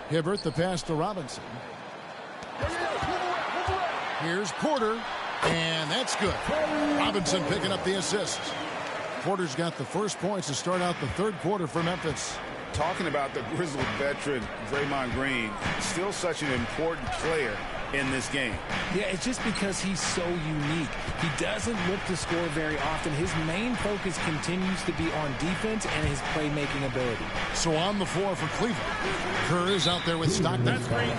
Hibbert, the pass to Robinson. Here's Porter, and that's good. Robinson picking up the assist. Porter's got the first points to start out the third quarter for Memphis. Talking about the grizzled veteran, Draymond Green, still such an important player in this game. Yeah, it's just because he's so unique. He doesn't look to score very often. His main focus continues to be on defense and his playmaking ability. So on the floor for Cleveland, Kerr is out there with Stockton. That's great.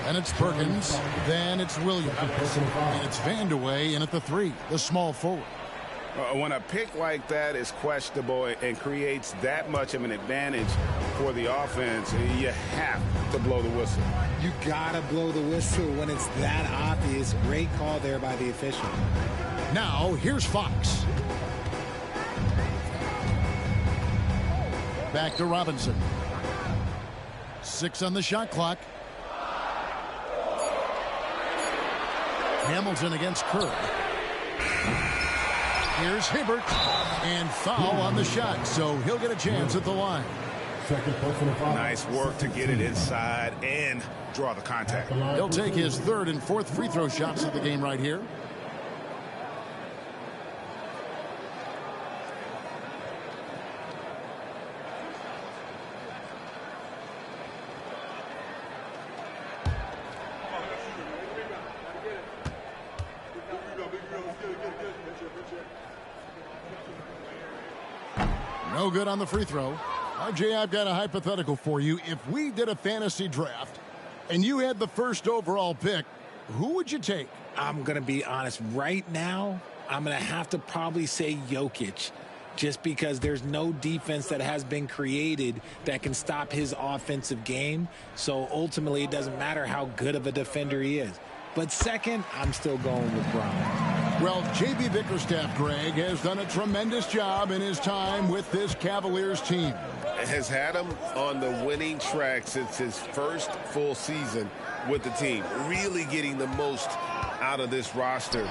Then it's Perkins. Then it's Williams. And it's Vandeweghe in at the 3, the small forward. When a pick like that is questionable and creates that much of an advantage for the offense, you have to blow the whistle. You gotta blow the whistle when it's that obvious. Great call there by the official. Now here's Fox. Back to Robinson. 6 on the shot clock. Hamilton against Kerr. Here's Hibbert, and foul on the shot, so he'll get a chance at the line. Nice work to get it inside and draw the contact. He'll take his 3rd and 4th free throw shots of the game right here. No good on the free throw. RJ, I've got a hypothetical for you. If we did a fantasy draft and you had the first overall pick, who would you take? I'm going to be honest. Right now, I'm going to have to probably say Jokic, just because there's no defense that has been created that can stop his offensive game. So ultimately, it doesn't matter how good of a defender he is. But second, I'm still going with Brown. Well, J.B. Bickerstaff, Greg, has done a tremendous job in his time with this Cavaliers team. Has had him on the winning track since his first full season with the team. Really getting the most out of this roster.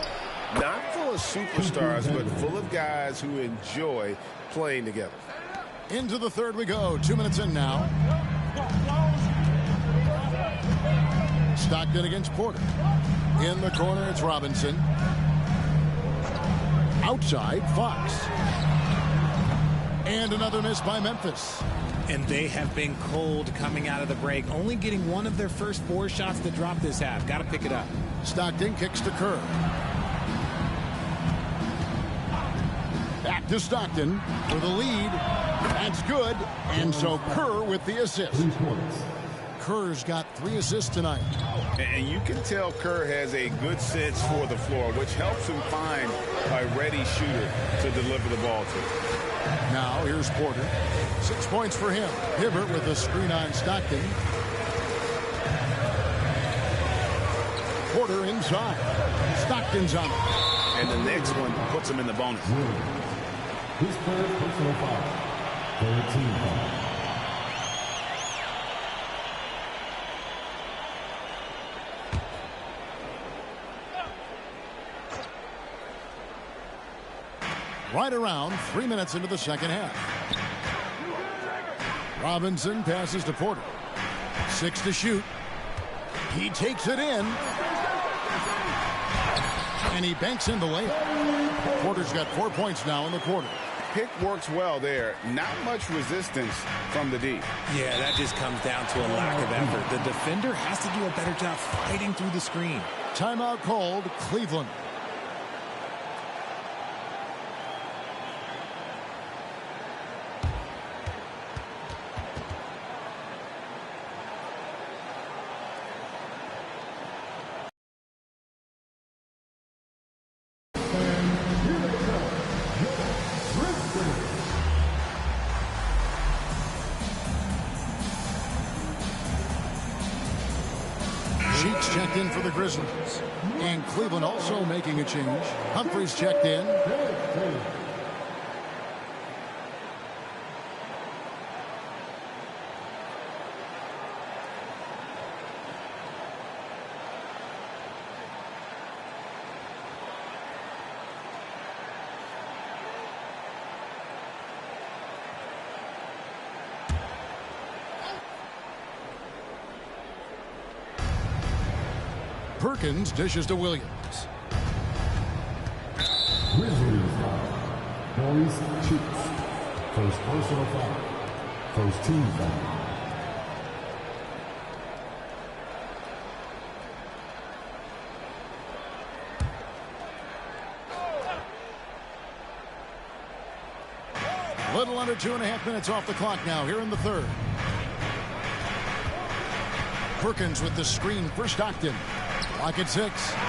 Not full of superstars, but full of guys who enjoy playing together. Into the third we go. 2 minutes in now. Stockton against Porter. In the corner, it's Robinson. Outside, Fox. And another miss by Memphis. And they have been cold coming out of the break, only getting one of their first 4 shots to drop this half. Got to pick it up. Stockton kicks to Kerr. Back to Stockton for the lead. That's good. And so Kerr with the assist. Kerr's got 3 assists tonight. And you can tell Kerr has a good sense for the floor, which helps him find a ready shooter to deliver the ball to. Now here's Porter. 6 points for him. Hibbert with a screen on Stockton. Porter inside. Stockton's on it. And the next one puts him in the bonus. This player personal foul. 13 foul. Right around 3 minutes into the second half. Robinson passes to Porter. 6 to shoot. He takes it in. And he banks in the layup. Porter's got 4 points now in the quarter. Pick works well there. Not much resistance from the D. Yeah, that just comes down to a lack of effort. The defender has to do a better job fighting through the screen. Timeout called, Cleveland. Sheets checked in for the Grizzlies. And Cleveland also making a change. Humphries checked in. Perkins dishes to Williams. Grizzlies foul. Maurice Cheeks. First personal foul. First team foul. Little under 2.5 minutes off the clock now here in the third. Perkins with the screen for Stockton. Clock at 6. Man,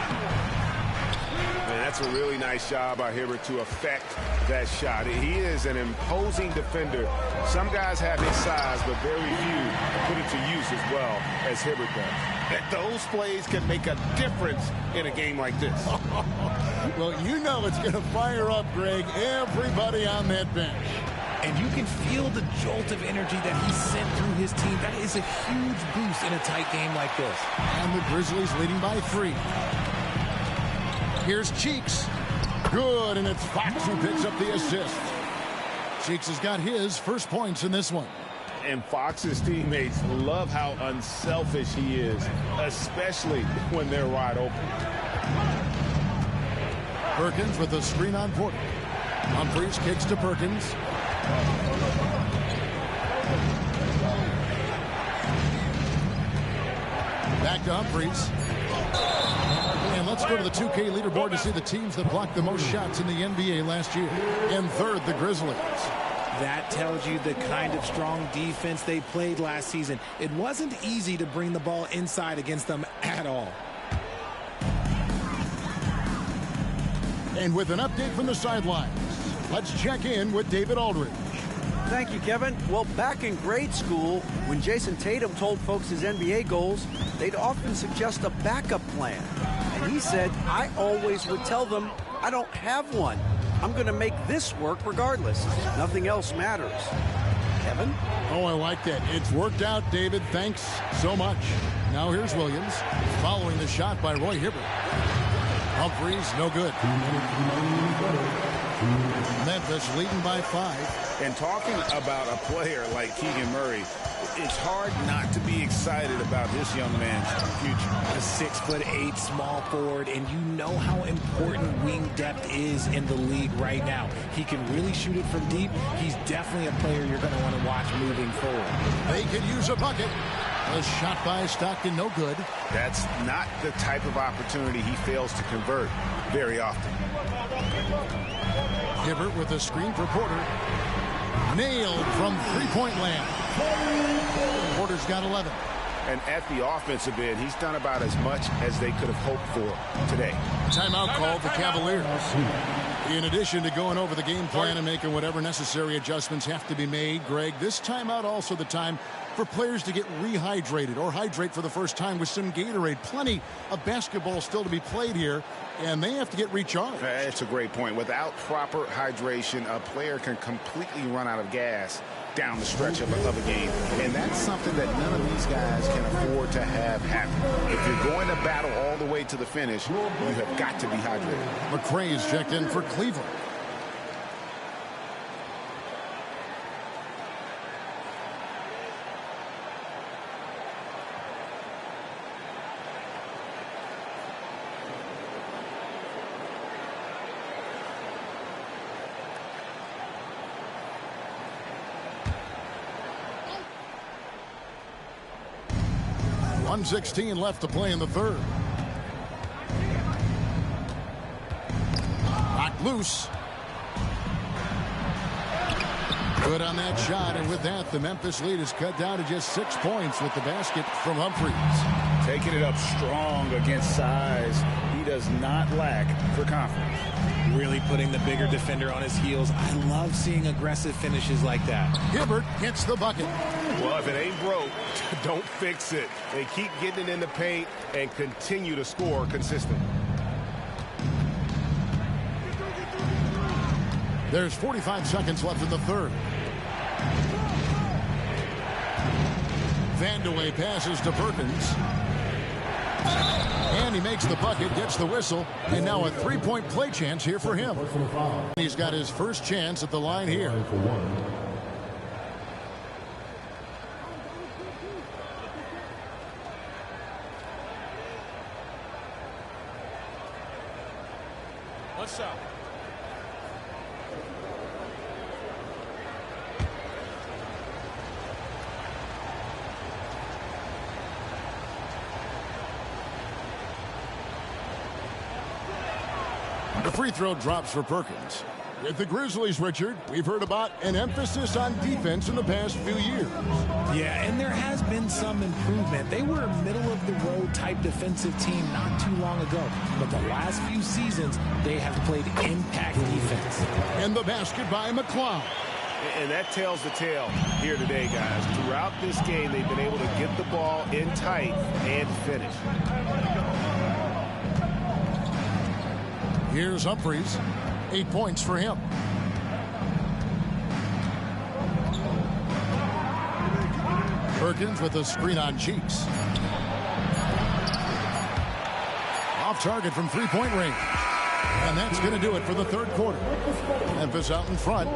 that's a really nice job by Hibbert to affect that shot. He is an imposing defender. Some guys have his size, but very few put it to use as well as Hibbert does. And those plays can make a difference in a game like this. Well, you know it's going to fire up, Greg, everybody on that bench. And you can feel the jolt of energy that he sent through his team. That is a huge boost in a tight game like this. And the Grizzlies leading by 3. Here's Cheeks. Good, and it's Fox who picks up the assist. Cheeks has got his first points in this one. And Fox's teammates love how unselfish he is, especially when they're wide open. Perkins with a screen on Porter. Humphries kicks to Perkins. Back to Humphries. And let's go to the 2K leaderboard to see the teams that blocked the most shots in the NBA last year. In third, the Grizzlies. That tells you the kind of strong defense they played last season. It wasn't easy to bring the ball inside against them at all. And with an update from the sidelines, let's check in with David Aldridge. Thank you, Kevin. Well, back in grade school, when Jason Tatum told folks his NBA goals, they'd often suggest a backup plan. And he said, I always would tell them, I don't have one. I'm going to make this work regardless. Nothing else matters. Kevin? Oh, I like that. It's worked out, David. Thanks so much. Now here's Williams, following the shot by Roy Hibbert. Humphries, no good. Memphis leading by 5. And talking about a player like Keegan Murray, it's hard not to be excited about this young man's future. A 6'8" small forward, and you know how important wing depth is in the league right now. He can really shoot it from deep. He's definitely a player you're going to want to watch moving forward. They could use a bucket. A shot by Stockton, no good. That's not the type of opportunity he fails to convert very often. Hibbert with a screen for Porter. Nailed from three-point land. Porter's got 11. And at the offensive end, he's done about as much as they could have hoped for today. Timeout called the Cavaliers. In addition to going over the game plan and making whatever necessary adjustments have to be made, Greg, this timeout also the time for players to get rehydrated or hydrate for the first time with some Gatorade. Plenty of basketball still to be played here, and they have to get recharged. That's a great point. Without proper hydration, a player can completely run out of gas down the stretch of a game. And that's something that none of these guys can afford to have happen. If you're going to battle all the way to the finish, you have got to be hydrated. McRae's checked in for Cleveland. .116 left to play in the third. Knocked loose. Good on that shot, and with that, the Memphis lead is cut down to just 6 points with the basket from Humphries. Taking it up strong against size. He does not lack for confidence. Really putting the bigger defender on his heels. I love seeing aggressive finishes like that. Hibbert hits the bucket. Well, if it ain't broke, don't fix it. They keep getting it in the paint and continue to score consistently. There's 45 seconds left in the third. Vandeweghe passes to Perkins. And he makes the bucket, gets the whistle, and now a three-point play chance here for him. He's got his first chance at the line here. The free throw drops for Perkins. With the Grizzlies, Richard, we've heard about an emphasis on defense in the past few years. Yeah, and there has been some improvement. They were a middle-of-the-road type defensive team not too long ago. But the last few seasons, they have played impact defense. And the basket by McCloud. And that tells the tale here today, guys. Throughout this game, they've been able to get the ball in tight and finish. Here's Humphries. 8 points for him. Perkins with a screen on Cheeks. Off target from three-point range. And that's going to do it for the third quarter. Memphis out in front.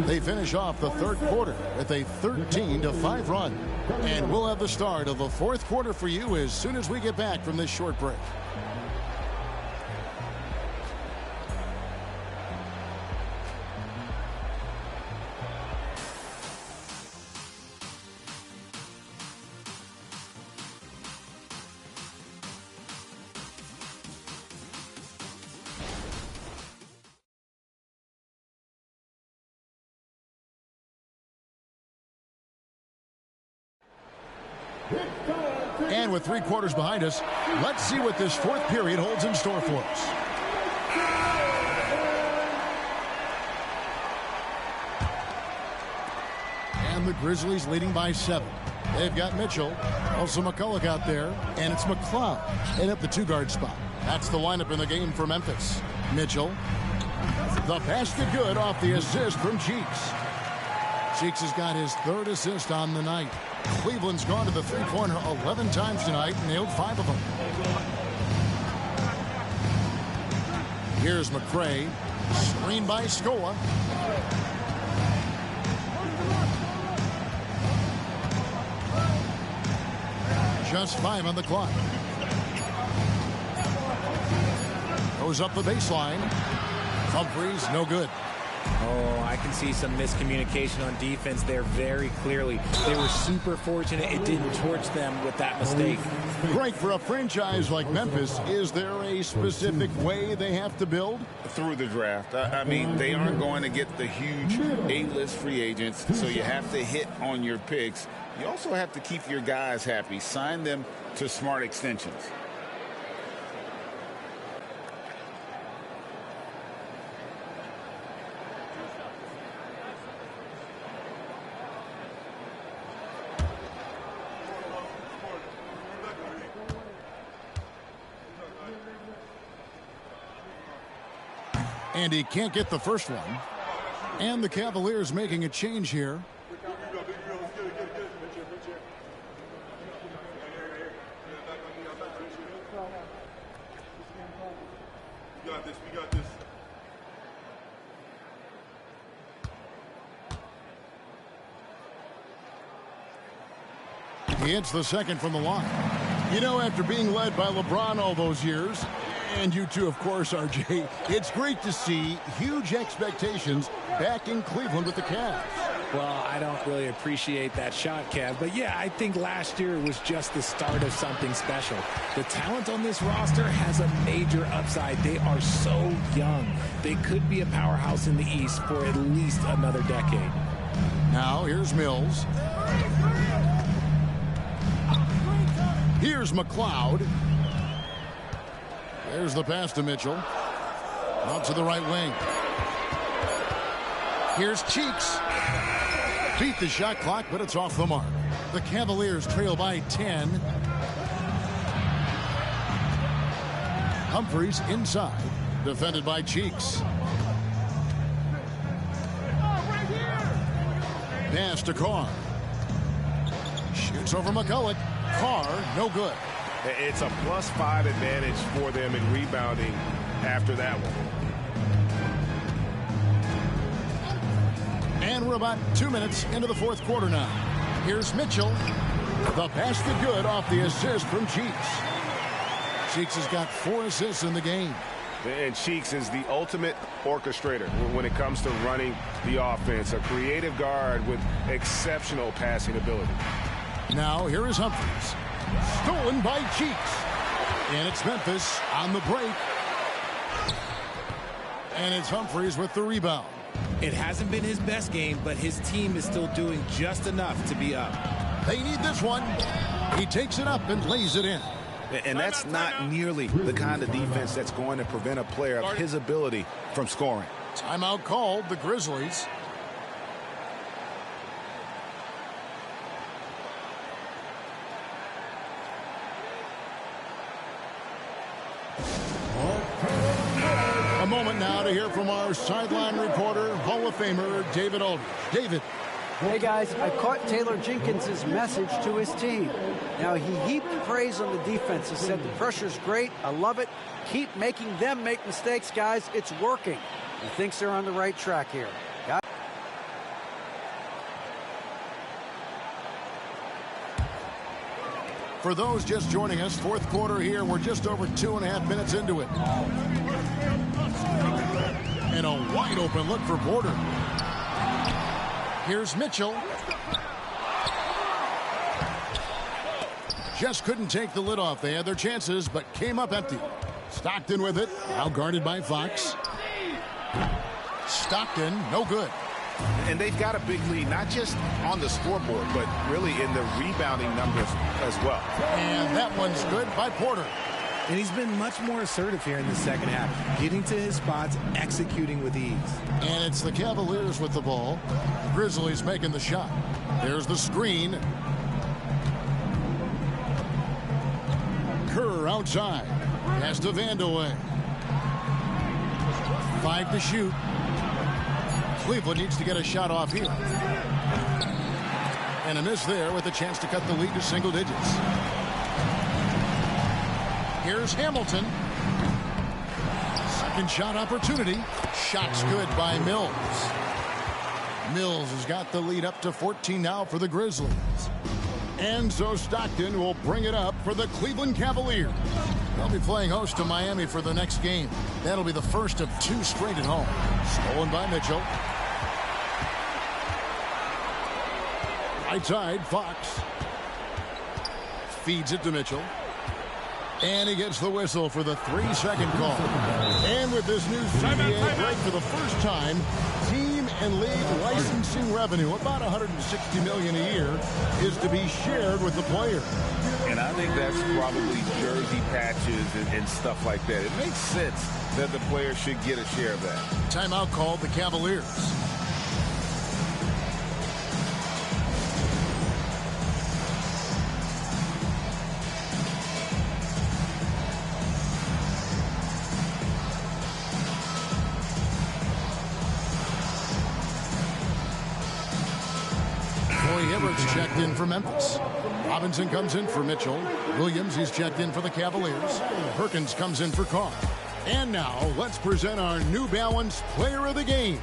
They finish off the third quarter with a 13-5 run. And we'll have the start of the fourth quarter for you as soon as we get back from this short break. And with 3 quarters behind us, let's see what this fourth period holds in store for us. And the Grizzlies leading by 7. They've got Mitchell, also McCulloch out there, and it's McCloud in up the 2-guard spot. That's the lineup in the game for Memphis. Mitchell, the basket good off the assist from Cheeks. Cheeks has got his 3rd assist on the night. Cleveland's gone to the three-pointer 11 times tonight and nailed 5 of them. Here's McCray. Screen by Scola. Just 5 on the clock. Goes up the baseline. Humphries, no good. Oh, I can see some miscommunication on defense there very clearly. They were super fortunate it didn't torch them with that mistake. Great for a franchise like Memphis. Is there a specific way they have to build? Through the draft. I mean, they aren't going to get the huge A-list free agents, so you have to hit on your picks. You also have to keep your guys happy. Sign them to smart extensions. And he can't get the first one. And the Cavaliers making a change here. We got this. He hits the second from the line. You know, after being led by LeBron all those years, and you too, of course, RJ, it's great to see huge expectations back in Cleveland with the Cavs. Well, I don't really appreciate that shot, Kev. But, yeah, I think last year was just the start of something special. The talent on this roster has a major upside. They are so young. They could be a powerhouse in the East for at least another decade. Now, here's Mills. Here's McCloud. There's the pass to Mitchell. Out to the right wing. Here's Cheeks. Beat the shot clock, but it's off the mark. The Cavaliers trail by 10. Humphries inside. Defended by Cheeks. Pass to Carr. Shoots over McCulloch. Carr, no good. It's a +5 advantage for them in rebounding after that one. And we're about 2 minutes into the fourth quarter now. Here's Mitchell. The basket good off the assist from Cheeks. Cheeks has got 4 assists in the game. And Cheeks is the ultimate orchestrator when it comes to running the offense. A creative guard with exceptional passing ability. Now here is Humphries. Stolen by Cheeks. And it's Memphis on the break. And it's Humphries with the rebound. It hasn't been his best game, but his team is still doing just enough to be up. They need this one. He takes it up and lays it in. And that's not nearly the kind of defense that's going to prevent a player of his ability from scoring. Timeout called, the Grizzlies. A moment now to hear from our sideline reporter, Hall of Famer David Aldridge. David. Hey guys, I caught Taylor Jenkins' message to his team. Now he heaped praise on the defense. He said the pressure's great. I love it. Keep making them make mistakes, guys. It's working. He thinks they're on the right track here. For those just joining us, fourth quarter here. We're just over 2.5 minutes into it. And a wide open look for Porter. Here's Mitchell. Just couldn't take the lid off. They had their chances, but came up empty. Stockton with it. Now guarded by Fox. Stockton, no good. And they've got a big lead, not just on the scoreboard, but really in the rebounding numbers as well. And that one's good by Porter. And he's been much more assertive here in the second half, getting to his spots, executing with ease. And it's the Cavaliers with the ball. Grizzlies making the shot. There's the screen. Kerr outside. Pass to Vandeweghe. 5 to shoot. Cleveland needs to get a shot off here. And a miss there with a chance to cut the lead to single digits. Here's Hamilton. Second shot opportunity. Shot's good by Mills. Mills has got the lead up to 14 now for the Grizzlies. And so Stockton will bring it up for the Cleveland Cavaliers. They'll be playing host to Miami for the next game. That'll be the first of 2 straight at home. Stolen by Mitchell. Right side, Fox. Feeds it to Mitchell. And he gets the whistle for the 3-second call. And with this new CBA break for the first time, team and league licensing revenue, about $160 million a year, is to be shared with the players. And I think that's probably jersey patches and stuff like that. It makes sense that the players should get a share of that. Timeout called the Cavaliers. Checked in for Memphis. Robinson comes in for Mitchell. Williams, he's checked in for the Cavaliers. Perkins comes in for Carr. And now, let's present our New Balance Player of the Game,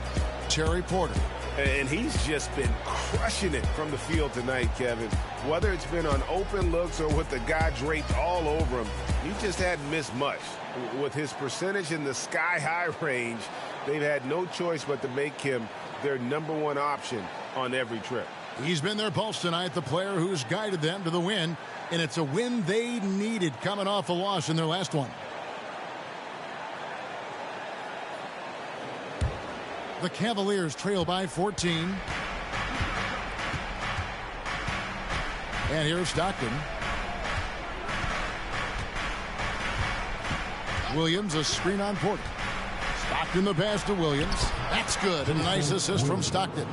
Terry Porter. And he's just been crushing it from the field tonight, Kevin. Whether it's been on open looks or with the guy draped all over him, he just hadn't missed much. With his percentage in the sky-high range, they've had no choice but to make him their #1 option on every trip. He's been their pulse tonight, the player who's guided them to the win, and it's a win they needed coming off a loss in their last one. The Cavaliers trail by 14. And here's Stockton. Williams, a screen on Porter. Stockton the pass to Williams. That's good. A nice assist from Stockton.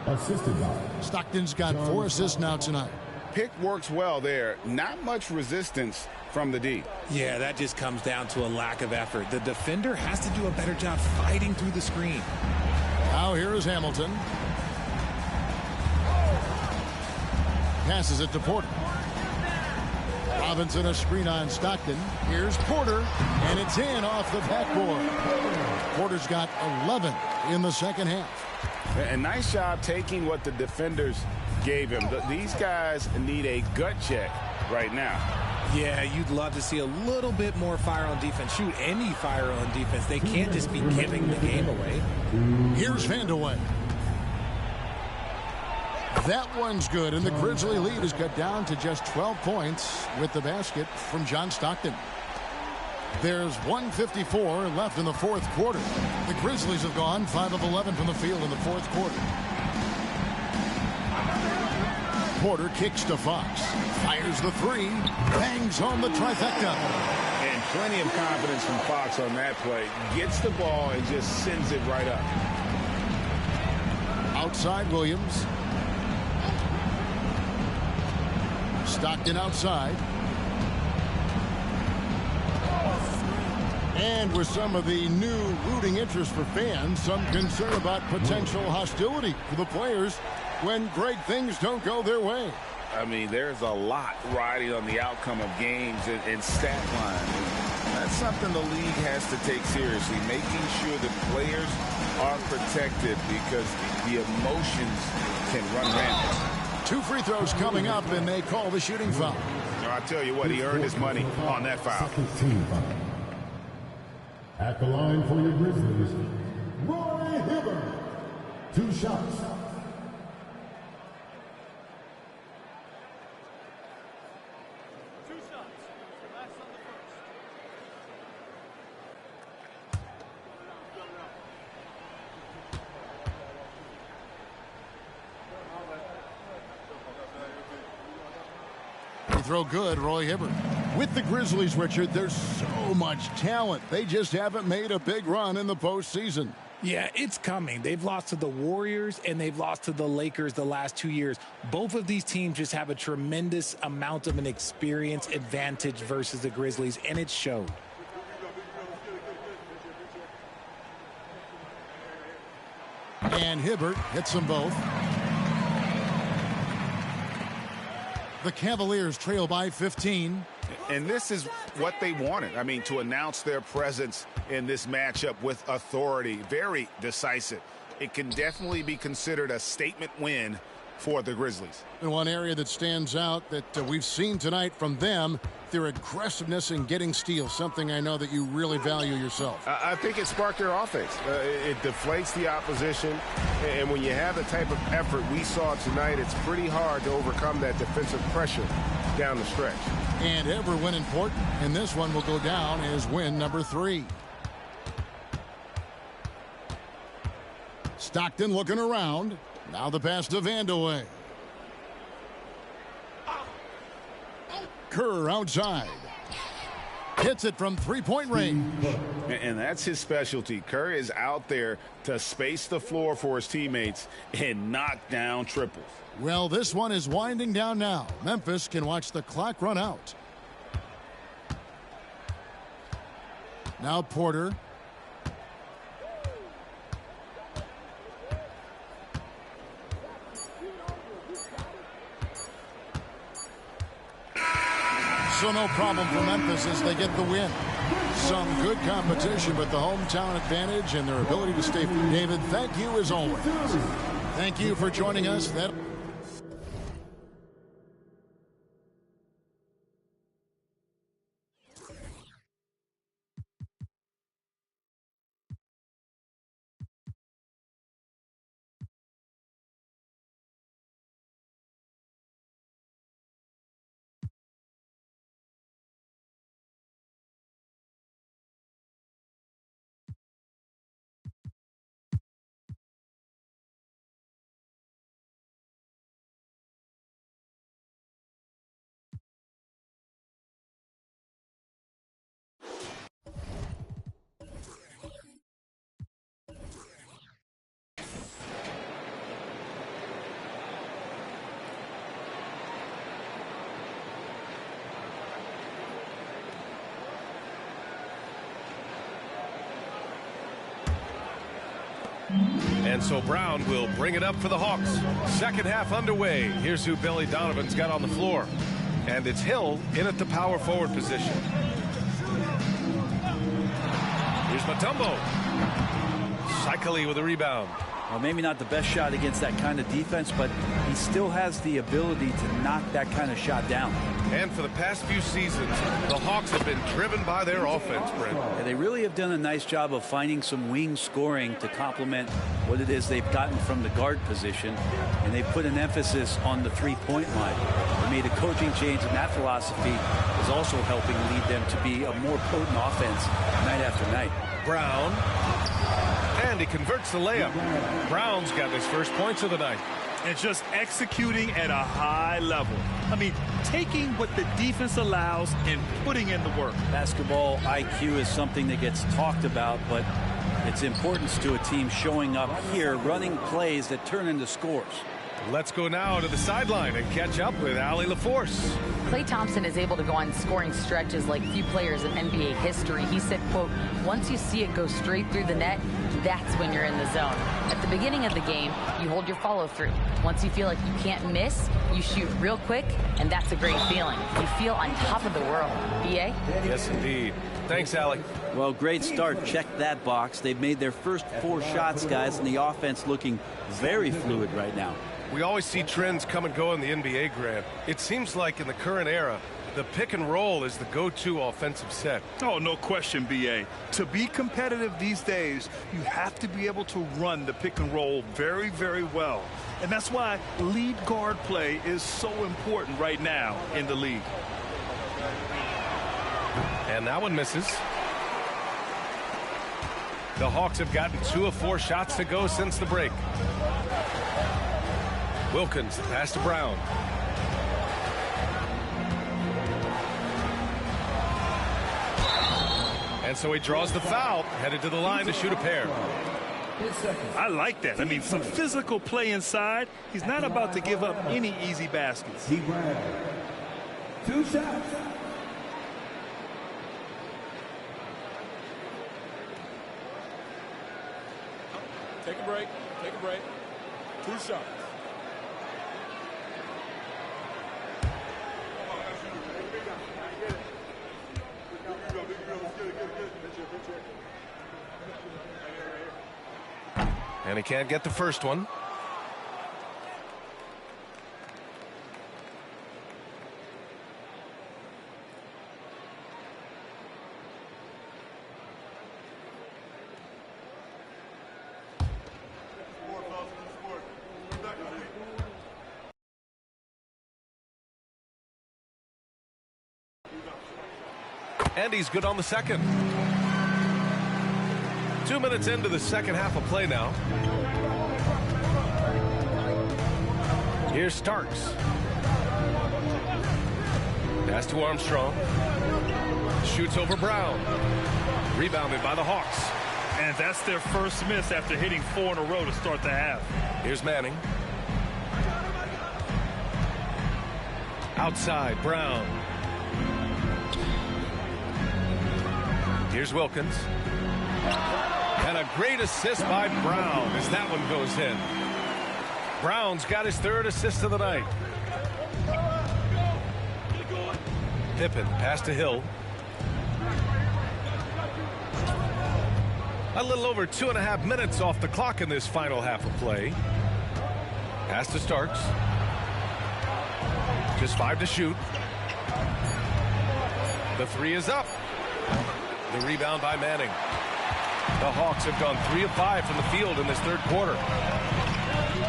Assisted by Stockton's got 4 assists now tonight. Pick works well there. Not much resistance from the D. Yeah, that just comes down to a lack of effort. The defender has to do a better job fighting through the screen. Now here is Hamilton. Passes it to Porter. Robinson a screen on Stockton. Here's Porter, and it's in off the backboard. Porter's got 11 in the second half. A nice job taking what the defenders gave him. These guys need a gut check right now. Yeah, you'd love to see a little bit more fire on defense. Shoot, any fire on defense. They can't just be giving the game away. Here's Vandeweghe. That one's good, and the Grizzly lead is cut down to just 12 points with the basket from John Stockton. There's 1:54 left in the fourth quarter. The Grizzlies have gone 5 of 11 from the field in the fourth quarter. Porter kicks to Fox. Fires the three. Bangs home the trifecta. And plenty of confidence from Fox on that play. Gets the ball and just sends it right up. Outside Williams. Stockton outside. And with some of the new rooting interest for fans, some concern about potential hostility for the players when great things don't go their way. I mean, there's a lot riding on the outcome of games and stat line. That's something the league has to take seriously, making sure that players are protected because the emotions can run rampant. 2 free throws coming up, and they call the shooting foul. I tell you what, he earned his money on that foul. Team foul. At the line for your Grizzlies, Roy Hibbert. 2 shots. Throw good, Roy Hibbert. With the Grizzlies, Richard, there's so much talent. They just haven't made a big run in the postseason. Yeah, it's coming. They've lost to the Warriors and they've lost to the Lakers the last 2 years. Both of these teams just have a tremendous amount of an experience advantage versus the Grizzlies, and it showed. And Hibbert hits them both. The Cavaliers trail by 15. And this is what they wanted. I mean, to announce their presence in this matchup with authority. Very decisive. It can definitely be considered a statement win for the Grizzlies. And one area that stands out that we've seen tonight from them, their aggressiveness in getting steals, something I know that you really value yourself. I think it sparked their offense. It deflates the opposition, and when you have the type of effort we saw tonight, it's pretty hard to overcome that defensive pressure down the stretch. And every win important, and this one will go down as win number 3. Stockton looking around. Now the pass to Vandeweghe. Kerr outside. Hits it from three-point range. And that's his specialty. Kerr is out there to space the floor for his teammates and knock down triples. Well, this one is winding down now. Memphis can watch the clock run out. Now Porter. So no problem for Memphis as they get the win. Some good competition, but the hometown advantage and their ability to stay. David, thank you as always. Thank you for joining us. And so Brown will bring it up for the Hawks. Second half underway. Here's who Billy Donovan's got on the floor. And it's Hill in at the power forward position. Here's Mutombo. Cycli with a rebound. Well, maybe not the best shot against that kind of defense, but he still has the ability to knock that kind of shot down. And for the past few seasons, the Hawks have been driven by their offense, Brent. Yeah, they really have done a nice job of finding some wing scoring to complement what it is they've gotten from the guard position, and they put an emphasis on the three-point line. They made a coaching change, and that philosophy is also helping lead them to be a more potent offense night after night. Brown. And he converts the layup. Brown's got his first points of the night. And just executing at a high level. I mean, taking what the defense allows and putting in the work. Basketball IQ is something that gets talked about, but its importance to a team showing up here, running plays that turn into scores. Let's go now to the sideline and catch up with Allie LaForce. Klay Thompson is able to go on scoring stretches like few players in NBA history. He said, quote, once you see it go straight through the net, that's when you're in the zone. At the beginning of the game, you hold your follow through. Once you feel like you can't miss, you shoot real quick, and that's a great feeling. You feel on top of the world. BA? Yes, indeed. Thanks, Allie. Well, great start. Check that box. They've made their first 4 shots, guys, and the offense looking very fluid right now. We always see trends come and go in the NBA, Grant. It seems like in the current era, the pick and roll is the go-to offensive set. Oh, no question, BA. To be competitive these days, you have to be able to run the pick and roll very, very well. And that's why lead guard play is so important right now in the league. And that one misses. The Hawks have gotten 2 of 4 shots to go since the break. Wilkins, the pass to Brown. And so he draws the foul, headed to the line to shoot a pair. I like that. I mean, some physical play inside. He's not about to give up any easy baskets. 2 shots. Take a break. Take a break. 2 shots. And he can't get the first one. And he's good on the second. 2 minutes into the second half of play now. Here's Starks. Pass to Armstrong. Shoots over Brown. Rebounded by the Hawks. And that's their first miss after hitting 4 in a row to start the half. Here's Manning. Outside, Brown. Here's Wilkins. And a great assist by Brown as that one goes in. Brown's got his 3rd assist of the night. Pippen, pass to Hill. A little over 2.5 minutes off the clock in this final half of play. Pass to Starks. Just 5 to shoot. The 3 is up. The rebound by Manning. The Hawks have gone 3 of 5 from the field in this 3rd quarter.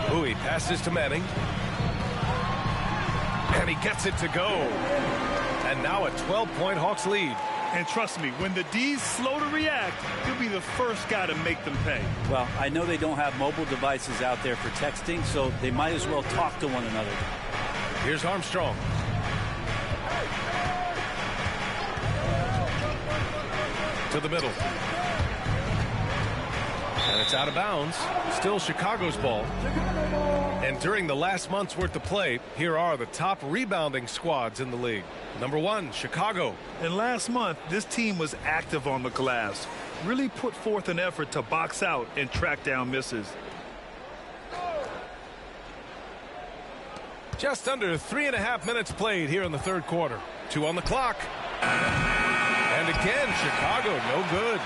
Bowie passes to Manning. And he gets it to go. And now a 12-point Hawks lead. And trust me, when the D's slow to react, he'll be the first guy to make them pay. Well, I know they don't have mobile devices out there for texting, so they might as well talk to one another. Here's Armstrong. To the middle. And it's out of bounds. Still Chicago's ball. And during the last month's worth of play, here are the top rebounding squads in the league. Number 1, Chicago. And last month, this team was active on the glass. Really put forth an effort to box out and track down misses. Just under 3.5 minutes played here in the 3rd quarter. 2 on the clock. And again, Chicago, no good.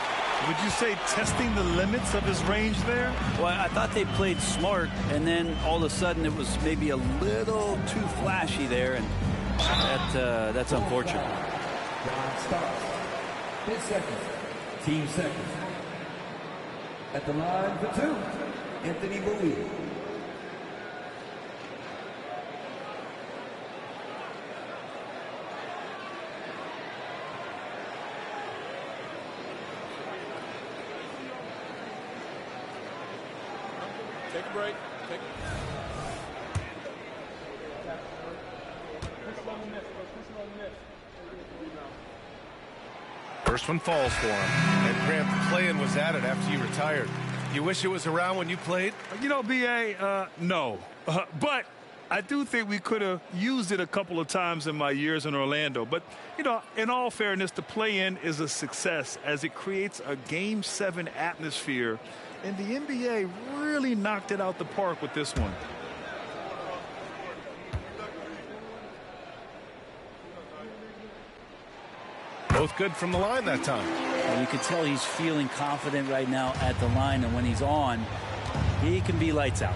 Would you say testing the limits of his range there? Well, I thought they played smart, and then all of a sudden it was maybe a little too flashy there, and that's unfortunate. John Starks. 10 seconds. Team seconds. At the line for 2. Anthony Bowie. Take a break. First one falls for him. And Grant, the play-in was added after you retired. You wish it was around when you played? You know, B.A., no. But I do think we could have used it a couple of times in my years in Orlando. But, you know, in all fairness, the play-in is a success as it creates a Game 7 atmosphere. And the NBA really knocked it out the park with this one. Both good from the line that time. And you can tell he's feeling confident right now at the line, and when he's on, he can be lights out.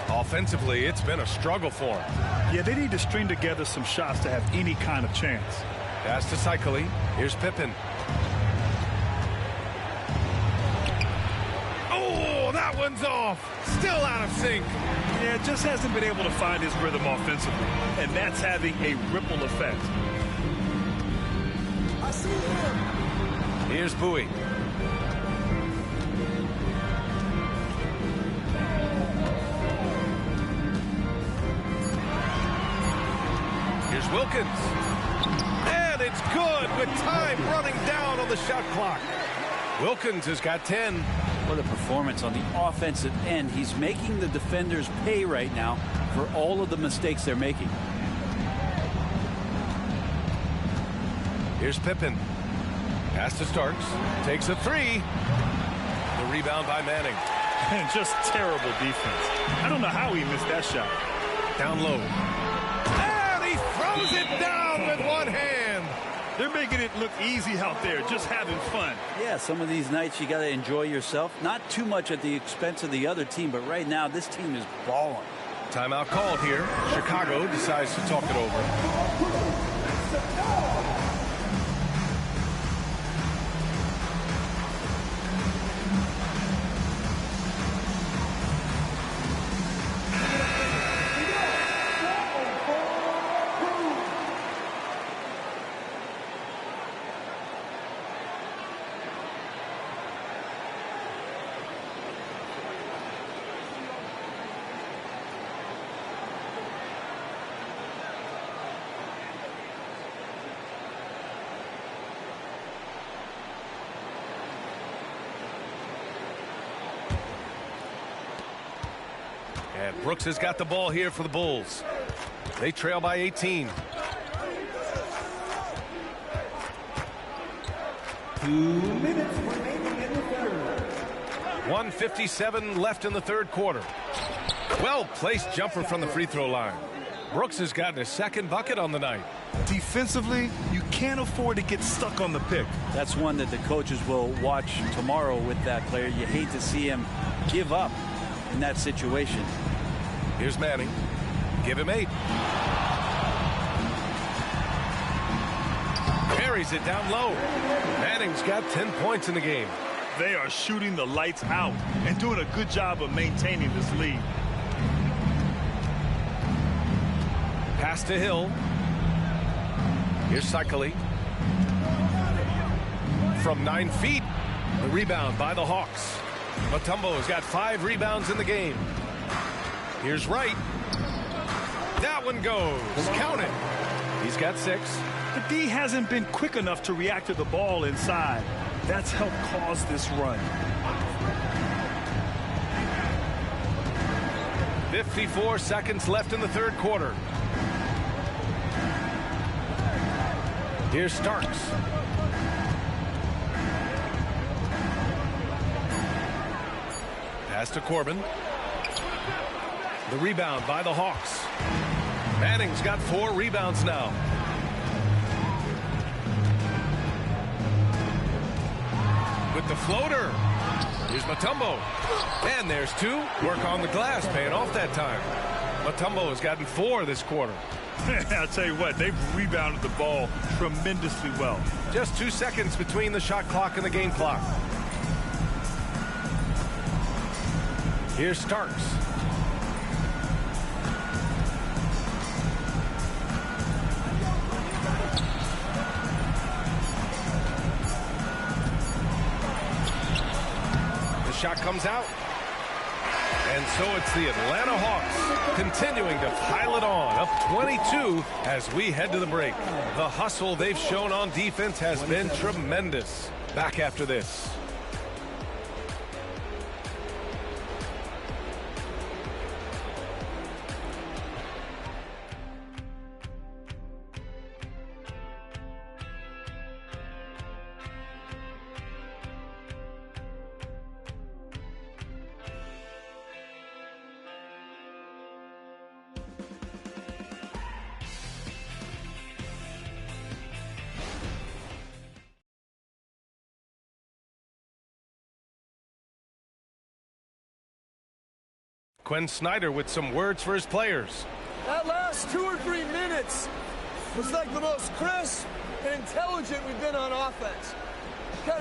Offensively, it's been a struggle for him. Yeah, they need to string together some shots to have any kind of chance. Pass to Cycli. Here's Pippen. Oh, that one's off. Still out of sync. Yeah, just hasn't been able to find his rhythm offensively, and that's having a ripple effect. Here's Bowie. Here's Wilkins. And it's good with time running down on the shot clock. Wilkins has got 10. What a performance on the offensive end. He's making the defenders pay right now for all of the mistakes they're making. Here's Pippen. Pass to Starks. Takes a three. The rebound by Manning. And just terrible defense. I don't know how he missed that shot. Down low. And he throws it down with one hand. They're making it look easy out there, just having fun. Yeah, some of these nights you got to enjoy yourself. Not too much at the expense of the other team, but right now this team is balling. Timeout called here. Chicago decides to talk it over. And Brooks has got the ball here for the Bulls. They trail by 18. 2 minutes remaining in the third. 1:57 left in the third quarter. Well-placed jumper from the free throw line. Brooks has gotten his second bucket on the night. Defensively, you can't afford to get stuck on the pick. That's one that the coaches will watch tomorrow with that player. You hate to see him give up in that situation. Here's Manning. Give him 8. Carries it down low. Manning's got 10 points in the game. They are shooting the lights out and doing a good job of maintaining this lead. Pass to Hill. Here's Cycli. From 9 feet. The rebound by the Hawks. Mutombo has got 5 rebounds in the game. Here's Wright. That one goes. Count it. He's got 6. The D hasn't been quick enough to react to the ball inside. That's helped cause this run. 54 seconds left in the third quarter. Here's Starks. Pass to Corbin. The rebound by the Hawks. Manning's got 4 rebounds now. With the floater. Here's Mutombo. And there's 2. Work on the glass, paying off that time. Mutombo has gotten 4 this quarter. I'll tell you what, they've rebounded the ball tremendously well. Just 2 seconds between the shot clock and the game clock. Here's Starks. The shot comes out. And so it's the Atlanta Hawks continuing to pile it on, up 22 as we head to the break. The hustle they've shown on defense has been tremendous. Back after this. Quinn Snyder with some words for his players. That last 2 or 3 minutes was like the most crisp and intelligent we've been on offense.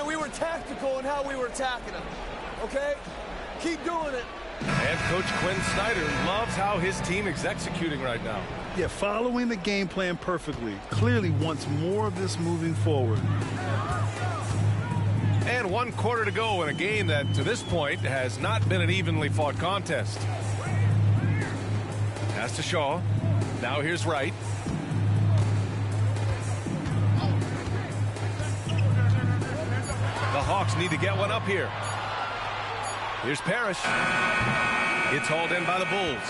We were tactical in how we were attacking them. Okay? Keep doing it. And Coach Quinn Snyder loves how his team is executing right now. Yeah, following the game plan perfectly. Clearly wants more of this moving forward. And 1 quarter to go in a game that, to this point, has not been an evenly fought contest. Pass to Shaw. Now here's Wright. The Hawks need to get one up here. Here's Parrish. It's hauled in by the Bulls.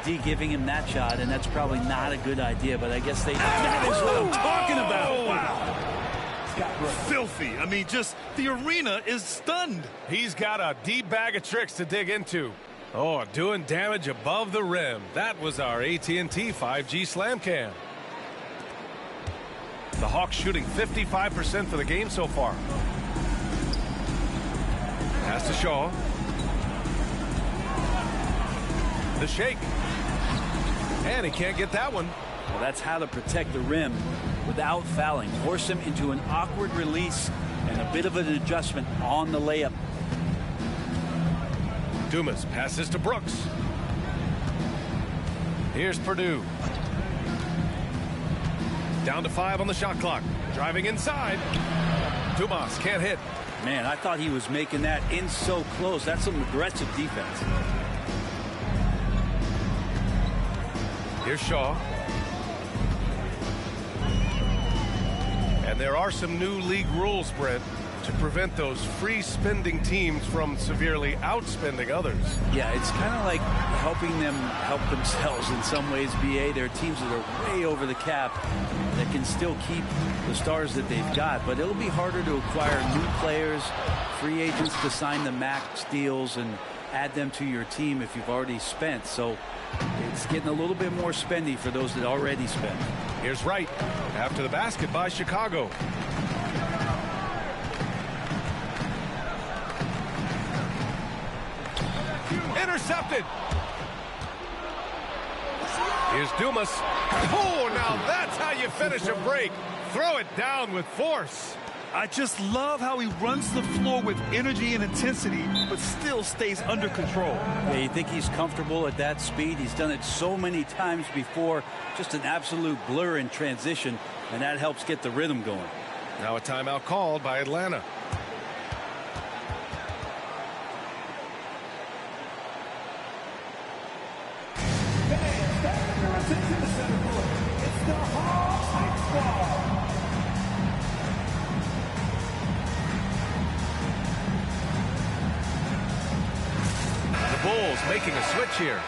The D giving him that shot, and that's probably not a good idea, but I guess they... That is what I'm talking about. Wow. Filthy. I mean, just the arena is stunned. He's got a deep bag of tricks to dig into. Oh, doing damage above the rim. That was our AT&T 5G slam cam. The Hawks shooting 55% for the game so far. Pass to Shaw. The shake. And he can't get that one. Well, that's how to protect the rim without fouling. Force him into an awkward release and a bit of an adjustment on the layup. Dumas passes to Brooks. Here's Purdue. Down to 5 on the shot clock. Driving inside. Dumas can't hit. Man, I thought he was making that in so close. That's some aggressive defense. Here's Shaw. And there are some new league rules, Brent, to prevent those free-spending teams from severely outspending others. Yeah, it's kind of like helping them help themselves in some ways, BA. There are teams that are way over the cap that can still keep the stars that they've got, but it'll be harder to acquire new players, free agents to sign the max deals and add them to your team if you've already spent. So it's getting a little bit more spendy for those that already spent. Here's Wright after the basket by Chicago. Intercepted. Here's Dumas. Oh, now that's how you finish a break. Throw it down with force. I just love how he runs the floor with energy and intensity, but still stays under control. Yeah, you think he's comfortable at that speed? He's done it so many times before. Just an absolute blur in transition, and that helps get the rhythm going. Now a timeout called by Atlanta. Bulls making a switch here.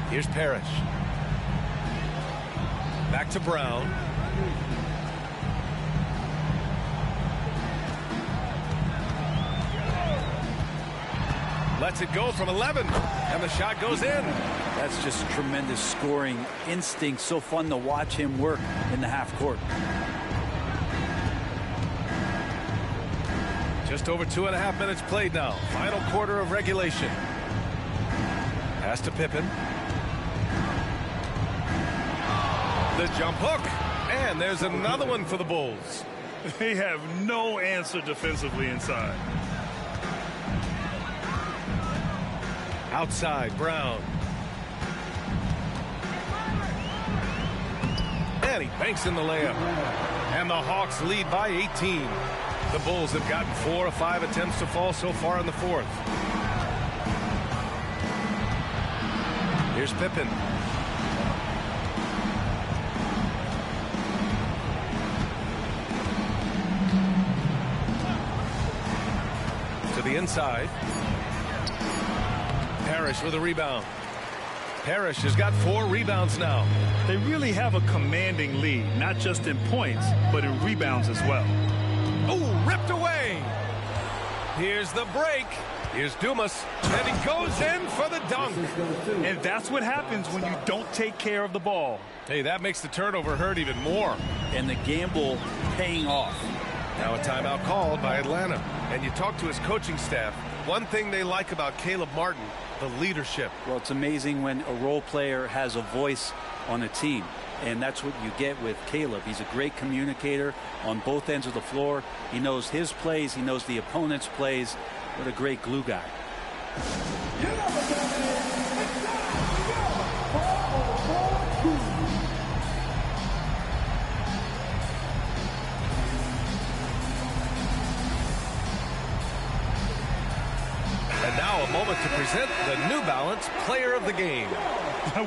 Here's Parrish. Back to Brown. Lets it go from 11, and the shot goes in. That's just tremendous scoring instinct. So fun to watch him work in the half court. Just over 2.5 minutes played now. Final quarter of regulation. Pass to Pippen. The jump hook. And there's another one for the Bulls. They have no answer defensively inside. Outside, Brown. And he banks in the layup. And the Hawks lead by 18. The Bulls have gotten 4 of 5 attempts to fall so far in the fourth. Here's Pippen. To the inside. Parrish with a rebound. Parrish has got 4 rebounds now. They really have a commanding lead, not just in points, but in rebounds as well. Oh, ripped away. Here's the break. Here's Dumas, and he goes in for the dunk. And that's what happens when you don't take care of the ball. Hey, that makes the turnover hurt even more. And the gamble paying off. Now a timeout called by Atlanta. And you talk to his coaching staff. One thing they like about Caleb Martin, the leadership. Well, it's amazing when a role player has a voice on a team. And that's what you get with Caleb. He's a great communicator on both ends of the floor. He knows his plays. He knows the opponent's plays. What a great glue guy. And now a moment to present the New Balance Player of the Game.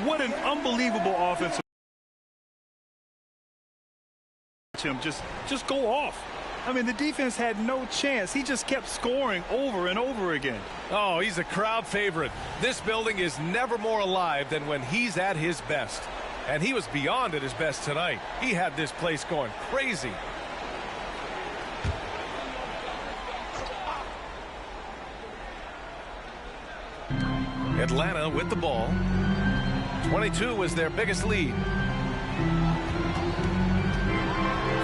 What an unbelievable offensive. Just go off. I mean, the defense had no chance. He just kept scoring over and over again. Oh, he's a crowd favorite. This building is never more alive than when he's at his best. And he was beyond at his best tonight. He had this place going crazy. Atlanta with the ball. 22 was their biggest lead.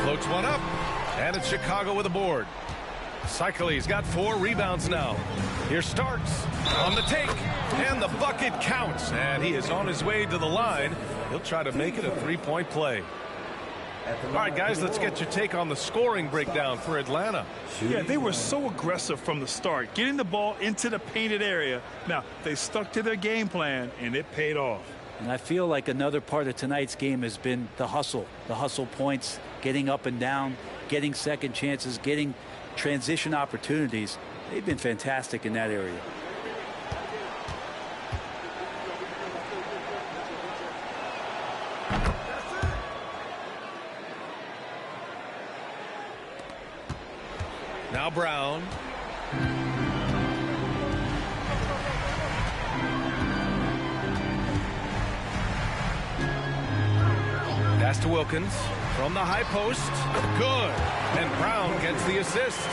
Floats one up, and it's Chicago with a board. Cycle's got 4 rebounds now. Here Starks on the take, and the bucket counts, and he is on his way to the line. He'll try to make it a 3-point play. All right, guys, let's get your take on the scoring breakdown for Atlanta. Yeah, they were so aggressive from the start, getting the ball into the painted area. Now, they stuck to their game plan, and it paid off. And I feel like another part of tonight's game has been the hustle points, getting up and down, getting second chances, getting transition opportunities. They've been fantastic in that area. Now Brown. Pass to Wilkins from the high post. Good. And Brown gets the assist.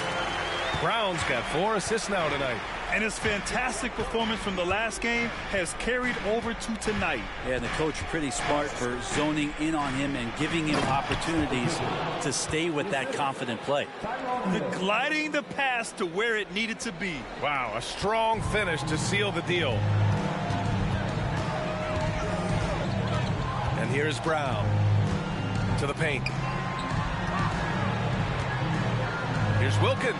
Brown's got 4 assists now tonight. And his fantastic performance from the last game has carried over to tonight. Yeah, and the coach pretty smart for zoning in on him and giving him opportunities to stay with that confident play. Gliding the pass to where it needed to be. Wow, a strong finish to seal the deal. And here's Brown to the paint. Here's Wilkins.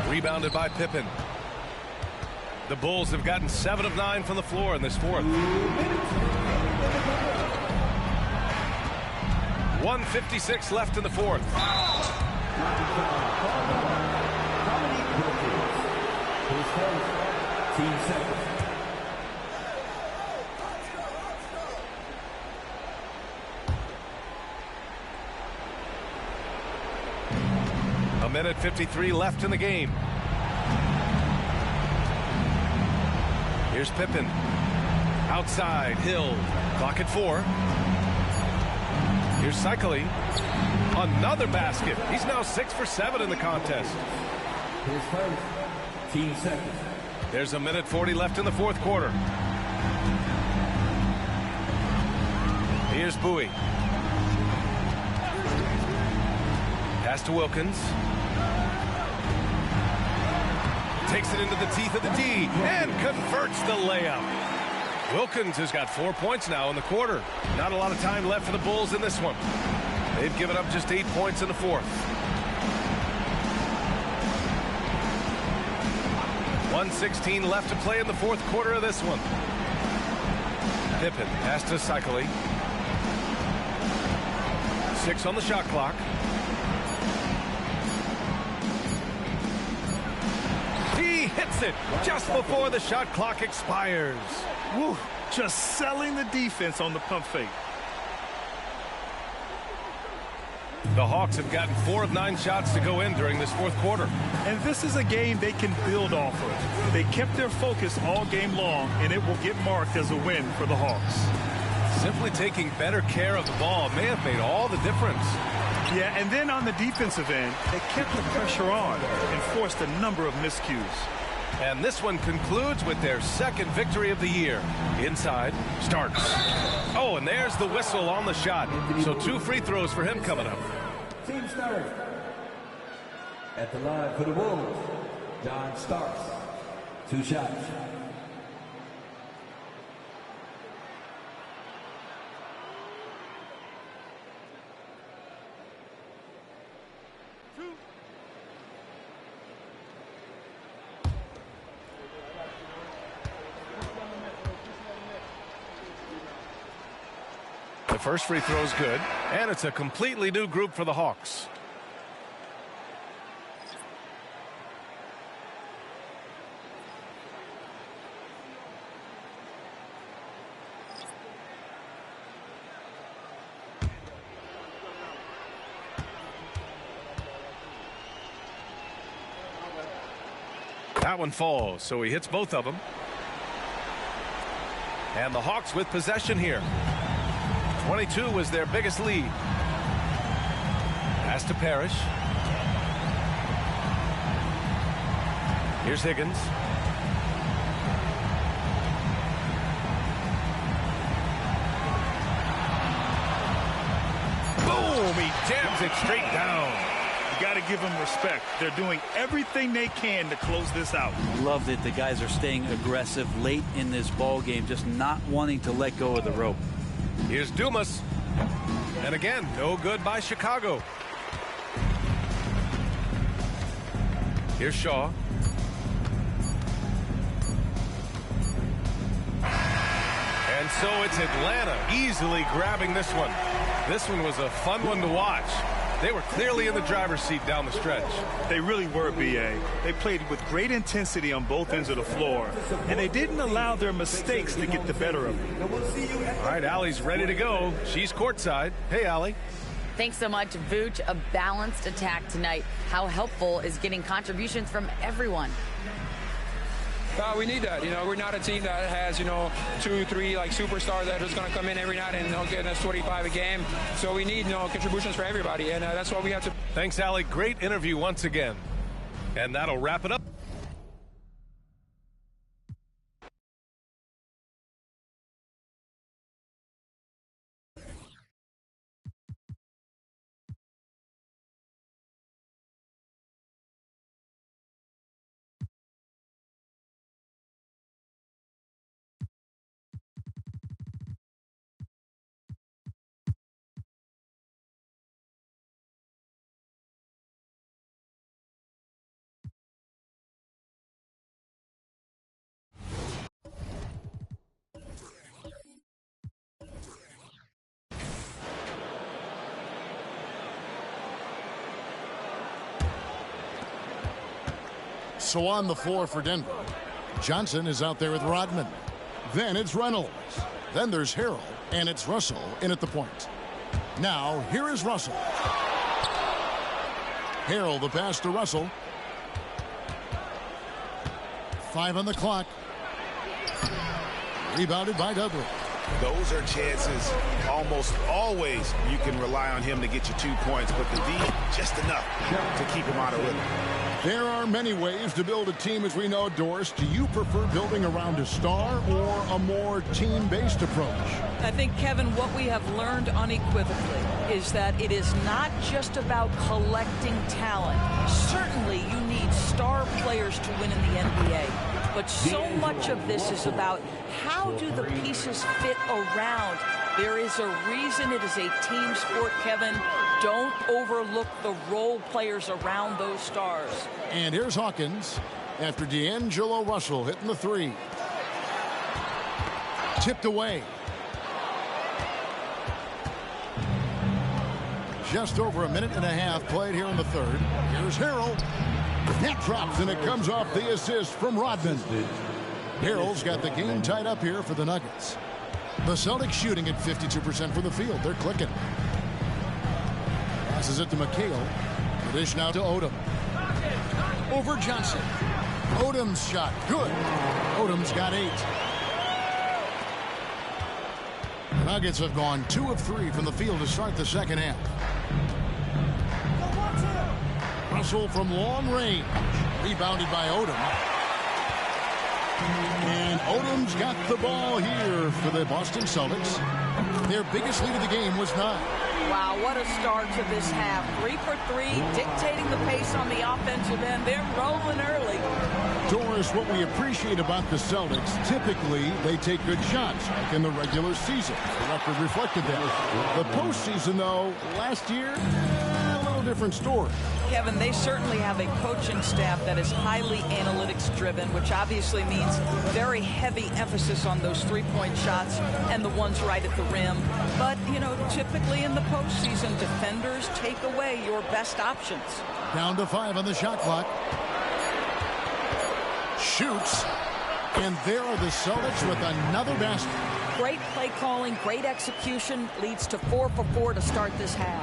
Rebounded by Pippen. The Bulls have gotten 7 of 9 from the floor in this fourth. 1:56 left in the fourth. A minute 53 left in the game. Here's Pippen. Outside, Hill. Clock at 4. Here's Cycle. Another basket. He's now 6 for 7 in the contest. His first, team second. There's a minute 40 left in the fourth quarter. Here's Bowie. Pass to Wilkins. Takes it into the teeth of the D and converts the layup. Wilkins has got 4 points now in the quarter. Not a lot of time left for the Bulls in this one. They've given up just 8 points in the fourth. 1:16 left to play in the fourth quarter of this one. Pippen pass to Cycli. 6 on the shot clock. He hits it just before the shot clock expires. Woo, just selling the defense on the pump fake. The Hawks have gotten 4 of 9 shots to go in during this fourth quarter. And this is a game they can build off of. They kept their focus all game long, and it will get marked as a win for the Hawks. Simply taking better care of the ball may have made all the difference. Yeah, and then on the defensive end, they kept the pressure on and forced a number of miscues. And this one concludes with their second victory of the year. Inside, starts. Oh, and there's the whistle on the shot. So 2 free throws for him coming up. Team start. At the line for the Wolves, John Starks. 2 shots. The first free throw is good, and it's a completely new group for the Hawks. That one falls, so he hits both of them. And the Hawks with possession here. 22 was their biggest lead. Pass to Parrish. Here's Higgins. Boom! He jams it straight down. You got to give them respect. They're doing everything they can to close this out. Love that the guys are staying aggressive late in this ball game, just not wanting to let go of the rope. Here's Dumas. And again, no good by Chicago. Here's Shaw. And so it's Atlanta easily grabbing this one. This one was a fun one to watch. They were clearly in the driver's seat down the stretch. They really were, B.A. They played with great intensity on both ends of the floor, and they didn't allow their mistakes to get the better of them. All right, Allie's ready to go. She's courtside. Hey, Allie. Thanks so much, Vooch. A balanced attack tonight. How helpful is getting contributions from everyone? We need that. We're not a team that has, 2, 3 like superstars that are just going to come in every night and get us 25 a game. So we need, contributions for everybody, and that's what we have to. Thanks, Allie. Great interview once again. And that'll wrap it up. So on the floor for Denver, Johnson is out there with Rodman. Then it's Reynolds. Then there's Harrell, and it's Russell in at the point. Now, here is Russell. Harrell, the pass to Russell. 5 on the clock. Rebounded by Dudley. Those are chances almost always you can rely on him to get you 2 points, but the D, just enough to keep him out of rhythm. There are many ways to build a team, as we know, Doris. Do you prefer building around a star or a more team-based approach? I think, Kevin, what we have learned unequivocally is that it is not just about collecting talent. Certainly, you need star players to win in the NBA. But so much of this is about how do the pieces fit around. There is a reason it is a team sport, Kevin. Don't overlook the role players around those stars. And here's Hawkins after D'Angelo Russell hitting the three. Tipped away. Just over a minute and a half played here in the third. Here's Harrell. That drops, and it comes off the assist from Rodman. Harrell's got the game tied up here for the Nuggets. The Celtics shooting at 52% from the field. They're clicking. Passes it to McHale. The dish now to Odom. Over Johnson. Odom's shot. Good. Odom's got 8. The Nuggets have gone 2 of 3 from the field to start the second half. Russell from long range. Rebounded by Odom. And Odom's got the ball here for the Boston Celtics. Their biggest lead of the game was 9. Wow, what a start to this half. 3 for 3, dictating the pace on the offensive end. They're rolling early. Doris, what we appreciate about the Celtics, typically they take good shots, like in the regular season. The record reflected that. The postseason, though, last year, a little different story. Kevin, they certainly have a coaching staff that is highly analytics driven, which obviously means very heavy emphasis on those three-point shots and the ones right at the rim. But, you know, typically in the postseason, defenders take away your best options. Down to 5 on the shot clock. Shoots. And there are the Celtics with another basket. Great play calling, great execution, leads to 4 for 4 to start this half.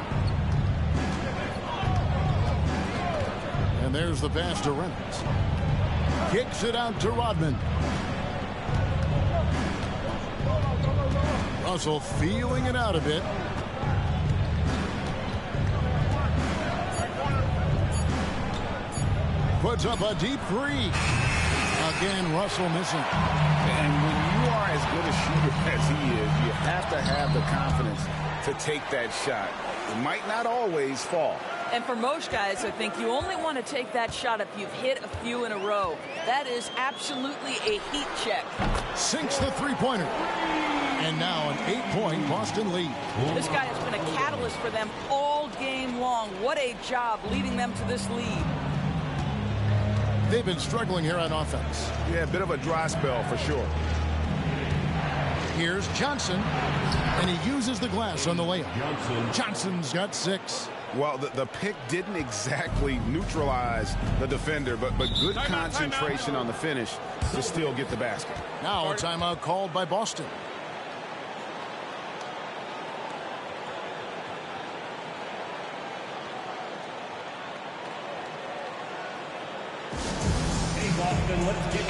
And there's the pass to Reynolds. Kicks it out to Rodman. Russell feeling it out a bit. Puts up a deep 3. Again, Russell missing. And when you are as good a shooter as he is, you have to have the confidence to take that shot. It might not always fall. And for most guys, I think you only want to take that shot if you've hit a few in a row. That is absolutely a heat check. Sinks the three-pointer. And now an 8-point Boston lead. This guy has been a catalyst for them all game long. What a job leading them to this lead. They've been struggling here on offense. Yeah, a bit of a dry spell for sure. Here's Johnson, and he uses the glass on the layup. Johnson's got 6. Well, the pick didn't exactly neutralize the defender, but good concentration on the finish to still get the basket. Now a timeout called by Boston.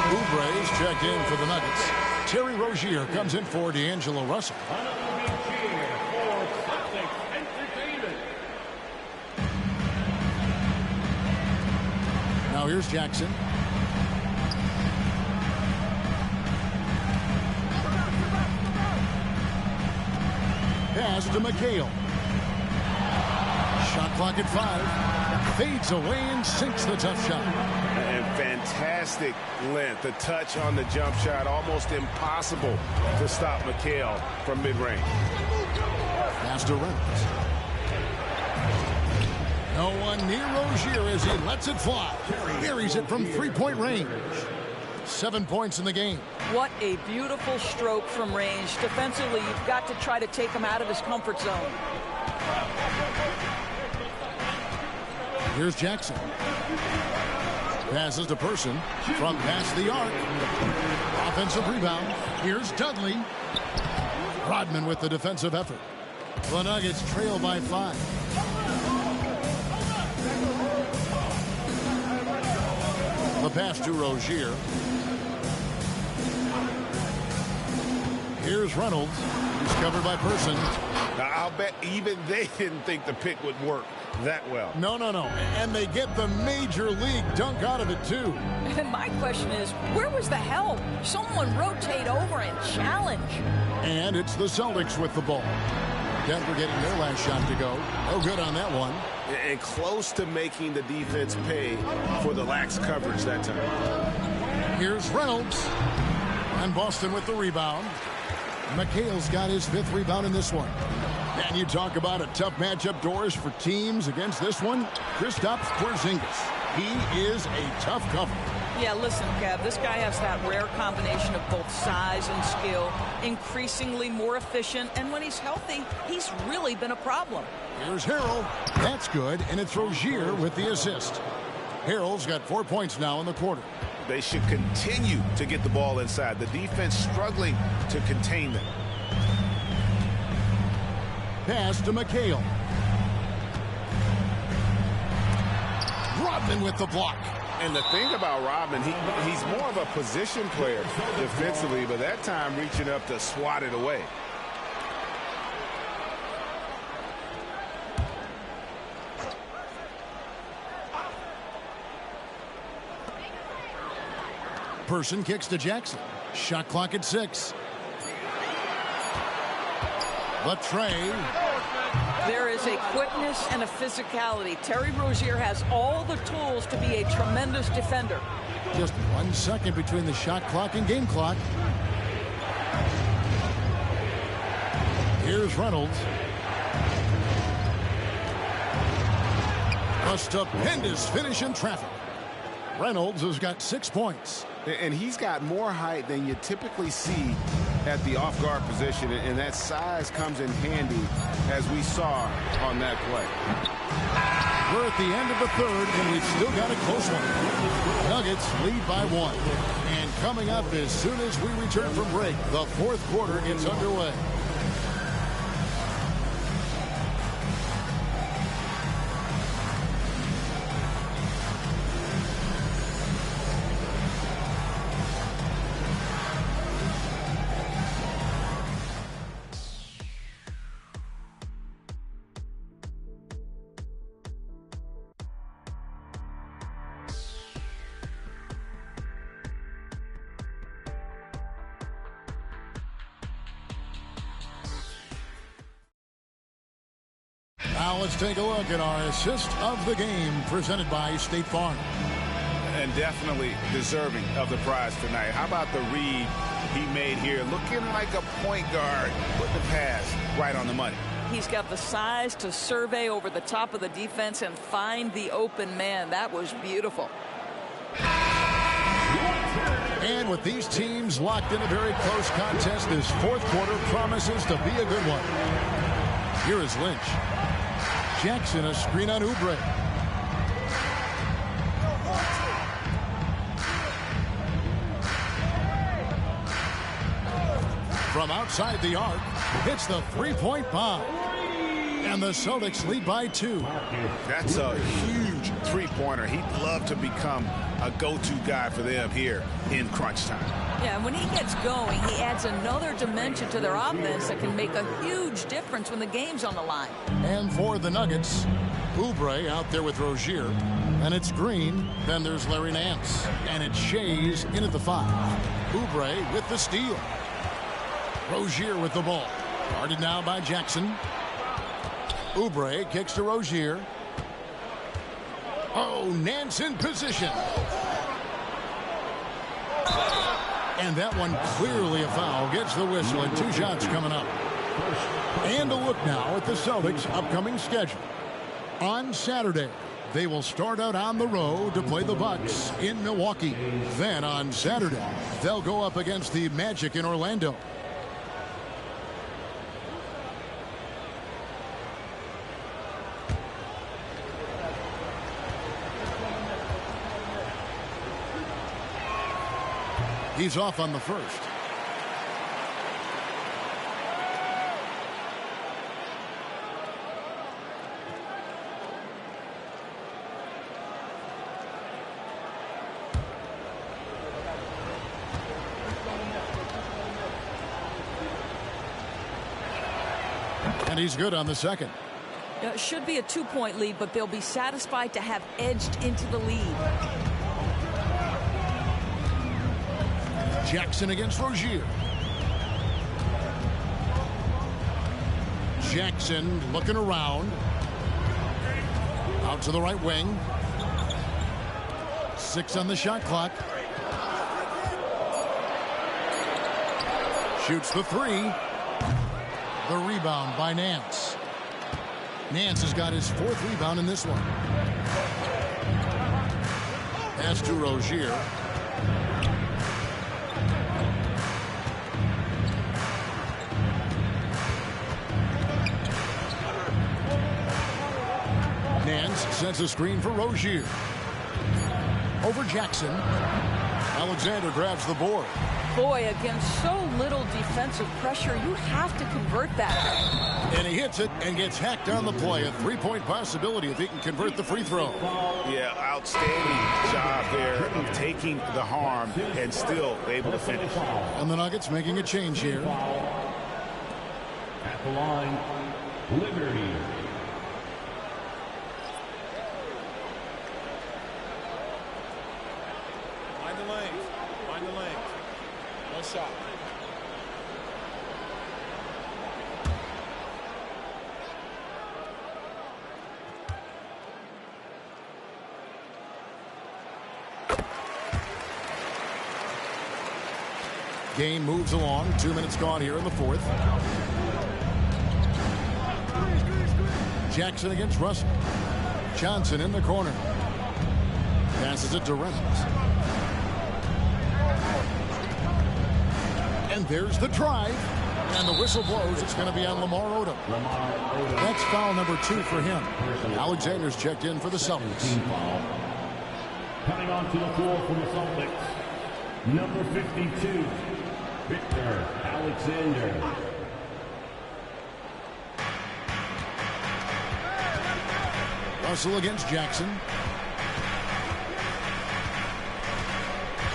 Oubre's checked in for the Nuggets. Terry Rozier comes in for D'Angelo Russell. Now here's Jackson. Pass to McHale. Shot clock at 5. Fades away and sinks the tough shot. And fantastic length. The touch on the jump shot. Almost impossible to stop McHale from mid-range. Pass to Reynolds. No one near Rozier as he lets it fly. Buries it from three-point range. 7 points in the game. What a beautiful stroke from range. Defensively, you've got to try to take him out of his comfort zone. Here's Jackson. Passes to Person from past the arc. Offensive rebound. Here's Dudley. Rodman with the defensive effort. The Nuggets trail by 5. The pass to Rozier. Here's Here's Reynolds. He's covered by Person. Now, I'll bet even they didn't think the pick would work that well. No. And they get the major league dunk out of it, too. And my question is, where was the help? Someone rotate over and challenge. And it's the Celtics with the ball. Denver getting their last shot to go. No good on that one. And close to making the defense pay for the lax coverage that time. Here's Reynolds. And Boston with the rebound. McHale's got his 5th rebound in this one. And you talk about a tough matchup, Doris, for teams against this one. Kristaps Porzingis. He is a tough cover. Yeah, listen, Kev, this guy has that rare combination of both size and skill, increasingly more efficient, and when he's healthy, he's really been a problem. Here's Harrell. That's good, and it's Rozier with the assist. Harrell's got 4 points now in the quarter. They should continue to get the ball inside. The defense struggling to contain them. Pass to McHale. Rodman with the block. And the thing about Rodman, he's more of a position player defensively, but that time reaching up to swat it away. Person kicks to Jackson. Shot clock at 6. The tray. There is a quickness and a physicality. Terry Rozier has all the tools to be a tremendous defender. Just 1 second between the shot clock and game clock. Here's Reynolds. A stupendous finish in traffic. Reynolds has got 6 points. And he's got more height than you typically see at the off-guard position, and that size comes in handy, as we saw on that play. We're at the end of the 3rd, and we've still got a close one. Nuggets lead by 1. And coming up as soon as we return from break, the 4th quarter gets underway. Now let's take a look at our assist of the game presented by State Farm. And definitely deserving of the prize tonight. How about the read he made here? Looking like a point guard. Put the pass right on the money. He's got the size to survey over the top of the defense and find the open man. That was beautiful. And with these teams locked in a very close contest, this 4th quarter promises to be a good one. Here is Lynch. Jackson, a screen on Oubre. From outside the arc, hits the 3-point bomb. And the Celtics lead by 2. That's a huge three-pointer. He'd love to become a go-to guy for them here in crunch time. Yeah, when he gets going, he adds another dimension to their offense that can make a huge difference when the game's on the line. And for the Nuggets, Oubre out there with Rozier. And it's Green. Then there's Larry Nance. And it's Shays in at the 5. Oubre with the steal. Rozier with the ball. Guarded now by Jackson. Oubre kicks to Rozier. Oh, Nance in position. And that one clearly a foul. Gets the whistle, and 2 shots coming up. And a look now at the Celtics' upcoming schedule. On Saturday, they will start out on the road to play the Bucks in Milwaukee. Then on Saturday, they'll go up against the Magic in Orlando. He's off on the first. And he's good on the second. Should be a 2-point lead, but they'll be satisfied to have edged into the lead. Jackson against Rozier. Jackson looking around. Out to the right wing. 6 on the shot clock. Shoots the 3. The rebound by Nance. Nance has got his 4th rebound in this one. Pass to Rozier. Nance sets a screen for Rozier. Over Jackson. Alexander grabs the board. Boy, against so little defensive pressure, you have to convert that. And he hits it and gets hacked on the play. A 3-point possibility if he can convert the free throw. Yeah, outstanding job there of taking the harm and still able to finish. And the Nuggets making a change here. At the line, Liberty. Find the lanes. Find the lanes. One shot. Game moves along. 2 minutes gone here in the 4th. Jackson against Russell. Johnson in the corner. Passes it to Reynolds. And there's the drive. And the whistle blows. It's going to be on Lamar Odom. That's foul number 2 for him. Alexander's checked in for the Celtics. Coming onto the floor for the Celtics, number 52, Victor Alexander. Russell against Jackson.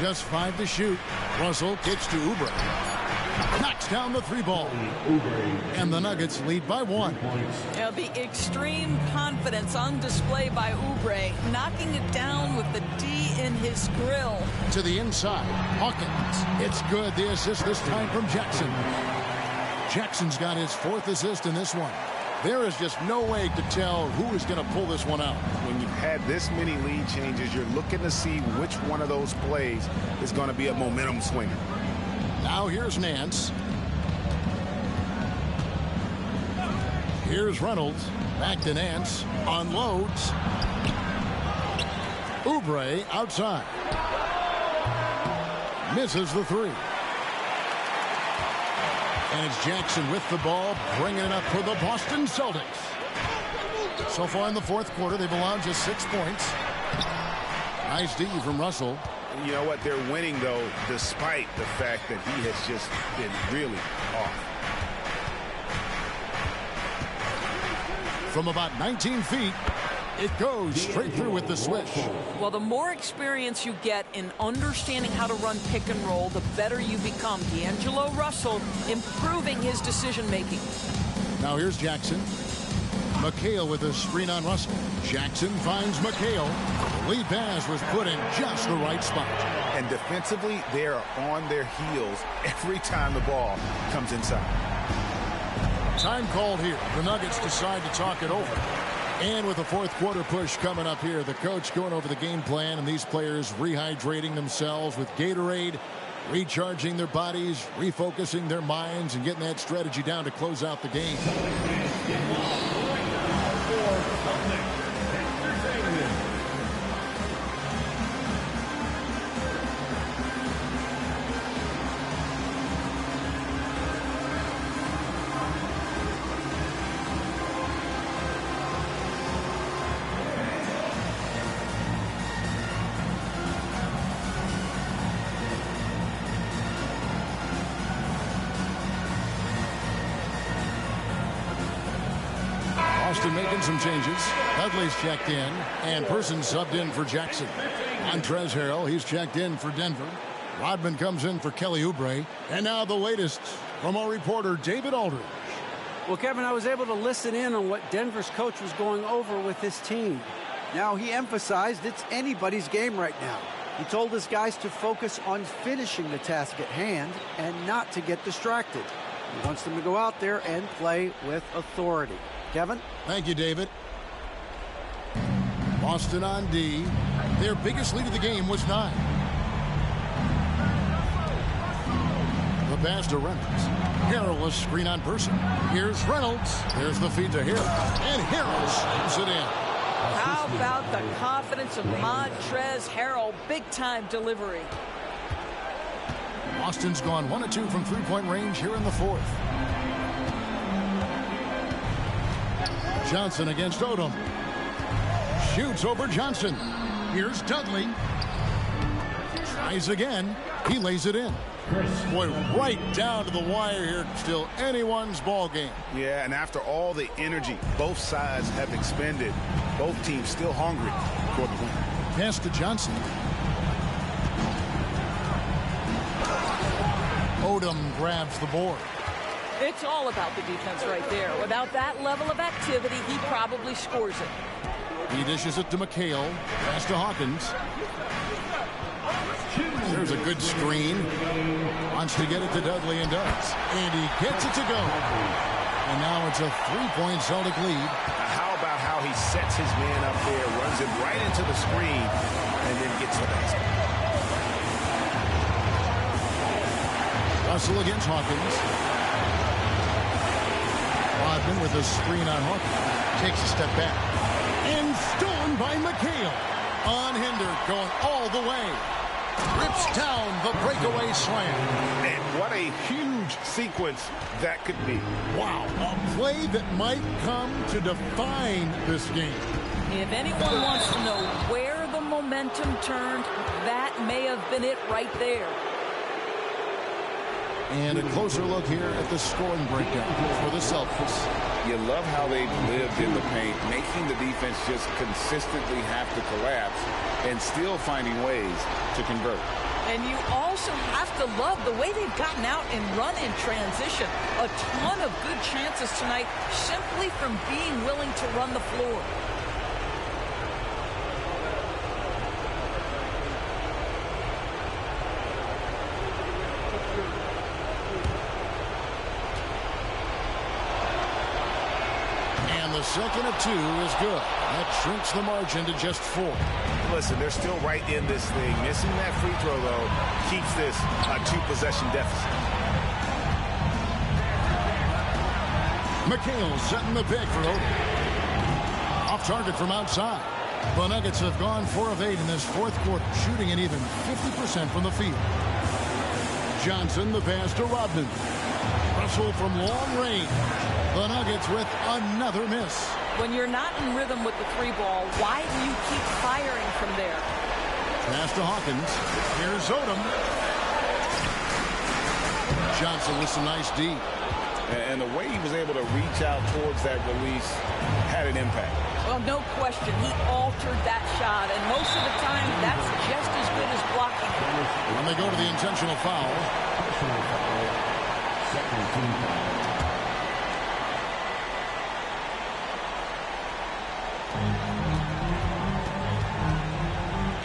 Just 5 to shoot. Russell kicks to Oubre. Knocks down the 3-ball. And the Nuggets lead by 1. Yeah, the extreme confidence on display by Oubre, knocking it down with the D in his grill. To the inside. Hawkins. It's good. The assist this time from Jackson. Jackson's got his 4th assist in this one. There is just no way to tell who is going to pull this one out. When you've had this many lead changes, you're looking to see which one of those plays is going to be a momentum swinger. Now here's Nance. Here's Reynolds. Back to Nance. Unloads. Oubre outside. Misses the 3. And it's Jackson with the ball, bringing it up for the Boston Celtics. So far in the 4th quarter, they've allowed just 6 points. Nice D from Russell. You know what? They're winning, though, despite the fact that he has just been really off. From about 19 feet, it goes straight through with the switch. Well, the more experience you get in understanding how to run pick and roll, the better you become. D'Angelo Russell improving his decision-making. Now here's Jackson. McHale with a screen on Russell. Jackson finds McHale. The lead pass was put in just the right spot. And defensively, they are on their heels every time the ball comes inside. Time called here. The Nuggets decide to talk it over. And with a 4th quarter push coming up here, the coach going over the game plan and these players rehydrating themselves with Gatorade, recharging their bodies, refocusing their minds, and getting that strategy down to close out the game. Boston making some changes. Dudley's checked in, and Person subbed in for Jackson. Montrezl Harrell, he's checked in for Denver. Rodman comes in for Kelly Oubre. And now the latest from our reporter, David Aldridge. Well, Kevin, I was able to listen in on what Denver's coach was going over with his team. Now, he emphasized it's anybody's game right now. He told his guys to focus on finishing the task at hand and not to get distracted. He wants them to go out there and play with authority. Kevin? Thank you, David. Boston on D. Their biggest lead of the game was 9. The pass to Reynolds. Harrell, a screen on Person. Here's Reynolds. There's the feed to Harrell. And Harrell slams it in. How about the confidence of Montrezl Harrell? Big-time delivery. Boston's gone 1 of 2 from three-point range here in the 4th. Johnson against Odom. Shoots over Johnson. Here's Dudley. Tries again. He lays it in. Boy, right down to the wire here. Still anyone's ball game. Yeah, and after all the energy both sides have expended, both teams still hungry for the win. Pass to Johnson. Odom grabs the board. It's all about the defense right there. Without that level of activity, he probably scores it. He dishes it to McHale. Pass to Hawkins. There's a good screen. Wants to get it to Dudley and does. And he gets it to go. And now it's a 3-point Celtic lead. How about how he sets his man up there, runs it right into the screen, and then gets the basket. Russell against Hawkins. Rodman with a screen on Hawkins. Takes a step back. And stolen by McHale. Unhindered, going all the way. Rips down the breakaway slam. And what a huge sequence that could be. Wow, a play that might come to define this game. If anyone wants to know where the momentum turned, that may have been it right there. And a closer look here at the scoring breakdown for the Celtics. You love how they've lived in the paint, making the defense just consistently have to collapse and still finding ways to convert. And you also have to love the way they've gotten out and run in transition. A ton of good chances tonight simply from being willing to run the floor. The second of 2 is good. That shrinks the margin to just 4. Listen, they're still right in this thing. Missing that free throw, though, keeps this a 2-possession deficit. McHale setting the pick for Odom. Off target from outside. The Nuggets have gone 4 of 8 in this 4th quarter, shooting an even 50% from the field. Johnson, the pass to Rodman. Russell from long range. The Nuggets with another miss. When you're not in rhythm with the 3-ball, why do you keep firing from there? Pass to Hawkins. Here's Odom. Johnson with some nice D. And the way he was able to reach out towards that release had an impact. Well, no question. He altered that shot, and most of the time, that's just as good as blocking. When they go to the intentional foul. Second team foul.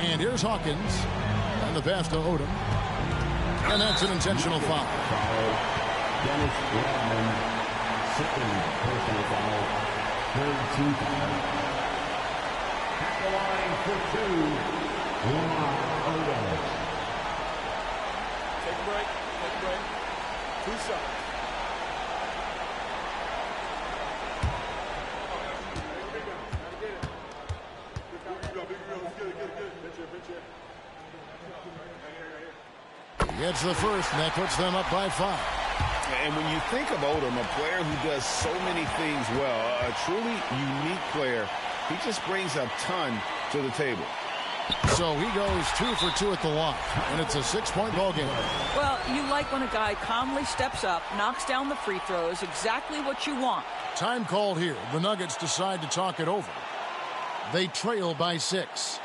And here's Hawkins. And the pass to Odom. And that's an intentional foul. Dennis Rodman, second personal foul. Third team foul. At the line for 2, Lamar Odom. Take a break. Take a break. 2 shots. Gets the first, and that puts them up by 5. And when you think of Odom, a player who does so many things well, a truly unique player, he just brings a ton to the table. So he goes 2 for 2 at the line, and it's a 6-point ball game. Well, you like when a guy calmly steps up, knocks down the free throws, exactly what you want. Time called here. The Nuggets decide to talk it over. They trail by 6.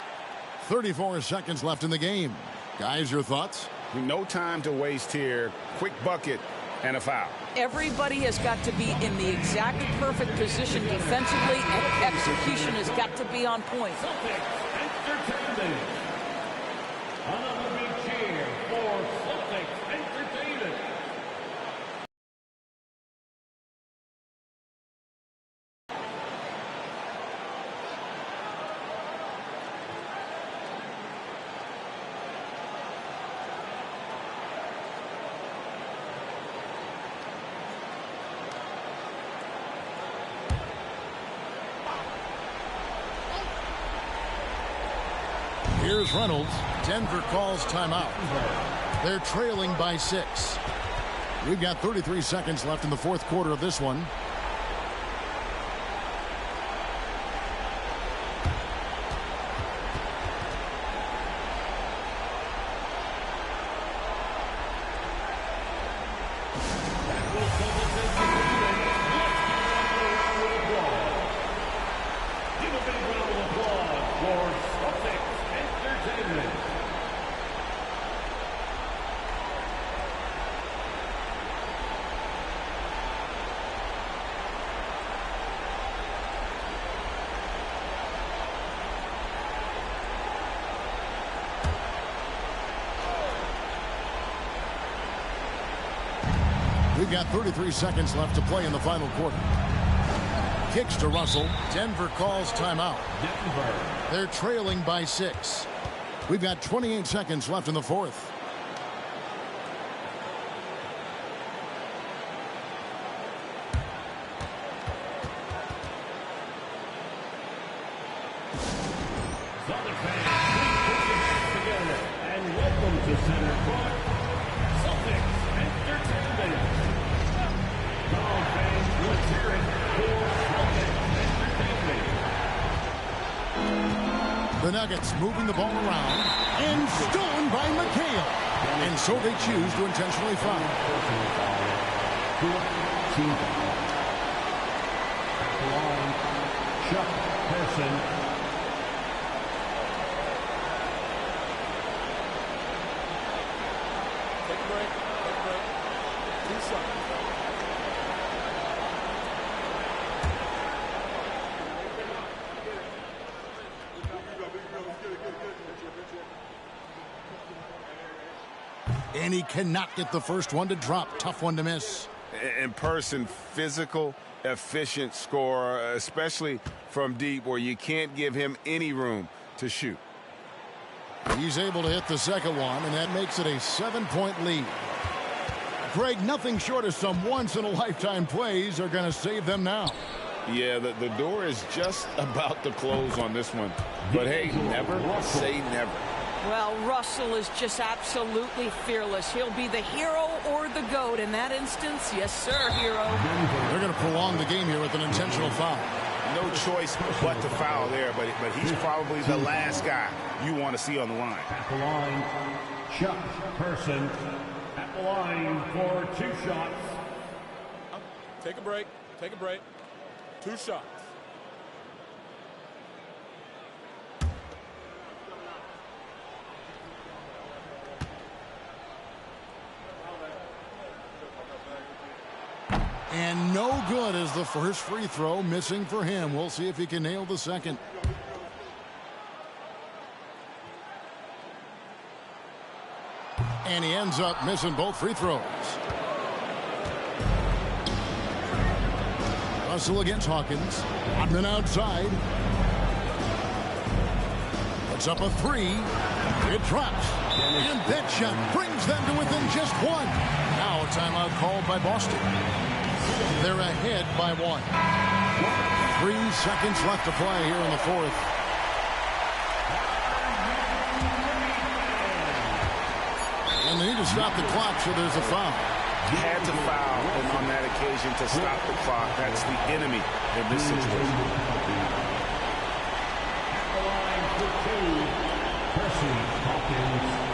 34 seconds left in the game. Guys, your thoughts? No time to waste here. Quick bucket and a foul. Everybody has got to be in the exact perfect position defensively, and execution has got to be on point. Another big cheer for Celtics Entertainment. Here's Reynolds. Denver calls timeout. They're trailing by 6. We've got 33 seconds left in the fourth quarter of this one. We've got 33 seconds left to play in the final quarter. Kicks to Russell. Denver calls timeout. They're trailing by 6. We've got 28 seconds left in the fourth. Southern fans, please put your hands together and welcome to Center Court, Celtics Entertainment. Now fans, let's hear it for Celtics Entertainment. The Nuggets moving the ball around and stolen by McHale. And so they choose to intentionally foul. Chuck Person. Take a break. Take a break. 2 seconds. And he cannot get the first one to drop. Tough one to miss. In person, physical, efficient scorer, especially from deep where you can't give him any room to shoot. He's able to hit the second one, and that makes it a 7-point lead. Greg, nothing short of some once-in-a-lifetime plays are going to save them now. Yeah, the door is just about to close on this one. But hey, never say never. Well, Russell is just absolutely fearless. He'll be the hero or the GOAT in that instance. Yes, sir, hero. They're going to prolong the game here with an intentional foul. No choice but to foul there, but he's probably the last guy you want to see on the line. At the line, Chuck Person. At the line for 2 shots. Take a break. Take a break. 2 shots. And no good as the first free throw, missing for him. We'll see if he can nail the second. And he ends up missing both free throws. Russell against Hawkins. Rodman outside. Puts up a 3. It drops. And that shot brings them to within just 1. Now a timeout called by Boston. They're ahead by 1. 3 seconds left to play here in the fourth. And they need to stop the clock, so there's a foul. Had to foul on that occasion to stop the clock. That's the enemy in this situation. At the line for 2, Percy Hawkins.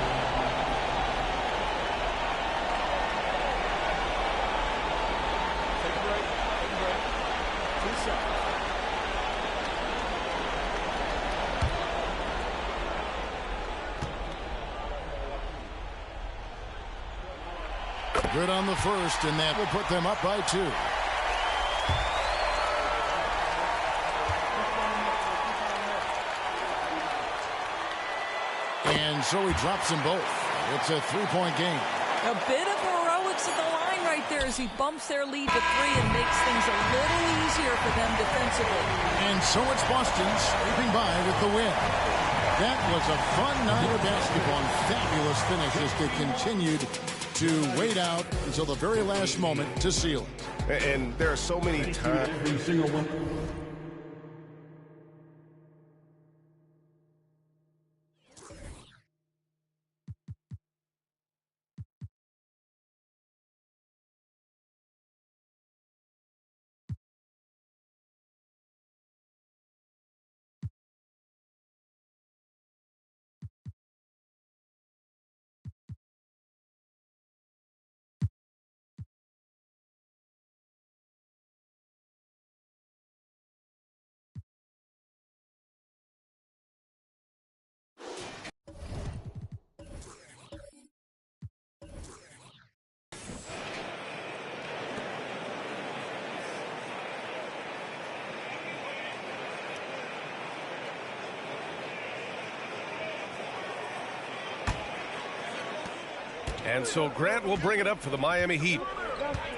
Good on the first, and that will put them up by 2. And so he drops them both. It's a 3-point game. A bit of heroics at the line right there as he bumps their lead to 3 and makes things a little easier for them defensively. And so it's Boston scraping by with the win. That was a fun night of basketball and fabulous finish as they continued to wait out until the very last moment to seal it. And there are so many times. And so Grant will bring it up for the Miami Heat.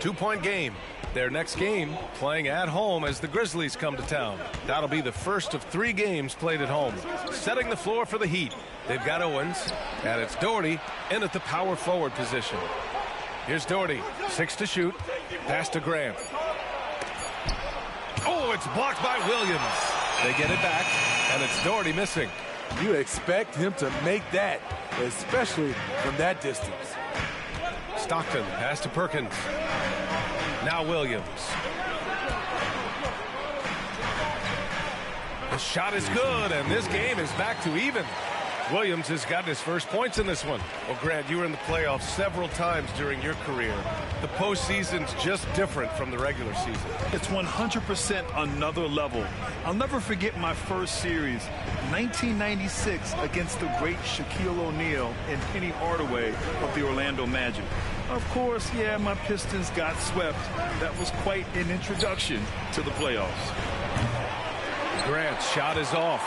2-point game. Their next game playing at home as the Grizzlies come to town. That'll be the first of 3 games played at home. Setting the floor for the Heat. They've got Owens, and it's Doherty in at the power forward position. Here's Doherty, 6 to shoot. Pass to Grant. Oh, it's blocked by Williams. They get it back, and it's Doherty missing. You expect him to make that, especially from that distance. Stockton, pass to Perkins. Now Williams. The shot is good, and this game is back to even. Williams has gotten his first points in this one. Well, Grant, you were in the playoffs several times during your career. The postseason's just different from the regular season. It's 100% another level. I'll never forget my first series, 1996, against the great Shaquille O'Neal and Penny Hardaway of the Orlando Magic. Of course, yeah, my Pistons got swept. That was quite an introduction to the playoffs. Grant's shot is off.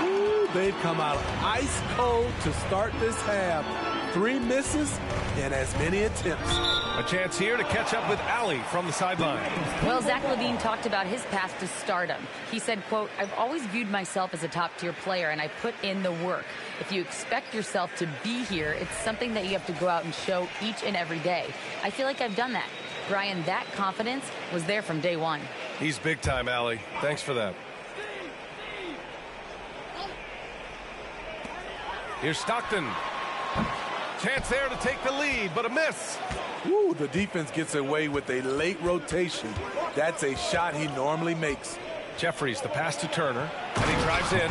Ooh, they've come out ice cold to start this half. 3 misses and as many attempts. A chance here to catch up with Allie from the sideline. Well, Zach LaVine talked about his path to stardom. He said, quote, "I've always viewed myself as a top-tier player, and I put in the work. If you expect yourself to be here, it's something that you have to go out and show each and every day. I feel like I've done that." Brian, that confidence was there from day one. He's big time, Allie. Thanks for that. Here's Stockton. Chance there to take the lead, but a miss. Ooh, the defense gets away with a late rotation. That's a shot he normally makes. Jeffries, the pass to Turner, and he drives in.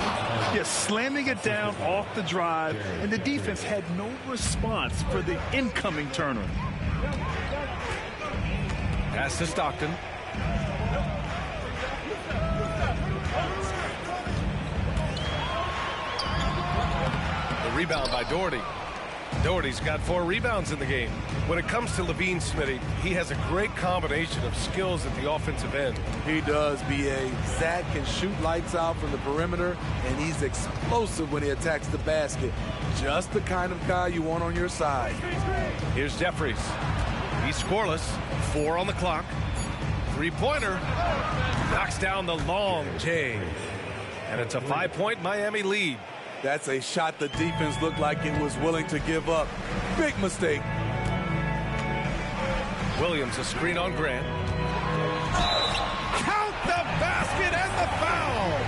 Yes, slamming it down off the drive, and the defense had no response for the incoming Turner. Pass to Stockton. The rebound by Doherty. Doherty's got 4 rebounds in the game. When it comes to LaVine, Smitty, he has a great combination of skills at the offensive end. He does, B.A. Zach can shoot lights out from the perimeter, and he's explosive when he attacks the basket. Just the kind of guy you want on your side. Here's Jeffries. He's scoreless. 4 on the clock. 3-pointer. Knocks down the long J. And it's a 5-point Miami lead. That's a shot the defense looked like it was willing to give up. Big mistake. Williams, a screen on Grant. Count the basket and the foul.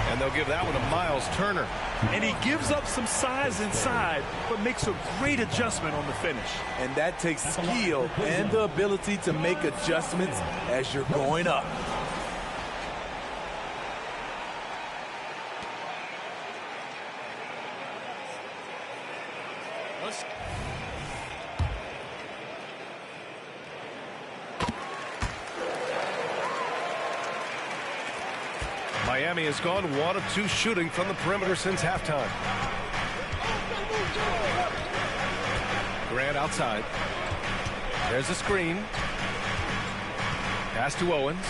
And they'll give that one to Miles Turner. And he gives up some size inside, but makes a great adjustment on the finish. And that takes skill and the ability to make adjustments as you're going up. Miami has gone 1 of 2 shooting from the perimeter since halftime. Grant outside. There's a screen. Pass to Owens.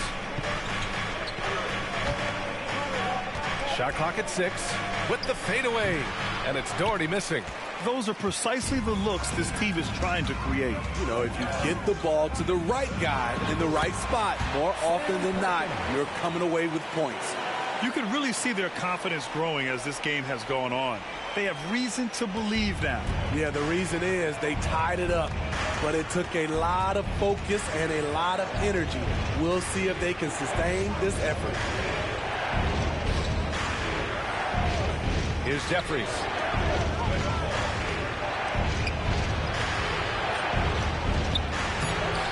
Shot clock at 6 with the fadeaway, and it's Doherty missing. Those are precisely the looks this team is trying to create. You know, if you get the ball to the right guy in the right spot, more often than not, you're coming away with points. You can really see their confidence growing as this game has gone on. They have reason to believe now. Yeah, the reason is they tied it up, but it took a lot of focus and a lot of energy. We'll see if they can sustain this effort. Here's Jeffries.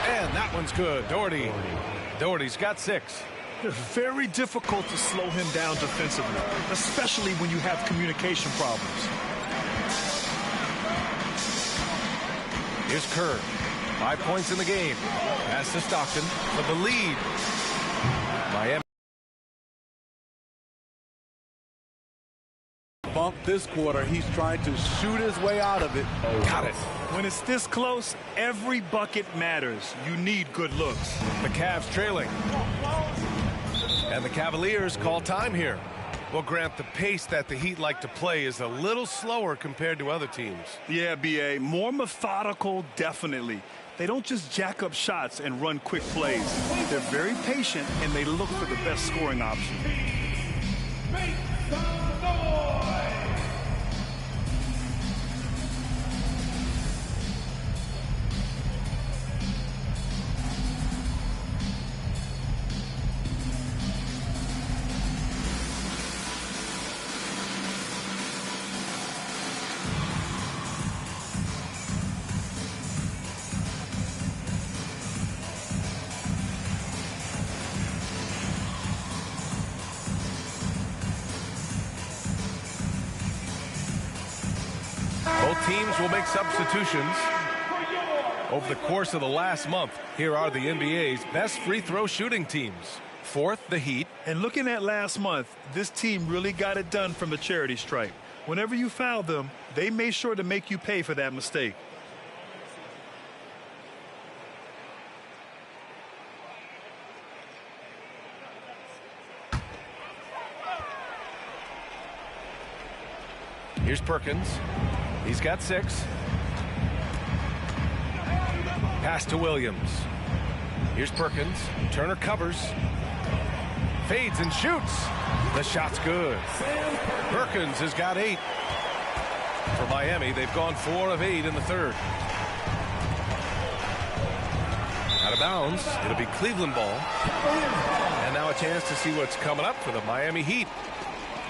And that one's good. Doherty's got 6. Very difficult to slow him down defensively, especially when you have communication problems. Here's Kerr. 5 points in the game. Pass to Stockton for the lead. Miami. Bump this quarter. He's trying to shoot his way out of it. Got it. When it's this close, every bucket matters. You need good looks. The Cavs trailing. And the Cavaliers call time here. Well, Grant, the pace that the Heat like to play is a little slower compared to other teams. Yeah, B.A. More methodical, definitely. They don't just jack up shots and run quick plays. They're very patient, and they look for the best scoring option. Make some noise! Both teams will make substitutions over the course of the last month. Here are the NBA's best free throw shooting teams. 4th, the Heat. And looking at last month, this team really got it done from the charity stripe. Whenever you fouled them, they made sure to make you pay for that mistake. Here's Perkins. He's got 6. Pass to Williams. Here's Perkins. Turner covers. Fades and shoots. The shot's good. Perkins has got 8. For Miami, they've gone 4 of 8 in the third. Out of bounds. It'll be Cleveland ball. And now a chance to see what's coming up for the Miami Heat.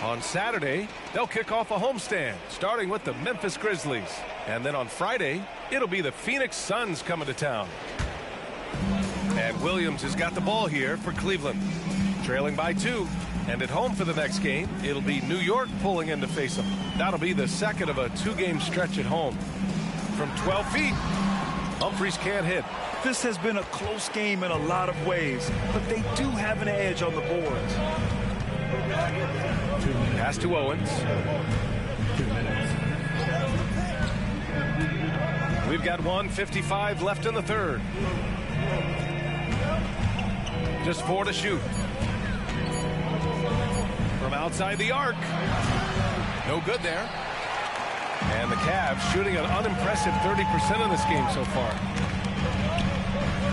On Saturday, they'll kick off a homestand, starting with the Memphis Grizzlies. And then on Friday, it'll be the Phoenix Suns coming to town. And Williams has got the ball here for Cleveland. Trailing by 2. And at home for the next game, it'll be New York pulling in to face them. That'll be the second of a 2-game stretch at home. From 12 feet, Humphries can't hit. This has been a close game in a lot of ways, but they do have an edge on the boards. Pass to Owens. 2 minutes. We've got 1:55 left in the third. Just 4 to shoot. From outside the arc. No good there. And the Cavs shooting an unimpressive 30% in this game so far.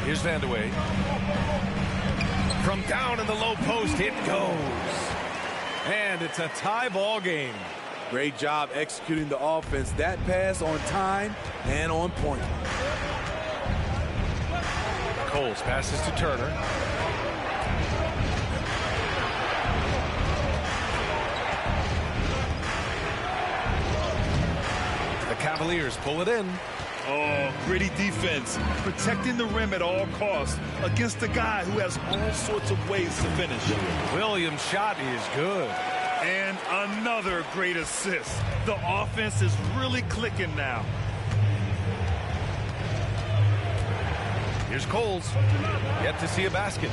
Here's Vandeweghe. From down in the low post, it goes. And it's a tie ball game. Great job executing the offense. That pass on time and on point. Coles passes to Turner. The Cavaliers pull it in. Oh, gritty defense, protecting the rim at all costs against a guy who has all sorts of ways to finish. Williams' shot is good. And another great assist. The offense is really clicking now. Here's Coles. Yet to see a basket.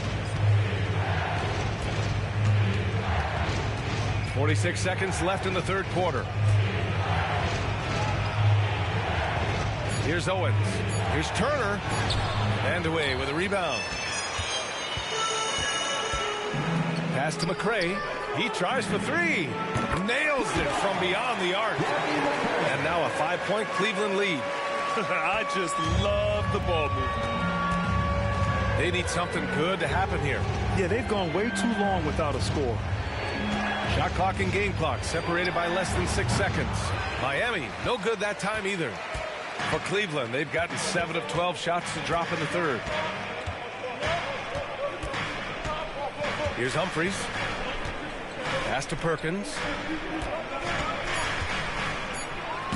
46 seconds left in the third quarter. Here's Owens. Here's Turner. And away with a rebound. Pass to McCray. He tries for three. Nails it from beyond the arc. And now a 5-point Cleveland lead. I just love the ball movement. They need something good to happen here. Yeah, they've gone way too long without a score. Shot clock and game clock separated by less than 6 seconds. Miami, no good that time either. For Cleveland, they've gotten 7 of 12 shots to drop in the third. Here's Humphries. Pass to Perkins.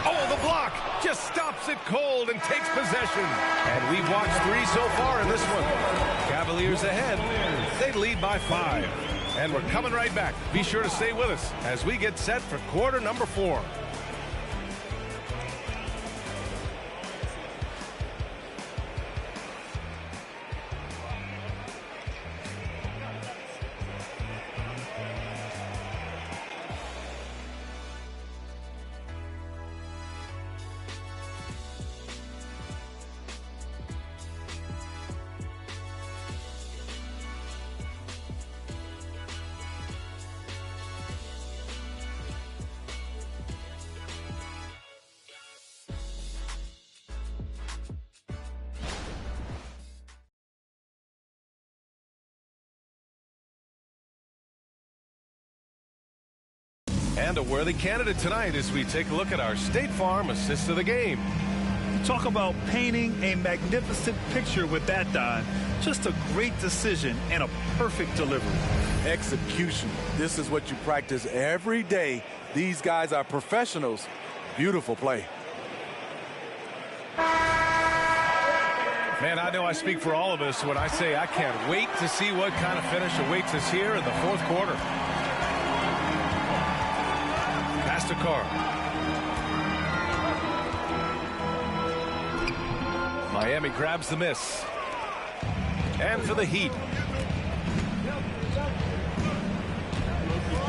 Oh, the block just stops it cold and takes possession. And we've watched 3 so far in this one. Cavaliers ahead. They lead by 5. And we're coming right back. Be sure to stay with us as we get set for quarter number 4. And a worthy candidate tonight as we take a look at our State Farm assist of the game. Talk about painting a magnificent picture with that, Don. Just a great decision and a perfect delivery. Execution. This is what you practice every day. These guys are professionals. Beautiful play. Man, I know I speak for all of us when I say I can't wait to see what kind of finish awaits us here in the 4th quarter. Pass to Carr. Miami grabs the miss. And for the Heat.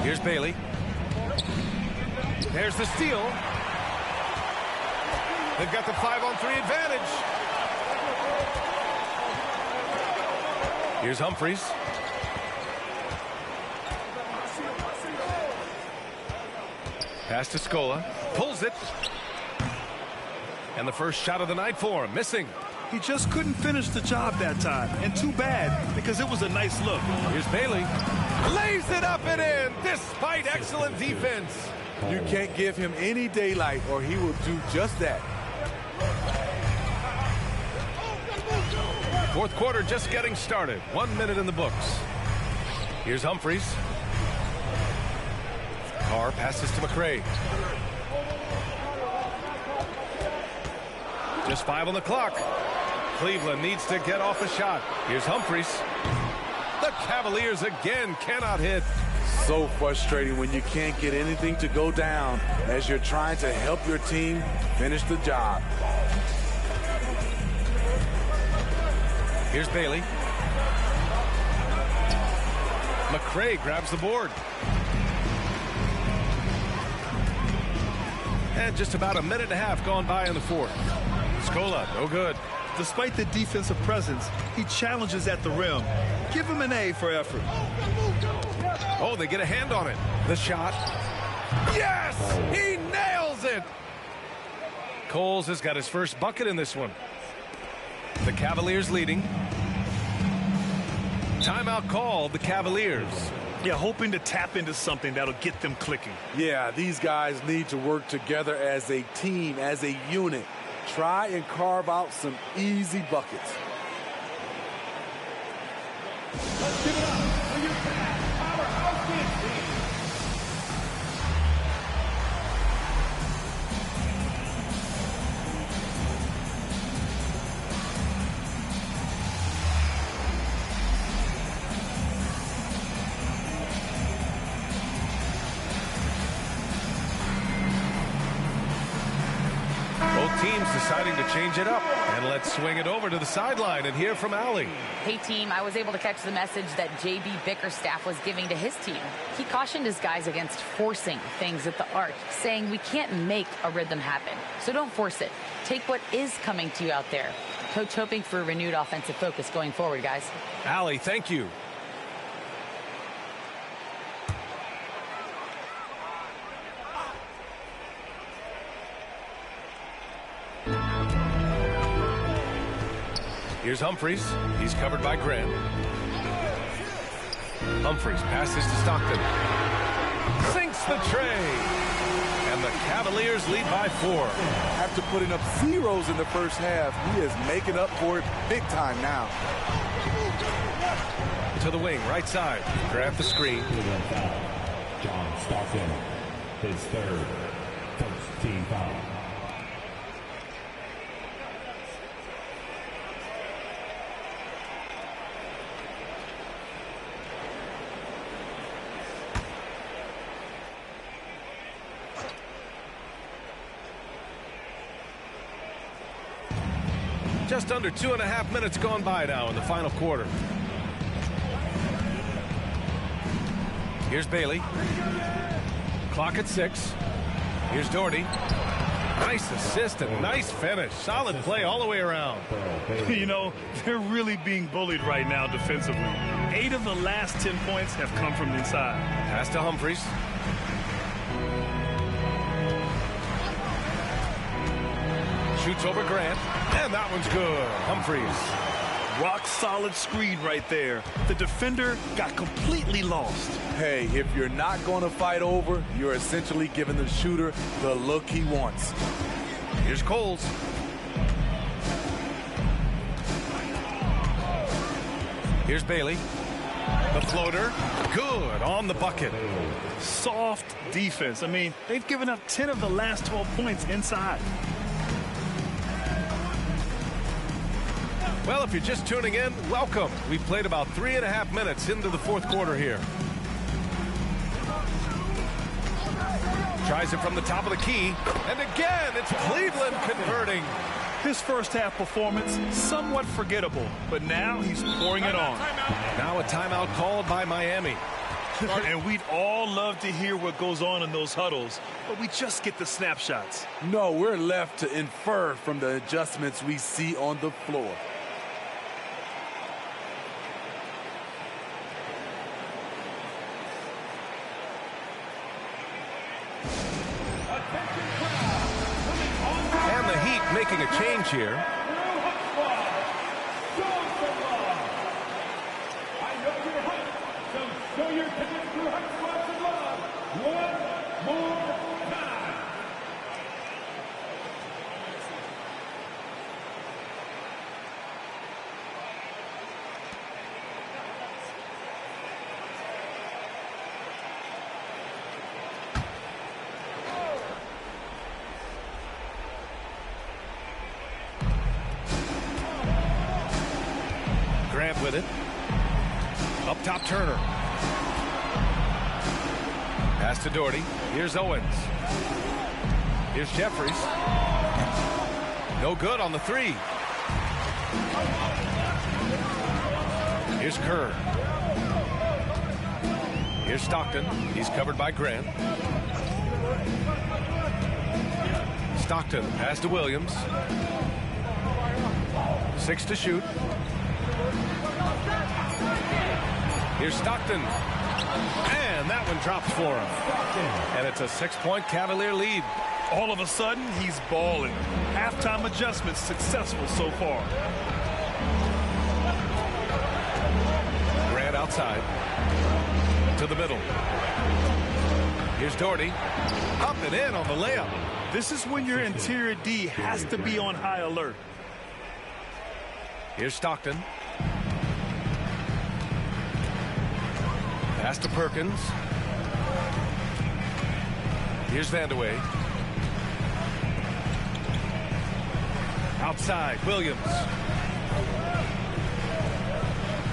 Here's Bailey. There's the steal. They've got the 5-on-3 advantage. Here's Humphries. Pass to Scola. Pulls it. And the first shot of the night for him. Missing. He just couldn't finish the job that time. And too bad, because it was a nice look. Here's Bailey. Lays it up and in, despite excellent defense. You can't give him any daylight, or he will do just that. 4th quarter just getting started. 1 minute in the books. Here's Humphries. Carr passes to McCray. Just 5 on the clock. Cleveland needs to get off a shot. Here's Humphries. The Cavaliers again cannot hit. So frustrating when you can't get anything to go down as you're trying to help your team finish the job. Here's Bailey. McCray grabs the board. And just about a minute and a half gone by in the 4th. Scola, no good. Despite the defensive presence, he challenges at the rim. Give him an A for effort. Oh, they get a hand on it. The shot. Yes! He nails it! Coles has got his first bucket in this one. The Cavaliers leading. Timeout called, the Cavaliers. Yeah, hoping to tap into something that'll get them clicking. Yeah, these guys need to work together as a team, as a unit. Try and carve out some easy buckets. Let's give it up for your powerhouse dance team. Teams deciding to change it up. And let's swing it over to the sideline and hear from Allie. Hey, team, I was able to catch the message that J.B. Bickerstaff was giving to his team. He cautioned his guys against forcing things at the arc, saying we can't make a rhythm happen. So don't force it. Take what is coming to you out there. Coach hoping for renewed offensive focus going forward, guys. Allie, thank you. Here's Humphreys. He's covered by Grant. Humphreys passes to Stockton. Sinks the tray. And the Cavaliers lead by 4. After putting up zeros in the first half, he is making up for it big time now. To the wing, right side. Grab the screen. John Stockton, his third, first team foul. Just under 2.5 minutes gone by now in the final quarter. Here's Bailey. Clock at 6. Here's Doherty. Nice assist and nice finish. Solid play all the way around. You know, they're really being bullied right now defensively. 8 of the last 10 points have come from inside. Pass to Humphreys. Shoots over Grant, and that one's good. Humphreys. Rock solid screen right there. The defender got completely lost. Hey, if you're not going to fight over, you're essentially giving the shooter the look he wants. Here's Coles. Here's Bailey. The floater. Good on the bucket. Soft defense. I mean, they've given up 10 of the last 12 points inside. Well, if you're just tuning in, welcome. We've played about 3.5 minutes into the fourth quarter here. Tries it from the top of the key. And again, it's Cleveland converting. His first half performance, somewhat forgettable, but now he's pouring it on. Now a timeout called by Miami. And we'd all love to hear what goes on in those huddles, but we just get the snapshots. No, we're left to infer from the adjustments we see on the floor. And the Heat making a change here. Grant with it. Up top, Turner. Pass to Doherty. Here's Owens. Here's Jeffries. No good on the 3. Here's Kerr. Here's Stockton. He's covered by Grant. Stockton. Pass to Williams. 6 to shoot. Here's Stockton. And that one drops for him. And it's a 6-point Cavalier lead. All of a sudden, he's balling. Halftime adjustments successful so far. Grant outside. To the middle. Here's Doherty. Up and in on the layup. This is when your interior D has to be on high alert. Here's Stockton. Pass to Perkins. Here's Vandeweghe. Outside, Williams.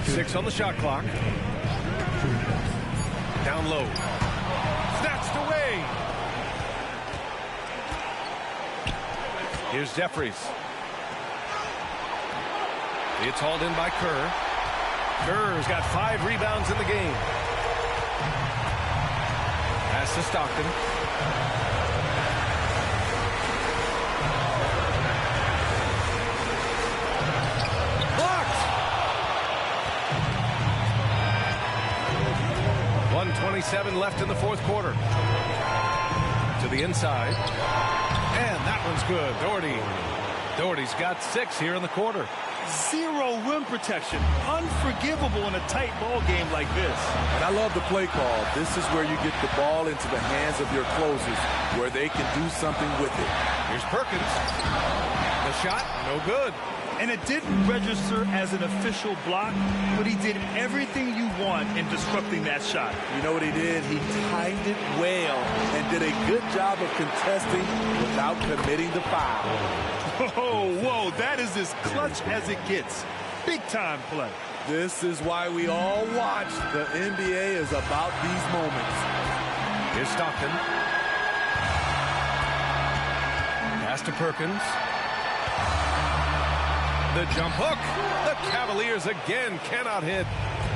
6 on the shot clock. Down low. Snatched away. Here's Jeffries. It's hauled in by Kerr. Kerr's got 5 rebounds in the game. Pass to Stockton. 2:27 left in the fourth quarter. To the inside. And that one's good. Doherty's got 6 here in the quarter. Zero rim protection. Unforgivable in a tight ball game like this. And I love the play call. This is where you get the ball into the hands of your closers, where they can do something with it. Here's Perkins. The shot, no good. And it didn't register as an official block, but he did everything you want in disrupting that shot. You know what he did? He timed it well and did a good job of contesting without committing the foul. Whoa, that is as clutch as it gets. Big time play. This is why we all watch. The NBA is about these moments. Here's Stockton. Pass to Perkins. The jump hook. The Cavaliers again cannot hit.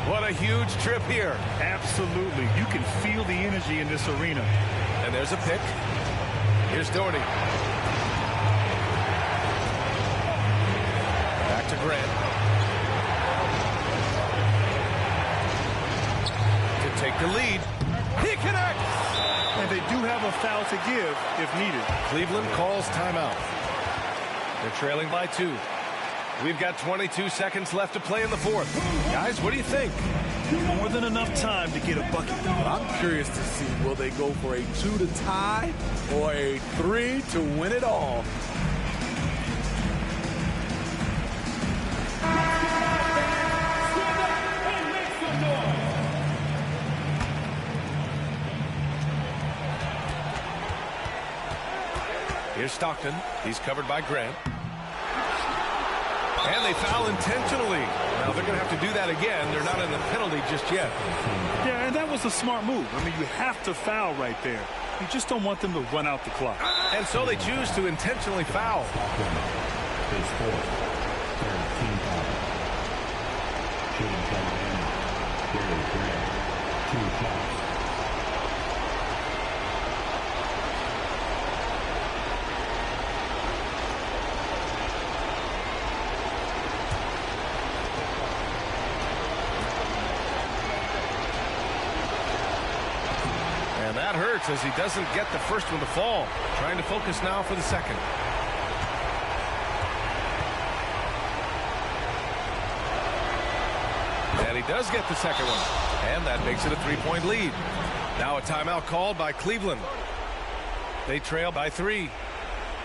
What a huge trip here. Absolutely. You can feel the energy in this arena. And there's a pick. Here's Doherty. Back to Grant. To take the lead. He connects! And they do have a foul to give if needed. Cleveland calls timeout. They're trailing by 2. We've got 22 seconds left to play in the fourth. Guys, what do you think? More than enough time to get a bucket. But I'm curious to see, will they go for a 2 to tie or a 3 to win it all? Here's Stockton. He's covered by Grant. And they foul intentionally. Now they're going to have to do that again. They're not in the penalty just yet. Yeah, and that was a smart move. I mean, you have to foul right there. You just don't want them to run out the clock. And so they choose to intentionally foul. His fourth, third team foul. Shooting from the end. Gary Grant, 2 fouls. That hurts as he doesn't get the first one to fall. Trying to focus now for the second. And he does get the second one. And that makes it a 3-point lead. Now a timeout called by Cleveland. They trail by 3.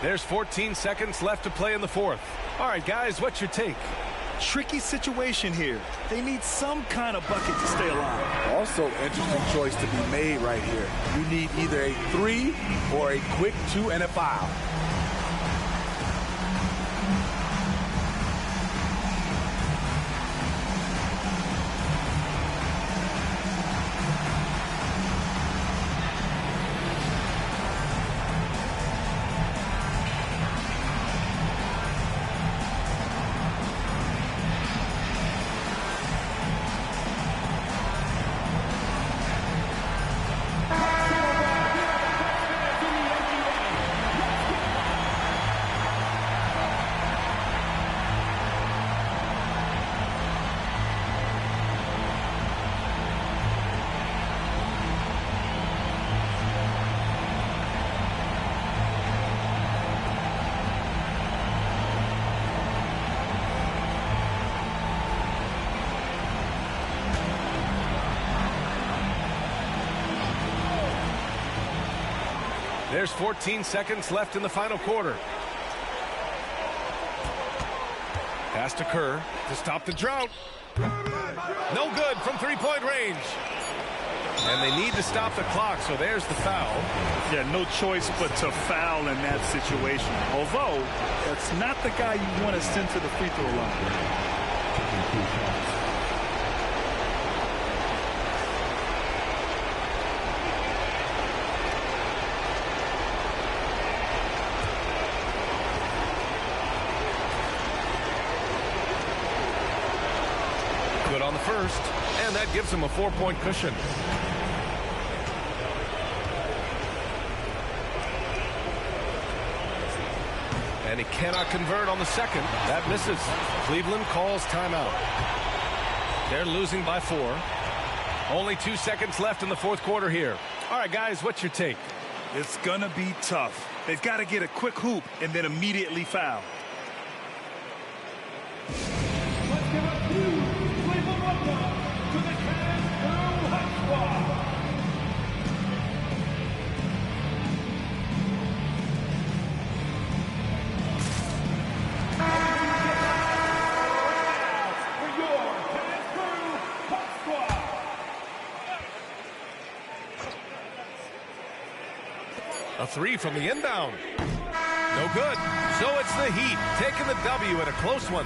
There's 14 seconds left to play in the fourth. All right, guys, what's your take? Tricky situation here. They need some kind of bucket to stay alive. Also, interesting choice to be made right here. You need either a 3 or a quick 2 and a foul. There's 14 seconds left in the final quarter. Pass to Kerr to stop the drought. No good from 3-point range. And they need to stop the clock, so there's the foul. Yeah, no choice but to foul in that situation. Although, that's not the guy you want to send to the free throw line. Good on the first, and that gives him a 4-point cushion. And he cannot convert on the second. That misses. Cleveland calls timeout. They're losing by 4. Only 2 seconds left in the fourth quarter here. All right, guys, what's your take? It's going to be tough. They've got to get a quick hoop and then immediately foul. Let's give a huge Cleveland welcome to the Cavs Hot Squad. For your Cavs Hot Squad. A three from the inbound. No good. So it's the Heat taking the W in a close one.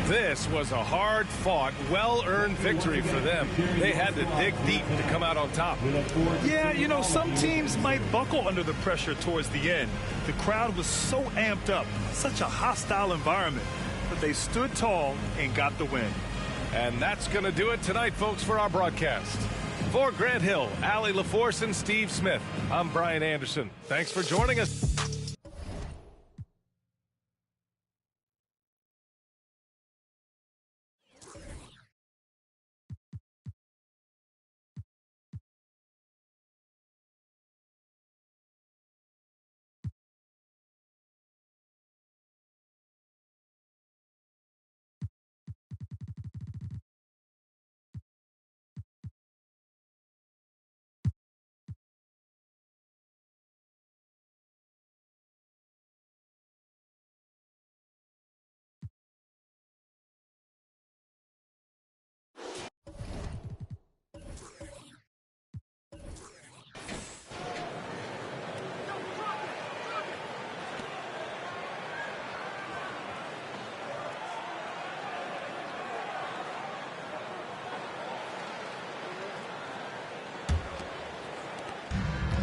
This was a hard-fought, well-earned victory for them. They had to dig deep to come out on top. Yeah, you know, some teams might buckle under the pressure towards the end. The crowd was so amped up, such a hostile environment. But they stood tall and got the win. And that's going to do it tonight, folks, for our broadcast. For Grant Hill, Allie LaForce, and Steve Smith, I'm Brian Anderson. Thanks for joining us.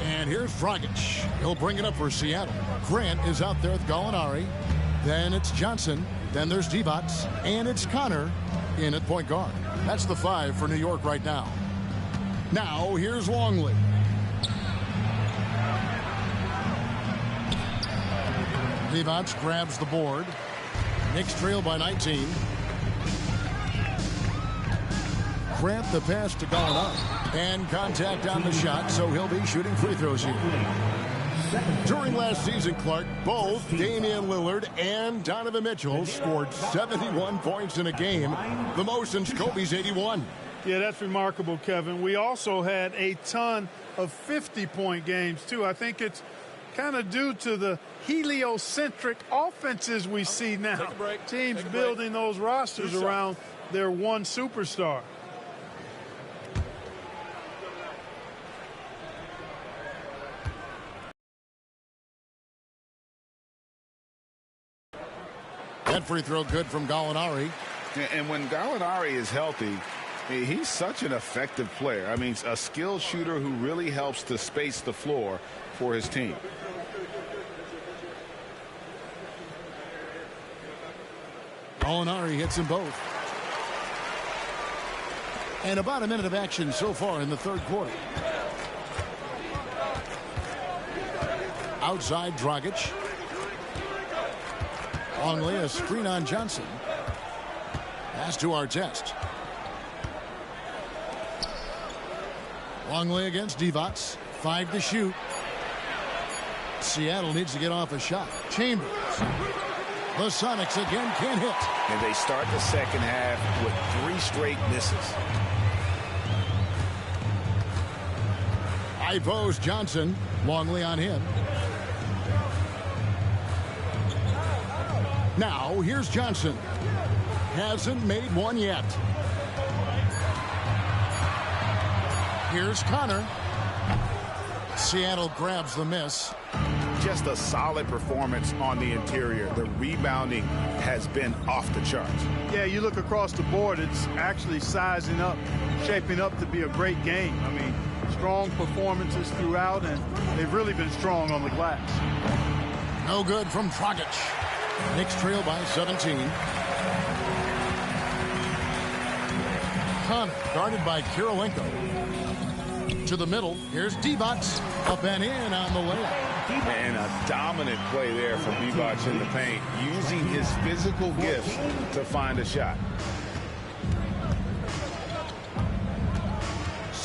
And here's Dragic. He'll bring it up for Seattle. Grant is out there with Gallinari. Then it's Johnson. Then there's Divac. And it's Connor in at point guard. That's the 5 for New York right now. Now here's Longley. Divac grabs the board. Knicks trail by 19. Grant the pass to Gallinari. And contact on the shot, so he'll be shooting free throws here. During last season, Clark, both Damian Lillard and Donovan Mitchell scored 71 points in a game, the most since Kobe's 81. Yeah, that's remarkable, Kevin. We also had a ton of 50-point games, too. I think it's kind of due to the heliocentric offenses we see now. Teams building those rosters around their one superstar. That free throw good from Gallinari. And when Gallinari is healthy, he's such an effective player. I mean, a skilled shooter who really helps to space the floor for his team. Gallinari hits them both. And about a minute of action so far in the third quarter. Outside Dragic. Longley, a screen on Johnson. Pass to Artest. Longley against Divac. 5 to shoot. Seattle needs to get off a shot. Chambers. The Sonics again can't hit. And they start the second half with 3 straight misses. High post Johnson. Longley on him. Now, here's Johnson. Hasn't made one yet. Here's Connor. Seattle grabs the miss. Just a solid performance on the interior. The rebounding has been off the charts. Yeah, you look across the board, it's actually sizing up, shaping up to be a great game. I mean, strong performances throughout, and they've really been strong on the glass. No good from Dragic. Knicks trail by 17. Connor guarded by Kirilenko. To the middle. Here's Divac. Up and in on the layup. And a dominant play there from Divac in the paint, using his physical gifts to find a shot.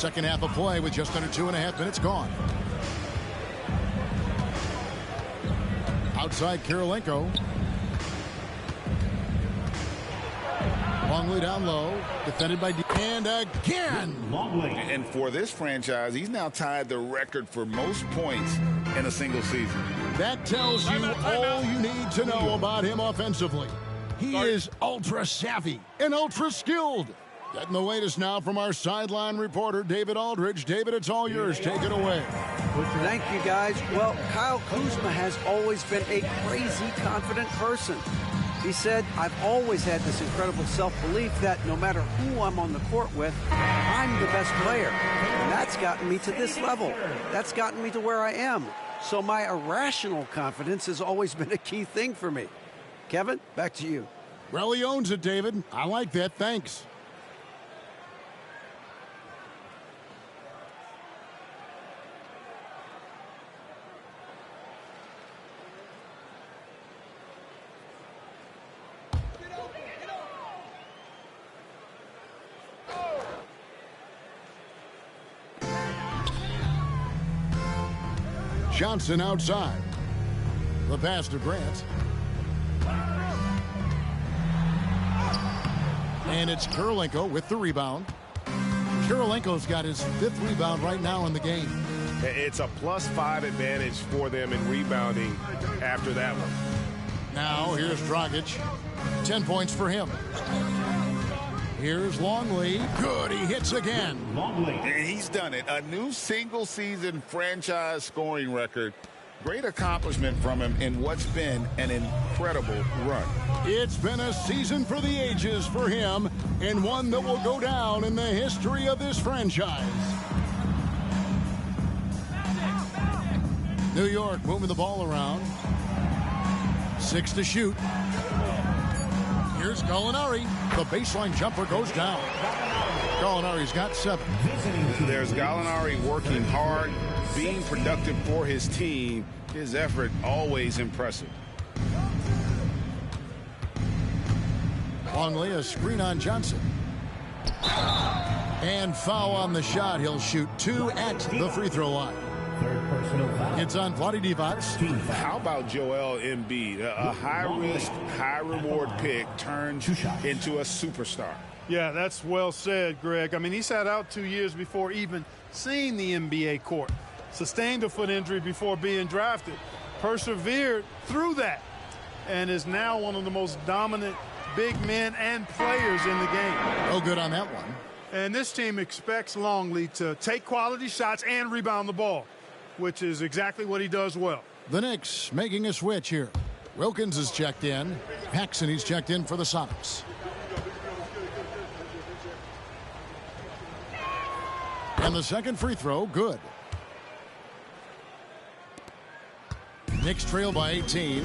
Second half of play with just under 2.5 minutes gone. Outside Kirilenko. Longley down low. Defended by and again. And for this franchise, he's now tied the record for most points in a single season. That tells you all you need to know about him offensively. He is ultra savvy and ultra skilled. Getting the latest now from our sideline reporter, David Aldridge. David, it's all yours. Take it away. Thank you, guys. Well, Kyle Kuzma has always been a crazy confident person. He said, I've always had this incredible self-belief that no matter who I'm on the court with, I'm the best player. And that's gotten me to this level. That's gotten me to where I am. So my irrational confidence has always been a key thing for me. Kevin, back to you. Well, he owns it, David. I like that. Thanks. Johnson outside. The pass to Grant. And it's Kirilenko with the rebound. Kirilenko's got his 5th rebound right now in the game. It's a +5 advantage for them in rebounding after that one. Now here's Dragic. 10 points for him. Here's Longley. Good, he hits again. And he's done it. A new single-season franchise scoring record. Great accomplishment from him in what's been an incredible run. It's been a season for the ages for him, and one that will go down in the history of this franchise. New York moving the ball around. 6 to shoot. Here's Gallinari. The baseline jumper goes down. Gallinari's got 7. There's Gallinari working hard, being productive for his team. His effort always impressive. Longley, a screen on Johnson. And foul on the shot. He'll shoot 2 at the free throw line. It's on Vlade Divac. How about Joel Embiid? A high-risk, high-reward pick turned into a superstar. Yeah, that's well said, Greg. I mean, he sat out 2 years before even seeing the NBA court. Sustained a foot injury before being drafted. Persevered through that. And is now one of the most dominant big men and players in the game. Oh, good on that one. And this team expects Longley to take quality shots and rebound the ball, which is exactly what he does well. The Knicks making a switch here. Wilkins is checked in. Paxson, he's checked in for the Sonics. And the second free throw, good. Knicks trail by 18.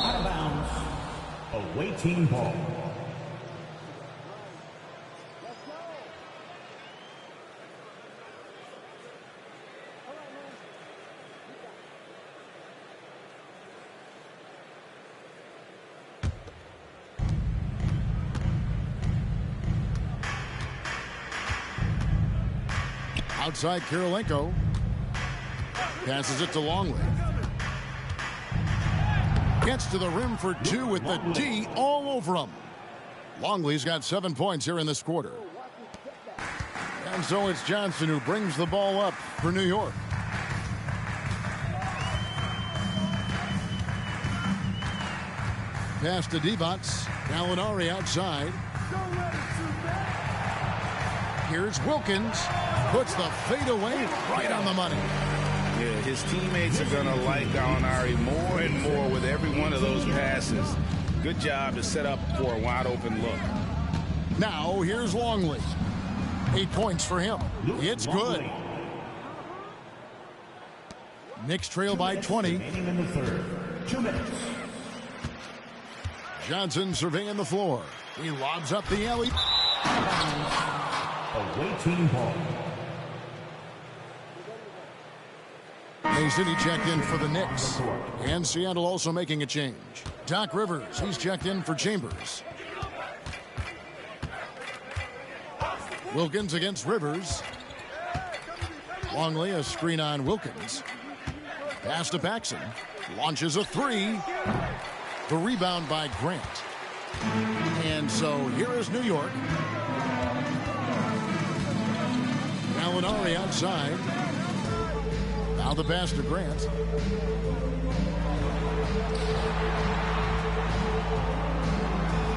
Out of bounds. Awaiting ball. Outside Kirilenko. Passes it to Longley. Gets to the rim for 2 with the D all over him. Longley's got 7 points here in this quarter. And so it's Johnson who brings the ball up for New York. Pass to Divac. Gallinari outside. Here's Wilkins. Puts the fadeaway right on the money. Yeah, his teammates are going to like Gallinari more and more with every one of those passes. Good job to set up for a wide-open look. Now, here's Longley. 8 points for him. It's good. Knicks trail by 20. In the third. 2 minutes. Johnson surveying the floor. He lobs up the alley. Awaiting ball. Mason, he checked in for the Knicks. And Seattle also making a change. Doc Rivers, he's checked in for Chambers. Wilkins against Rivers. Longley, a screen on Wilkins. Pass to Paxson. Launches a three. The rebound by Grant. And so here is New York. Gallinari outside. Now the pass to Grant.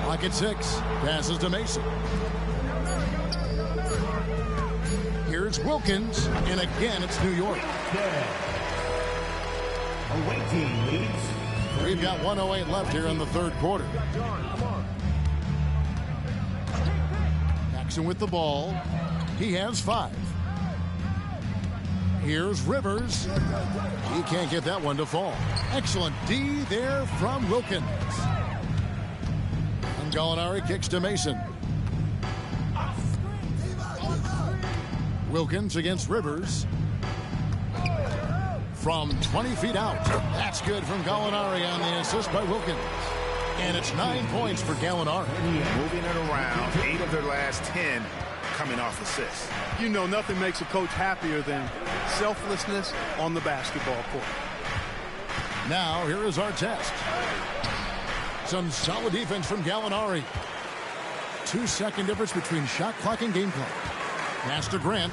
Clock at 6. Passes to Mason. Here's Wilkins, and again it's New York. Away team leads. We've got 1:08 left here in the third quarter. Paxson with the ball. He has 5. Here's Rivers. He can't get that one to fall. Excellent D there from Wilkins. And Gallinari kicks to Mason. Wilkins against Rivers. From 20 feet out. That's good from Gallinari on the assist by Wilkins. And it's 9 points for Gallinari. Moving it around. 8 of their last 10 coming off assists. You know, nothing makes a coach happier than selflessness on the basketball court. Now, here is our test. Some solid defense from Gallinari. 2-second difference between shot clock and game clock. Pass to Grant.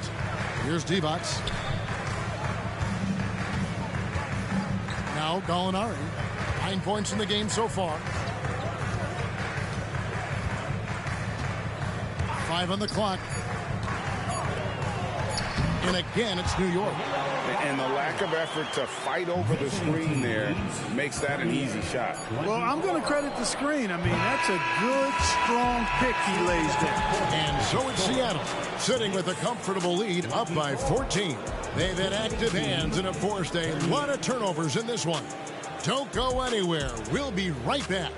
Here's Divac. Now Gallinari. 9 points in the game so far. 5 on the clock. And again, it's New York. And the lack of effort to fight over the screen there makes that an easy shot. Well, I'm going to credit the screen. I mean, that's a good, strong pick he lays there. And so it's Seattle, sitting with a comfortable lead, up by 14. They've had active hands and have forced a lot of turnovers in this one. Don't go anywhere. We'll be right back.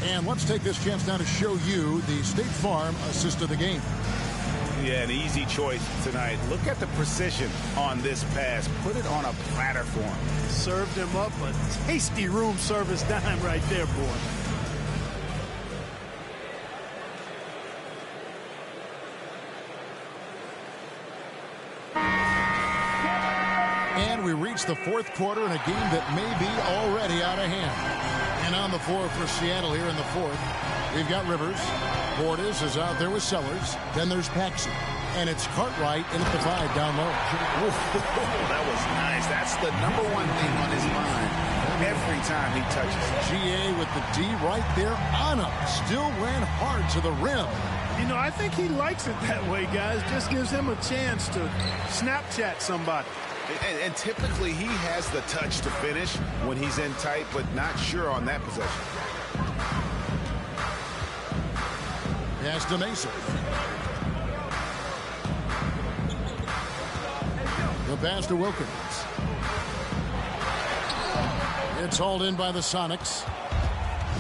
And let's take this chance now to show you the State Farm assist of the game. Yeah, an easy choice tonight. Look at the precision on this pass. Put it on a platter for him. Served him up a tasty room service dime right there, boy. And we reach the fourth quarter in a game that may be already out of hand. And on the floor for Seattle here in the fourth, we've got Rivers. Portis is out there with Sellers. Then there's Paxson. And it's Cartwright in at the 5 down low. That was nice. That's the number one thing on his mind every time he touches it. GA with the D right there on him. Still ran hard to the rim. You know, I think he likes it that way, guys. Just gives him a chance to Snapchat somebody. And typically he has the touch to finish when he's in tight, but not sure on that possession. Pass to Mason. The pass to Wilkins. It's hauled in by the Sonics.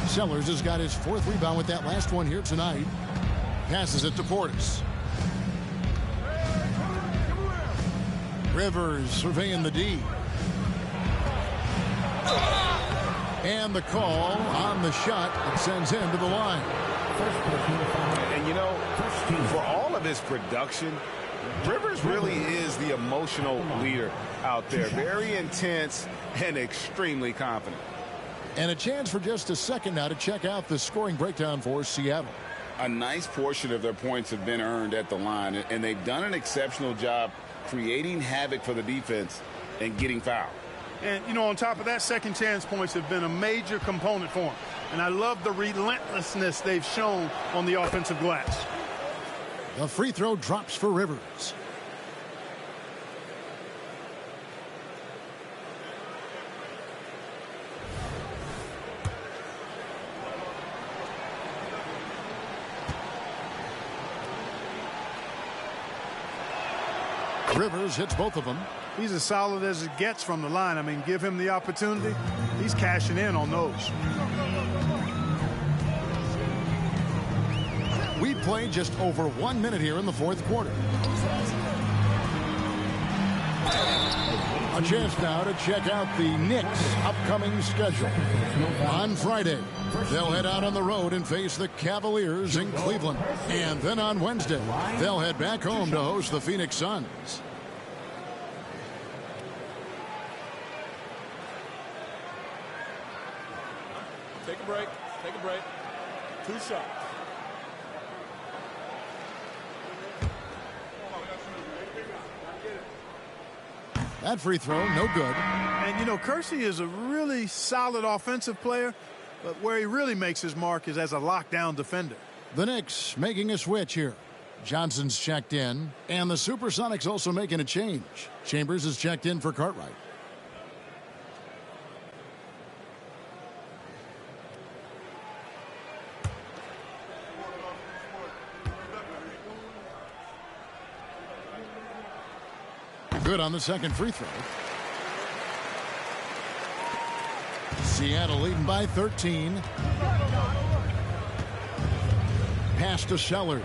Sellers has got his 4th rebound with that last one here tonight. Passes it to Portis. Rivers surveying the D. And the call on the shot that sends him to the line. And you know, for all of his production, Rivers really is the emotional leader out there. Very intense and extremely confident. And a chance for just a second now to check out the scoring breakdown for Seattle. A nice portion of their points have been earned at the line, and they've done an exceptional job creating havoc for the defense and getting fouled. And, you know, on top of that, second chance points have been a major component for them. And I love the relentlessness they've shown on the offensive glass. The free throw drops for Rivers. Rivers hits both of them. He's as solid as it gets from the line. I mean, give him the opportunity. He's cashing in on those. We played just over 1 minute here in the fourth quarter. A chance now to check out the Knicks' upcoming schedule. On Friday, they'll head out on the road and face the Cavaliers in Cleveland. And then on Wednesday, they'll head back home to host the Phoenix Suns. Take a break. Take a break. 2 shots. That free throw, no good. And, you know, Kersey is a really solid offensive player, but where he really makes his mark is as a lockdown defender. The Knicks making a switch here. Johnson's checked in, and the Supersonics also making a change. Chambers is checked in for Cartwright. Good on the second free throw. Seattle leading by 13. Pass to Sellers.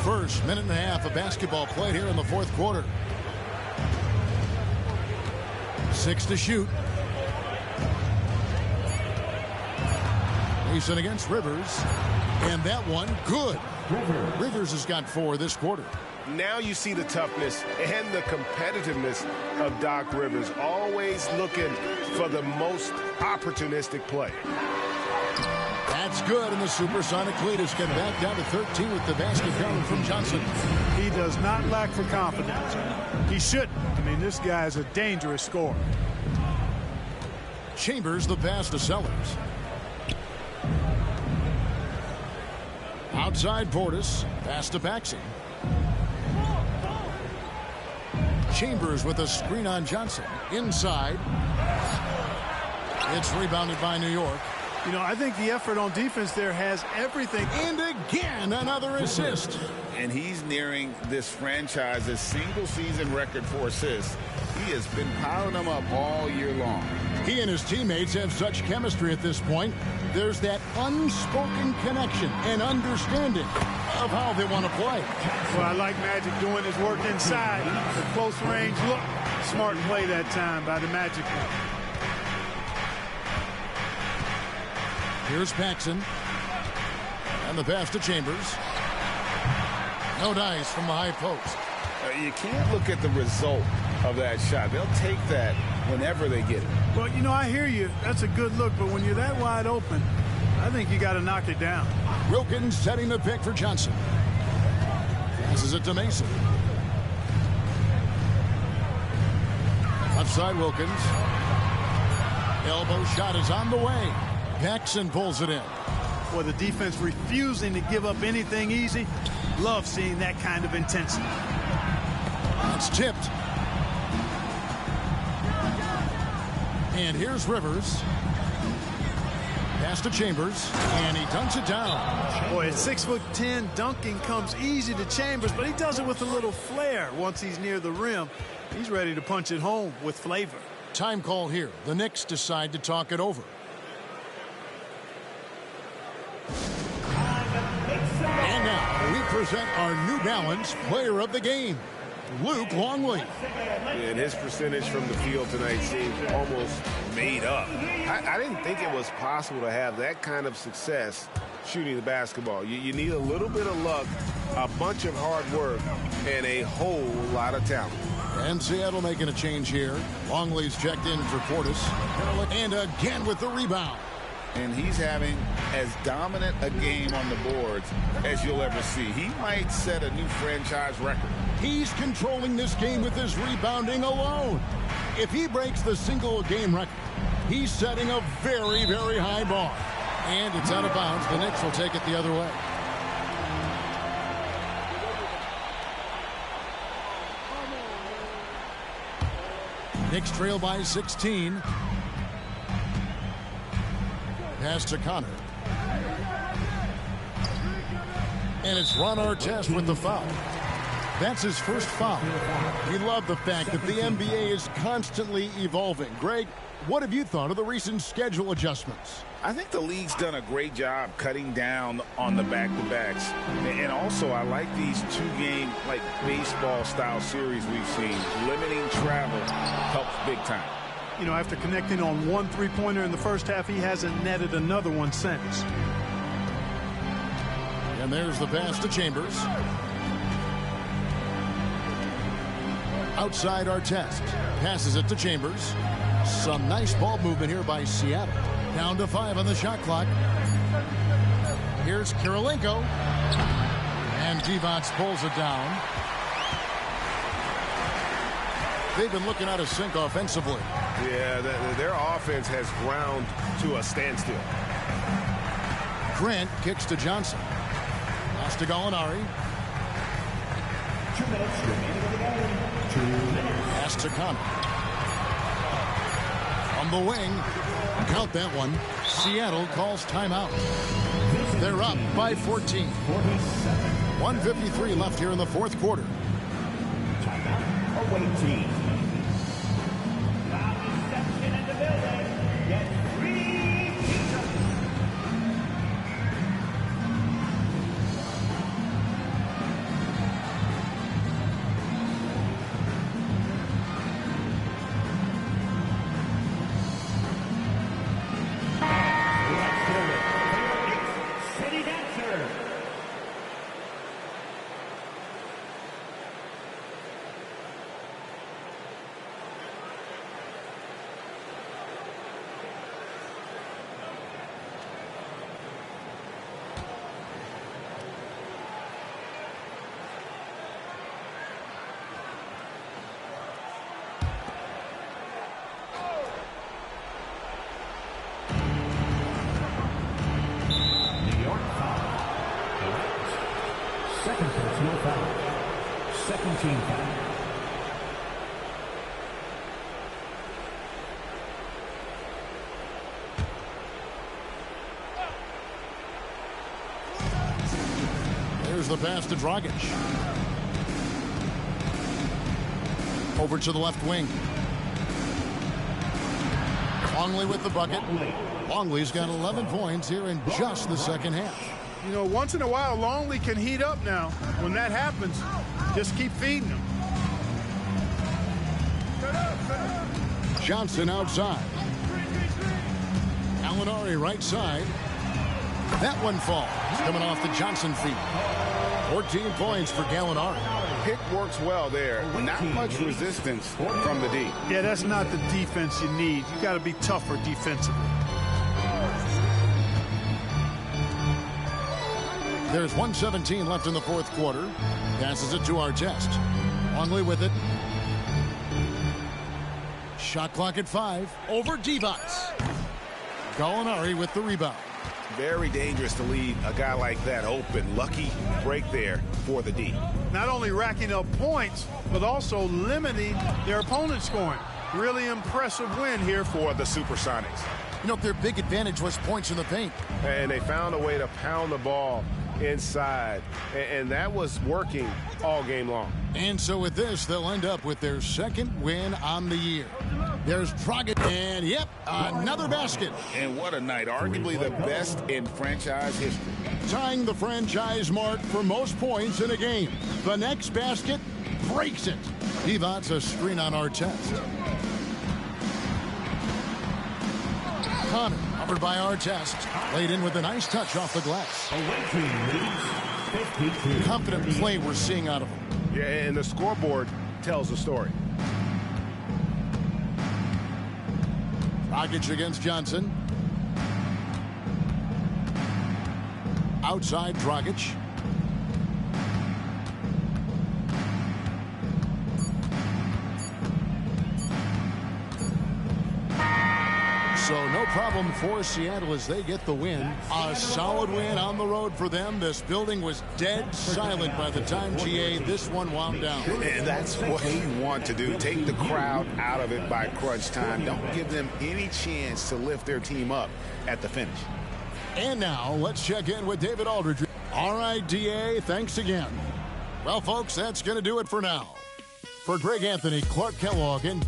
First minute and a half of basketball played here in the fourth quarter. 6 to shoot. Mason against Rivers. And that one, good. Rivers has got 4 this quarter. Now you see the toughness and the competitiveness of Doc Rivers, always looking for the most opportunistic play. That's good, and the Supersonic lead is getting back down to 13 with the basket coming from Johnson. He does not lack for confidence. He shouldn't. I mean, this guy is a dangerous scorer. Chambers the pass to Sellers. Outside Portis, pass to Paxson. Chambers with a screen on Johnson. Inside. It's rebounded by New York. You know, I think the effort on defense there has everything. And again, another assist. And he's nearing this franchise's single-season record for assists. He has been piling them up all year long. He and his teammates have such chemistry at this point. There's that unspoken connection and understanding of how they want to play. Well, I like Magic doing his work inside. The close range look. Smart play that time by the Magic. Here's Paxson. And the pass to Chambers. No dice from the high post. You can't look at the result of that shot. They'll take that whenever they get it. Well, you know, I hear you. That's a good look, but when you're that wide open, I think you got to knock it down. Wilkins setting the pick for Johnson. Passes it to Mason. Outside Wilkins. Elbow shot is on the way. Paxson pulls it in. Well, the defense refusing to give up anything easy. Love seeing that kind of intensity. It's tipped. And here's Rivers. Pass to Chambers, and he dunks it down. Boy, at 6'10", dunking comes easy to Chambers, but he does it with a little flair. Once he's near the rim, he's ready to punch it home with flavor. Time call here. The Knicks decide to talk it over. And now we present our New Balance Player of the Game, Luke Longley. And his percentage from the field tonight seemed almost made up. I didn't think it was possible to have that kind of success shooting the basketball. You need a little bit of luck, a bunch of hard work, and a whole lot of talent. And Seattle making a change here. Longley's checked in for Portis. And again with the rebound. And he's having as dominant a game on the boards as you'll ever see. He might set a new franchise record. He's controlling this game with his rebounding alone. If he breaks the single game record, he's setting a very, very high bar. And it's out of bounds. The Knicks will take it the other way. Knicks trail by 16. Pass to Connor. And it's Ron Artest with the foul. That's his first foul. We love the fact that the NBA is constantly evolving. Greg, what have you thought of the recent schedule adjustments? I think the league's done a great job cutting down on the back-to-backs. And also, I like these two-game, like, baseball-style series we've seen. Limiting travel helps big time. You know, after connecting on one three-pointer in the first half, he hasn't netted another one since. And there's the pass to Chambers. Outside Artest. Passes it to Chambers. Some nice ball movement here by Seattle. Down to 5 on the shot clock. Here's Kirilenko. And Divac pulls it down. They've been looking out of sync offensively. Yeah, their offense has ground to a standstill. Grant kicks to Johnson. Pass to Gallinari. 2 minutes remaining in the game. 2 minutes. Pass to Connor. On the wing. Count that one. Seattle calls timeout. They're up by 14. 1:53 left here in the fourth quarter. Timeout away team. Now reception in the building. Get 3 pieces. City Dancer. New York foul. Second personal foul. Second team foul. There's the pass to Dragic. Over to the left wing. Longley with the bucket. Longley's got 11 points here in just the second half. You know, once in a while, Longley can heat up now. When that happens, just keep feeding him. Johnson outside. Gallinari right side. That one falls. Coming off the Johnson feet. 14 points for Gallinari. Pick works well there. Not much resistance from the D. Yeah, that's not the defense you need. You got to be tougher defensively. There's 1:17 left in the fourth quarter. Passes it to Artest. Longley with it. Shot clock at 5. Over Divac. Gallinari with the rebound. Very dangerous to leave a guy like that open. Lucky break there for the D. Not only racking up points, but also limiting their opponent's scoring. Really impressive win here for the Supersonics. You know, their big advantage was points in the paint. And they found a way to pound the ball inside. And that was working all game long. And so with this, they'll end up with their second win on the year. There's Dragic, and yep, another basket. And what a night. Arguably the best in franchise history. Tying the franchise mark for most points in a game. The next basket breaks it. Divac a screen on Artest. Connor, covered by Artest. Laid in with a nice touch off the glass. Confident play we're seeing out of him. Yeah, and the scoreboard tells the story. Dragic against Johnson. Outside Dragic. So no problem for Seattle as they get the win. A solid win on the road for them. This building was dead silent by the time, GA, this one wound down. And that's what you want to do. Take the crowd out of it by crunch time. Don't give them any chance to lift their team up at the finish. And now let's check in with David Aldridge. All right, DA, thanks again. Well, folks, that's going to do it for now. For Greg Anthony, Clark Kellogg, and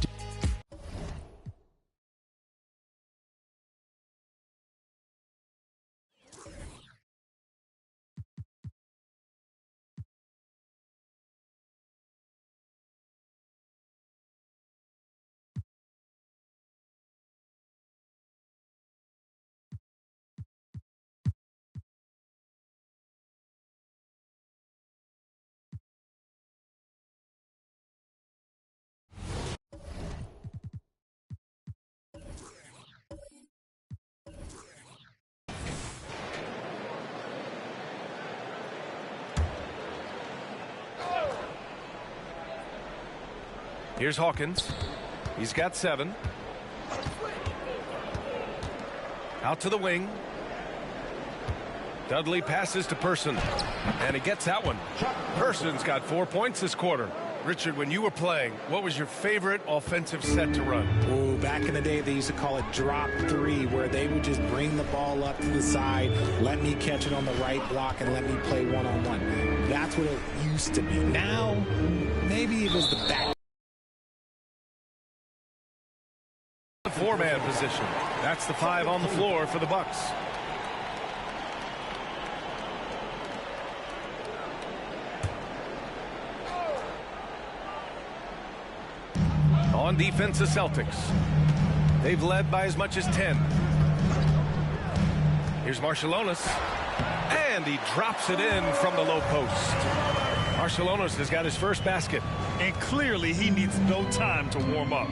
Here's Hawkins. He's got 7. Out to the wing. Dudley passes to Person, and he gets that one. Person's got 4 points this quarter. Richard, when you were playing, what was your favorite offensive set to run? Oh, back in the day, they used to call it drop 3, where they would just bring the ball up to the side, let me catch it on the right block, and let me play one-on-one. That's what it used to be. Now, maybe it was the back. The 4-man position. That's the 5 on the floor for the Bucks. On defense, the Celtics. They've led by as much as 10. Here's Marciulionis. And he drops it in from the low post. Marciulionis has got his first basket. And clearly he needs no time to warm up.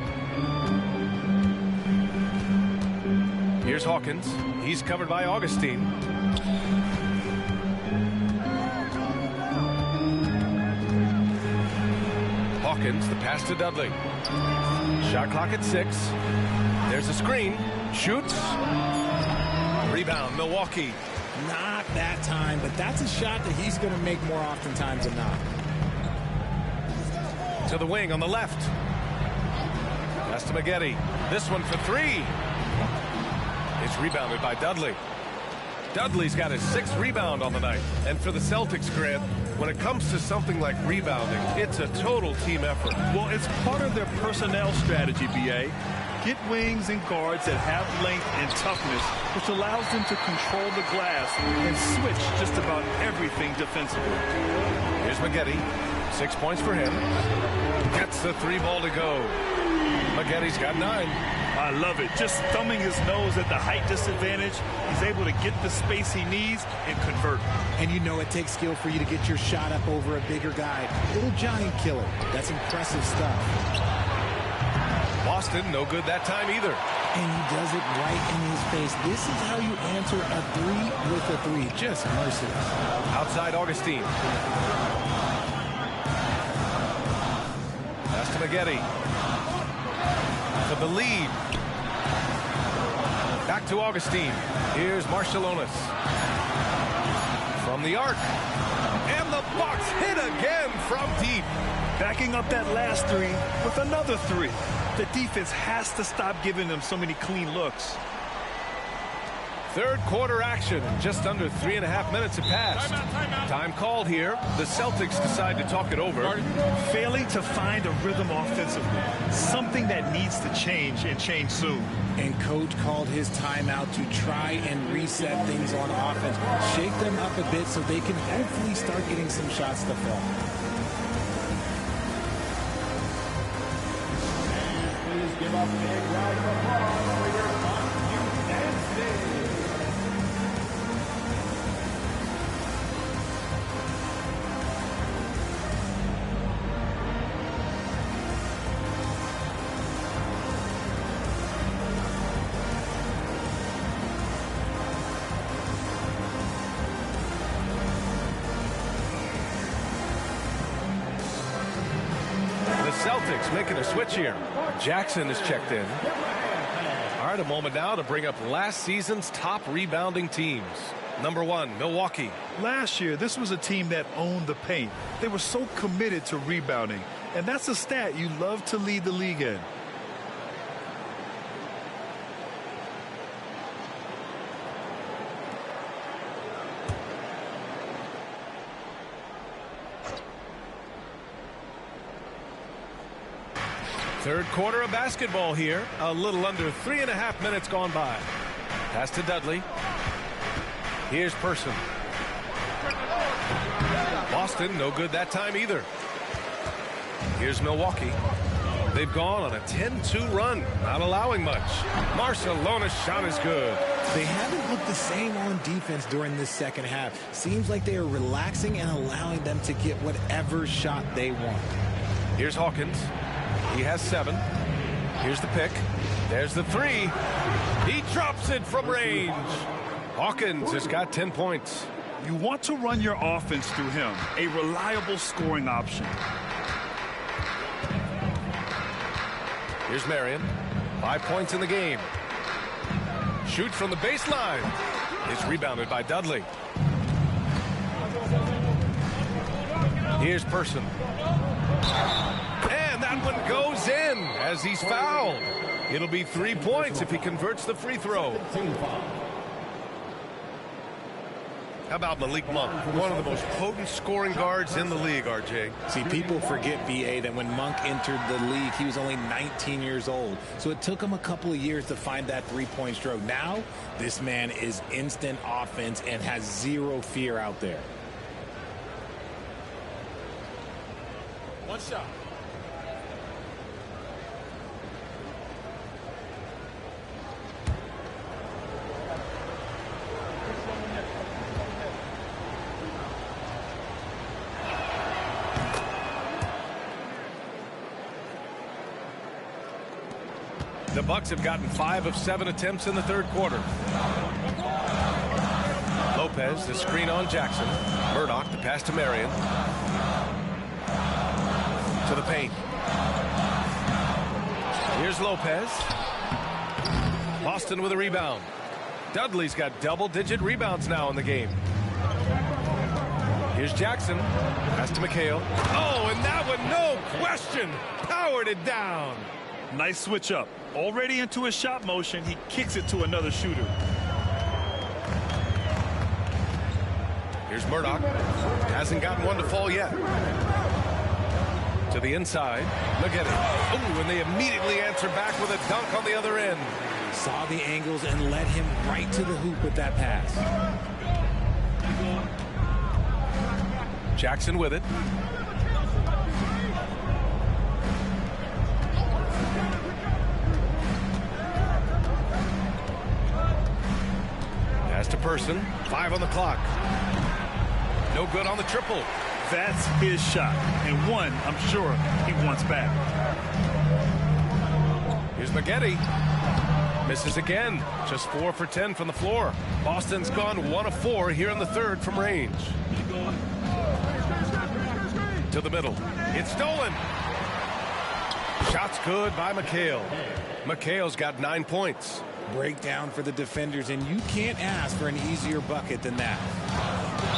Here's Hawkins. He's covered by Augustine. Hawkins, the pass to Dudley. Shot clock at 6. There's a screen. Shoots. Rebound, Milwaukee. Not that time, but that's a shot that he's going to make more oftentimes than not. To the wing on the left. Pass to Maggette. This one for 3. It's rebounded by Dudley. Dudley's got his 6th rebound on the night. And for the Celtics, Grant, when it comes to something like rebounding, it's a total team effort. Well, it's part of their personnel strategy, B.A. Get wings and guards that have length and toughness, which allows them to control the glass and switch just about everything defensively. Here's Maggette. 6 points for him. Gets the 3 ball to go. Maggette's got 9. I love it. Just thumbing his nose at the height disadvantage. He's able to get the space he needs and convert. And you know it takes skill for you to get your shot up over a bigger guy. Little giant killer. That's impressive stuff. Boston, no good that time either. And he does it right in his face. This is how you answer a 3 with a 3. Just merciless. Outside Augustine. Pass to Maggette. To the lead. Back to Augustine. Here's Marciulionis. From the arc. And the Bucks hit again from deep. Backing up that last 3 with another 3. The defense has to stop giving them so many clean looks. Third quarter action. Just under 3.5 minutes have passed. Time called here. The Celtics decide to talk it over. Failing to find a rhythm offensively. Something that needs to change and change soon. And coach called his timeout to try and reset things on offense. Shake them up a bit so they can hopefully start getting some shots to fall. Please give up a big round of applause for your United States. Celtics making a switch here. Jackson is checked in. All right, a moment now to bring up last season's top rebounding teams. Number 1, Milwaukee. Last year, this was a team that owned the paint. They were so committed to rebounding, and that's a stat you love to lead the league in. Third quarter of basketball here. A little under 3.5 minutes gone by. Pass to Dudley. Here's Person. Boston, no good that time either. Here's Milwaukee. They've gone on a 10-2 run, not allowing much. Marciulionis' shot is good. They haven't looked the same on defense during this second half. Seems like they are relaxing and allowing them to get whatever shot they want. Here's Hawkins. He has 7. Here's the pick. There's the 3. He drops it from range. Hawkins has got 10 points. You want to run your offense through him, a reliable scoring option. Here's Marion. 5 points in the game. Shoots from the baseline. It's rebounded by Dudley. Here's Person. And that one goes in as he's fouled. It'll be 3 points if he converts the free throw. How about Malik Monk, one of the most potent scoring guards in the league, RJ? See, people forget, BA, that when Monk entered the league, he was only 19 years old. So it took him a couple of years to find that three-point stroke. Now, this man is instant offense and has zero fear out there. One shot. The Bucks have gotten 5 of 7 attempts in the third quarter. Lopez, the screen on Jackson. Murdoch, the pass to Marion. To the paint. Here's Lopez. Boston with a rebound. Dudley's got double-digit rebounds now in the game. Here's Jackson. Pass to McHale. Oh, and that one, no question, powered it down. Nice switch up. Already into his shot motion, he kicks it to another shooter. Here's Murdoch. Hasn't gotten one to fall yet. To the inside. Look at it. Oh, and they immediately answer back with a dunk on the other end. Saw the angles and led him right to the hoop with that pass. Jackson with it. Pass to Person. 5 on the clock. No good on the triple. That's his shot, and one I'm sure he wants back. Here's Maggette. Misses again. Just 4 for 10 from the floor. Boston's gone 1 of 4 here in the third from range. To the middle. It's stolen. Shot's good by McHale. McHale's got 9 points. Breakdown for the defenders, and you can't ask for an easier bucket than that.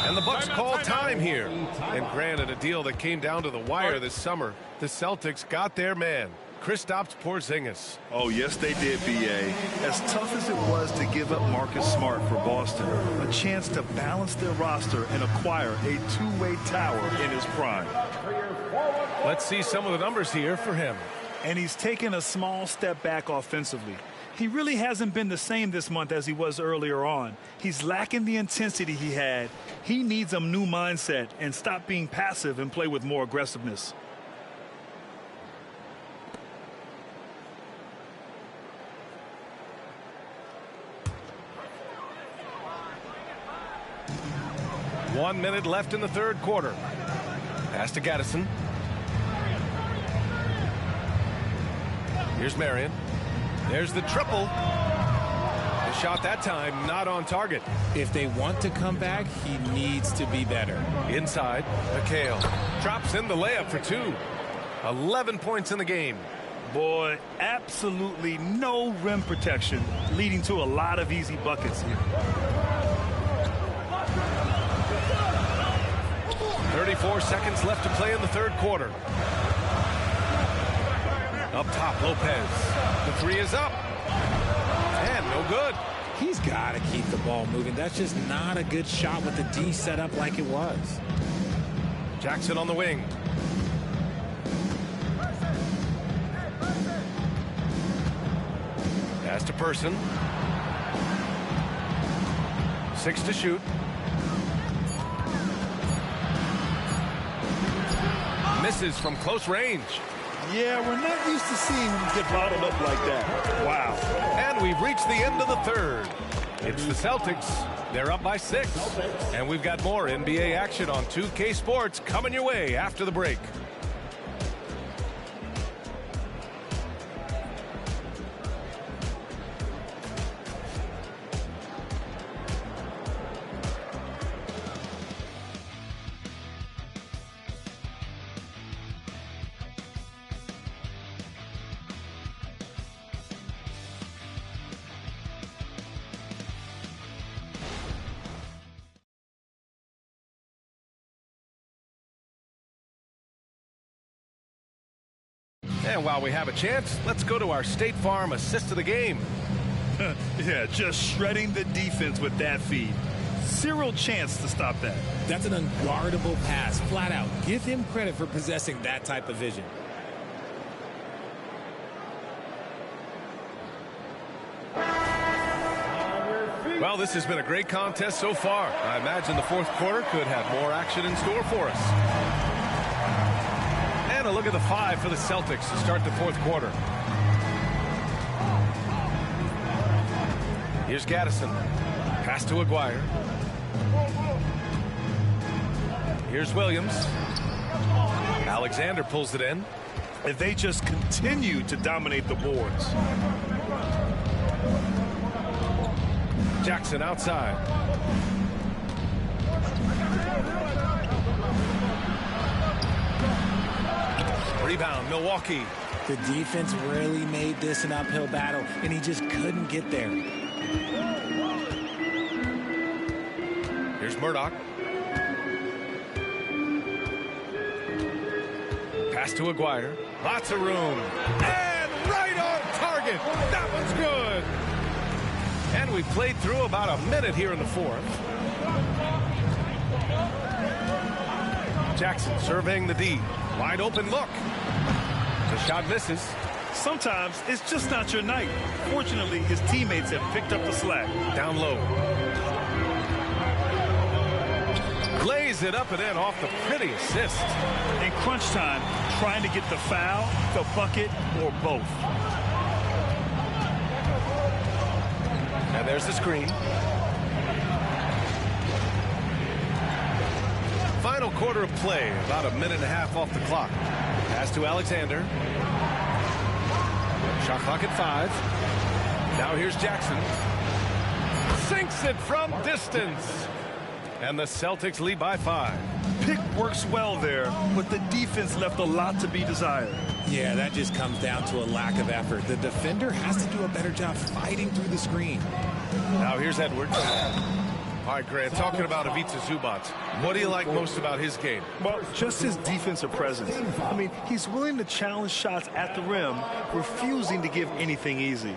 And the Bucks call time here. And granted, a deal that came down to the wire this summer. The Celtics got their man, Kristaps Porzingis. Oh, yes, they did, B.A. As tough as it was to give up Marcus Smart for Boston, a chance to balance their roster and acquire a two-way tower in his prime. Let's see some of the numbers here for him. And he's taken a small step back offensively. He really hasn't been the same this month as he was earlier on. He's lacking the intensity he had. He needs a new mindset and stop being passive and play with more aggressiveness. One minute left in the third quarter. Pass to Gaddison. Here's Marion. There's the triple. The shot that time not on target. If they want to come back, he needs to be better. Inside, McHale drops in the layup for 2. 11 points in the game. Boy, absolutely no rim protection, leading to a lot of easy buckets here. 34 seconds left to play in the third quarter. Up top, Lopez. The 3 is up. And no good. He's got to keep the ball moving. That's just not a good shot with the D set up like it was. Jackson on the wing. Pass to Person. 6 to shoot. Misses from close range. Yeah, we're not used to seeing him get bottled up like that. Wow. And we've reached the end of the third. It's the Celtics. They're up by 6. And we've got more NBA action on 2K Sports coming your way after the break. And while we have a chance, let's go to our State Farm assist of the game. Yeah, just shredding the defense with that feed. Zero chance to stop that. That's an unguardable pass, flat out. Give him credit for possessing that type of vision. Well, this has been a great contest so far. I imagine the fourth quarter could have more action in store for us. And a look at the 5 for the Celtics to start the fourth quarter. Here's Gaddison. Pass to Aguirre. Here's Williams. Alexander pulls it in. And they just continue to dominate the boards. Jackson outside. Rebound, Milwaukee. The defense really made this an uphill battle, and he just couldn't get there. Here's Murdoch. Pass to Aguirre. Lots of room. And right on target. That one's good. And we played through about a minute here in the fourth. Jackson surveying the D. Wide open look. The shot misses. Sometimes it's just not your night. Fortunately, his teammates have picked up the slack. Down low. Lays it up and in off the pretty assist. In crunch time, trying to get the foul, the bucket, or both. And there's the screen. Final quarter of play, about a minute and a half off the clock. Pass to Alexander. Shot clock at 5. Now here's Jackson. Sinks it from distance. And the Celtics lead by 5. Pick works well there, but the defense left a lot to be desired. Yeah, that just comes down to a lack of effort. The defender has to do a better job fighting through the screen. Now here's Edwards. All right, Grant, talking about Ivica Zubac, what do you like most about his game? Well, just his defensive presence. I mean, he's willing to challenge shots at the rim, refusing to give anything easy.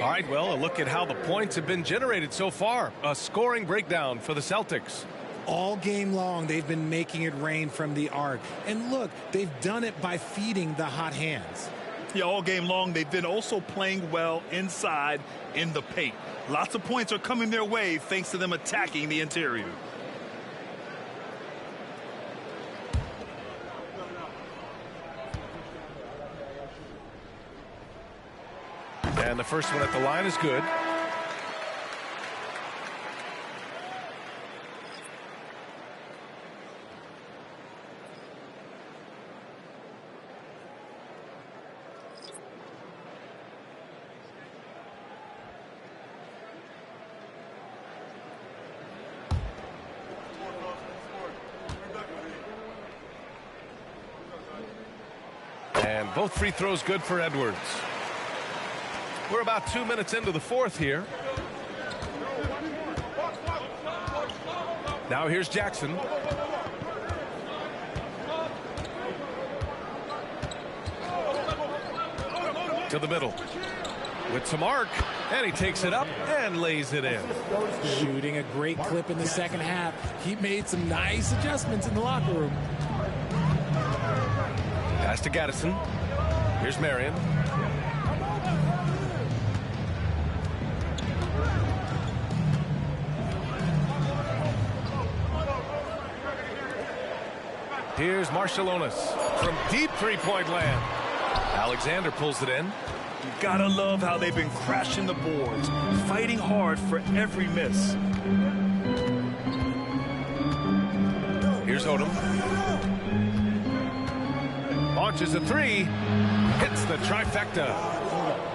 All right, well, a look at how the points have been generated so far. A scoring breakdown for the Celtics. All game long, they've been making it rain from the arc. And look, they've done it by feeding the hot hands. Yeah, all game long, they've been also playing well inside in the paint. Lots of points are coming their way thanks to them attacking the interior. And the first one at the line is good. And both free throws good for Edwards. We're about 2 minutes into the fourth here. Now here's Jackson. To the middle. With some arc. And he takes it up and lays it in. Shooting a great clip in the second half. He made some nice adjustments in the locker room. Pass to Gaddison. Here's Marion. Here's Marshallonis from deep three-point land. Alexander pulls it in. You gotta love how they've been crashing the boards, fighting hard for every miss. Here's Odom. Launches a 3. Hits the trifecta.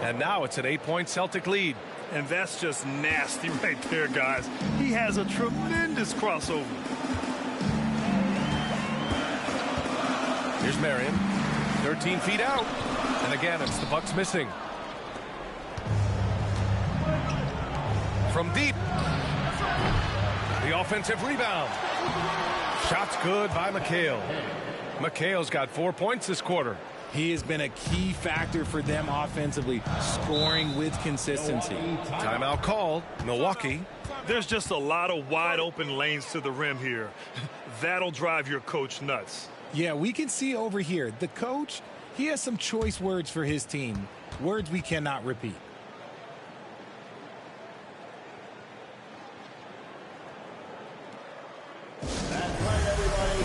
And now it's an 8-point Celtic lead. And that's just nasty right there, guys. He has a tremendous crossover. Here's Marion. 13 feet out. And again, it's the Bucks missing. From deep. The offensive rebound. Shot's good by McHale. McHale's got 4 points this quarter. He has been a key factor for them offensively, scoring with consistency. Timeout called. Milwaukee. There's just a lot of wide open lanes to the rim here. That'll drive your coach nuts. Yeah, we can see over here, the coach, he has some choice words for his team. Words we cannot repeat. That's right, everybody.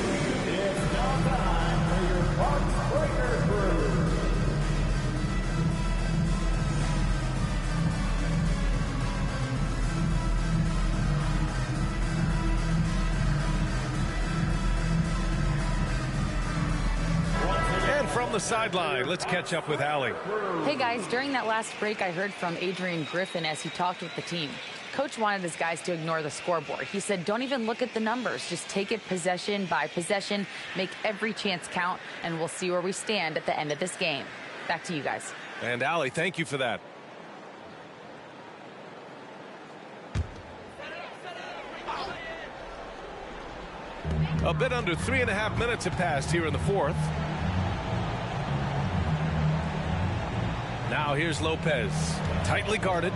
It's now time for your Bucks Breaker Crew. And from the sideline, let's catch up with Allie. Hey guys, during that last break, I heard from Adrian Griffin as he talked with the team. Coach wanted his guys to ignore the scoreboard. He said, don't even look at the numbers. Just take it possession by possession, make every chance count, and we'll see where we stand at the end of this game. Back to you guys. And Allie, thank you for that. A bit under 3.5 minutes have passed here in the fourth. Now here's Lopez, tightly guarded.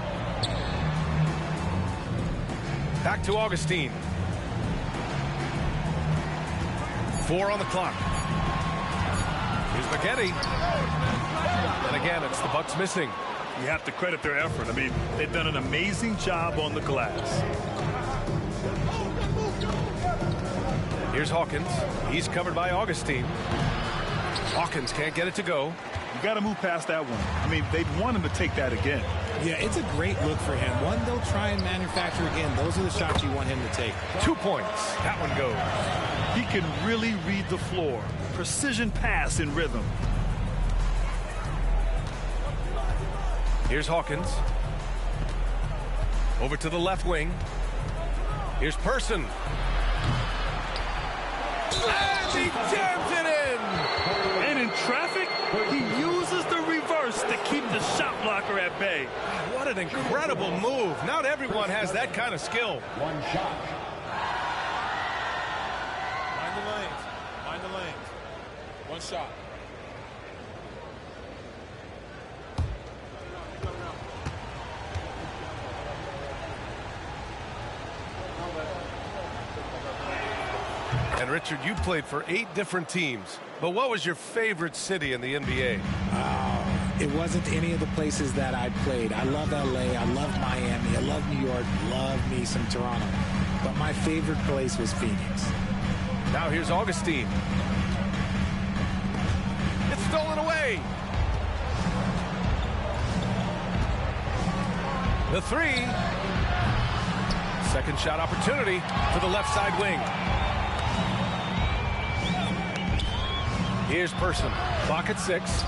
Back to Augustine. 4 on the clock. Here's McKinney. And again, it's the Bucks missing. You have to credit their effort. I mean, they've done an amazing job on the glass. Here's Hawkins. He's covered by Augustine. Hawkins can't get it to go. You got to move past that one. I mean, they'd want him to take that again. Yeah, it's a great look for him. One they'll try and manufacture again. Those are the shots you want him to take. 2 points. That one goes. He can really read the floor. Precision pass in rhythm. Here's Hawkins. Over to the left wing. Here's Person. And he jams it in! And in traffic, he uses the reverse to keep the shot blocker at bay. What an incredible move. Not everyone has that kind of skill. One shot. Mind the lanes. Mind the lanes. One shot. And Richard, you played for 8 different teams. But what was your favorite city in the NBA? It wasn't any of the places that I played. I love LA, I love Miami, I love New York, love me some Toronto. But my favorite place was Phoenix. Now here's Augustine. It's stolen away. The 3. Second shot opportunity for the left side wing. Here's Person. Clock at 6.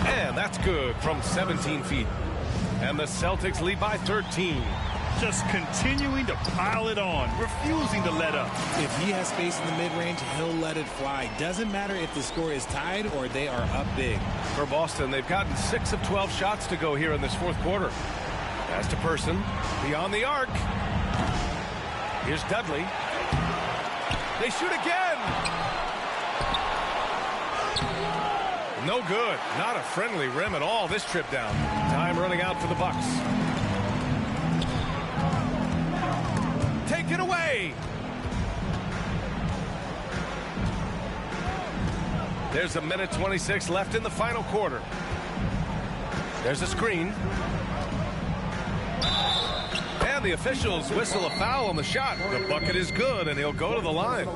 And that's good from 17 feet. And the Celtics lead by 13. Just continuing to pile it on, refusing to let up. If he has space in the mid-range, he'll let it fly. Doesn't matter if the score is tied or they are up big. For Boston, they've gotten 6 of 12 shots to go here in this fourth quarter. Pass to Person. Beyond the arc. Here's Dudley. They shoot again. No good. Not a friendly rim at all this trip down. Time running out for the Bucks. Take it away. There's a minute 26 left in the final quarter. There's a screen. And the officials whistle a foul on the shot. The bucket is good, and he'll go to the line.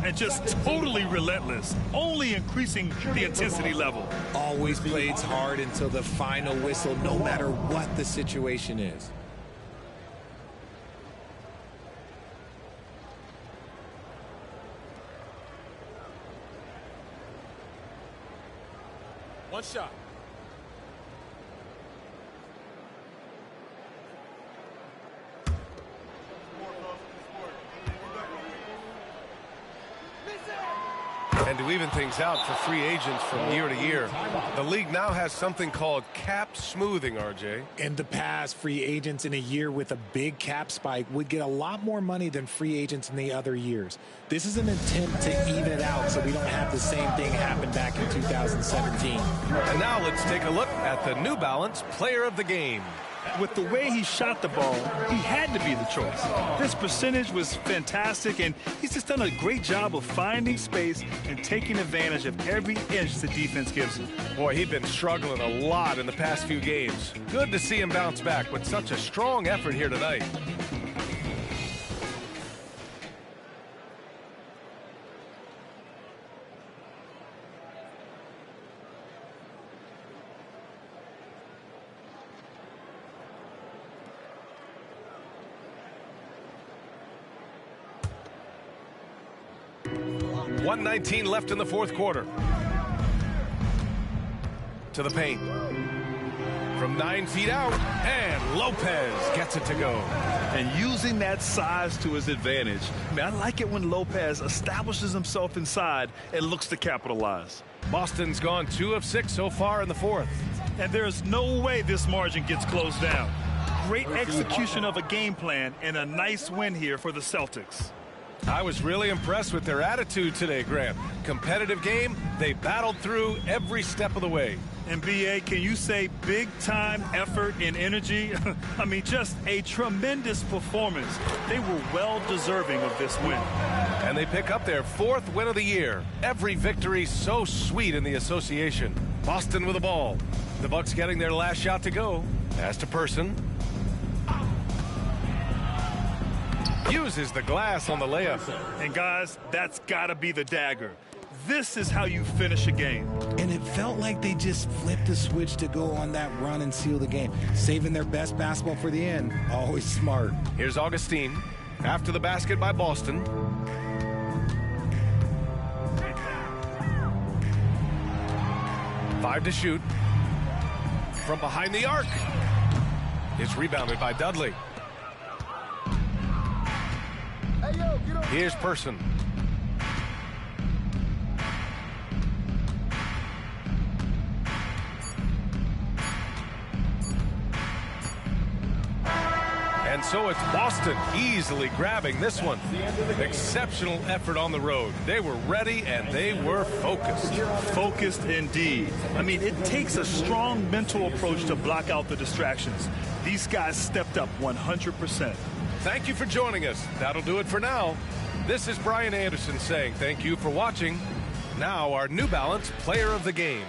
And just totally relentless, only increasing the intensity level. Always plays hard until the final whistle, no matter what the situation is. One shot. And to even things out for free agents from year to year, the league now has something called cap smoothing, RJ. In the past, free agents in a year with a big cap spike would get a lot more money than free agents in the other years. This is an attempt to even it out so we don't have the same thing happen back in 2017. And now let's take a look at the New Balance Player of the Game. With the way he shot the ball, he had to be the choice. His percentage was fantastic, and he's just done a great job of finding space and taking advantage of every inch the defense gives him. Boy, he'd been struggling a lot in the past few games. Good to see him bounce back with such a strong effort here tonight. .119 left in the fourth quarter. To the paint. From 9 feet out, and Lopez gets it to go. And using that size to his advantage. I mean, I like it when Lopez establishes himself inside and looks to capitalize. Boston's gone 2 of 6 so far in the fourth. And there's no way this margin gets closed down. Great execution of a game plan and a nice win here for the Celtics. I was really impressed with their attitude today, Grant. Competitive game, they battled through every step of the way. And BA, can you say big-time effort and energy? I mean, just a tremendous performance. They were well-deserving of this win. And they pick up their 4th win of the year. Every victory so sweet in the association. Boston with the ball. The Bucks getting their last shot to go. Pass to Person. Uses the glass on the layup. And guys, that's got to be the dagger. This is how you finish a game. And it felt like they just flipped the switch to go on that run and seal the game. Saving their best basketball for the end. Always smart. Here's Augustine. After the basket by Boston. Five to shoot. From behind the arc. It's rebounded by Dudley. Here's Person. And so it's Boston easily grabbing this one. Exceptional effort on the road. They were ready and they were focused. Focused indeed. I mean, it takes a strong mental approach to block out the distractions. These guys stepped up 100%. Thank you for joining us. That'll do it for now. This is Brian Anderson saying thank you for watching. Now our New Balance Player of the Game.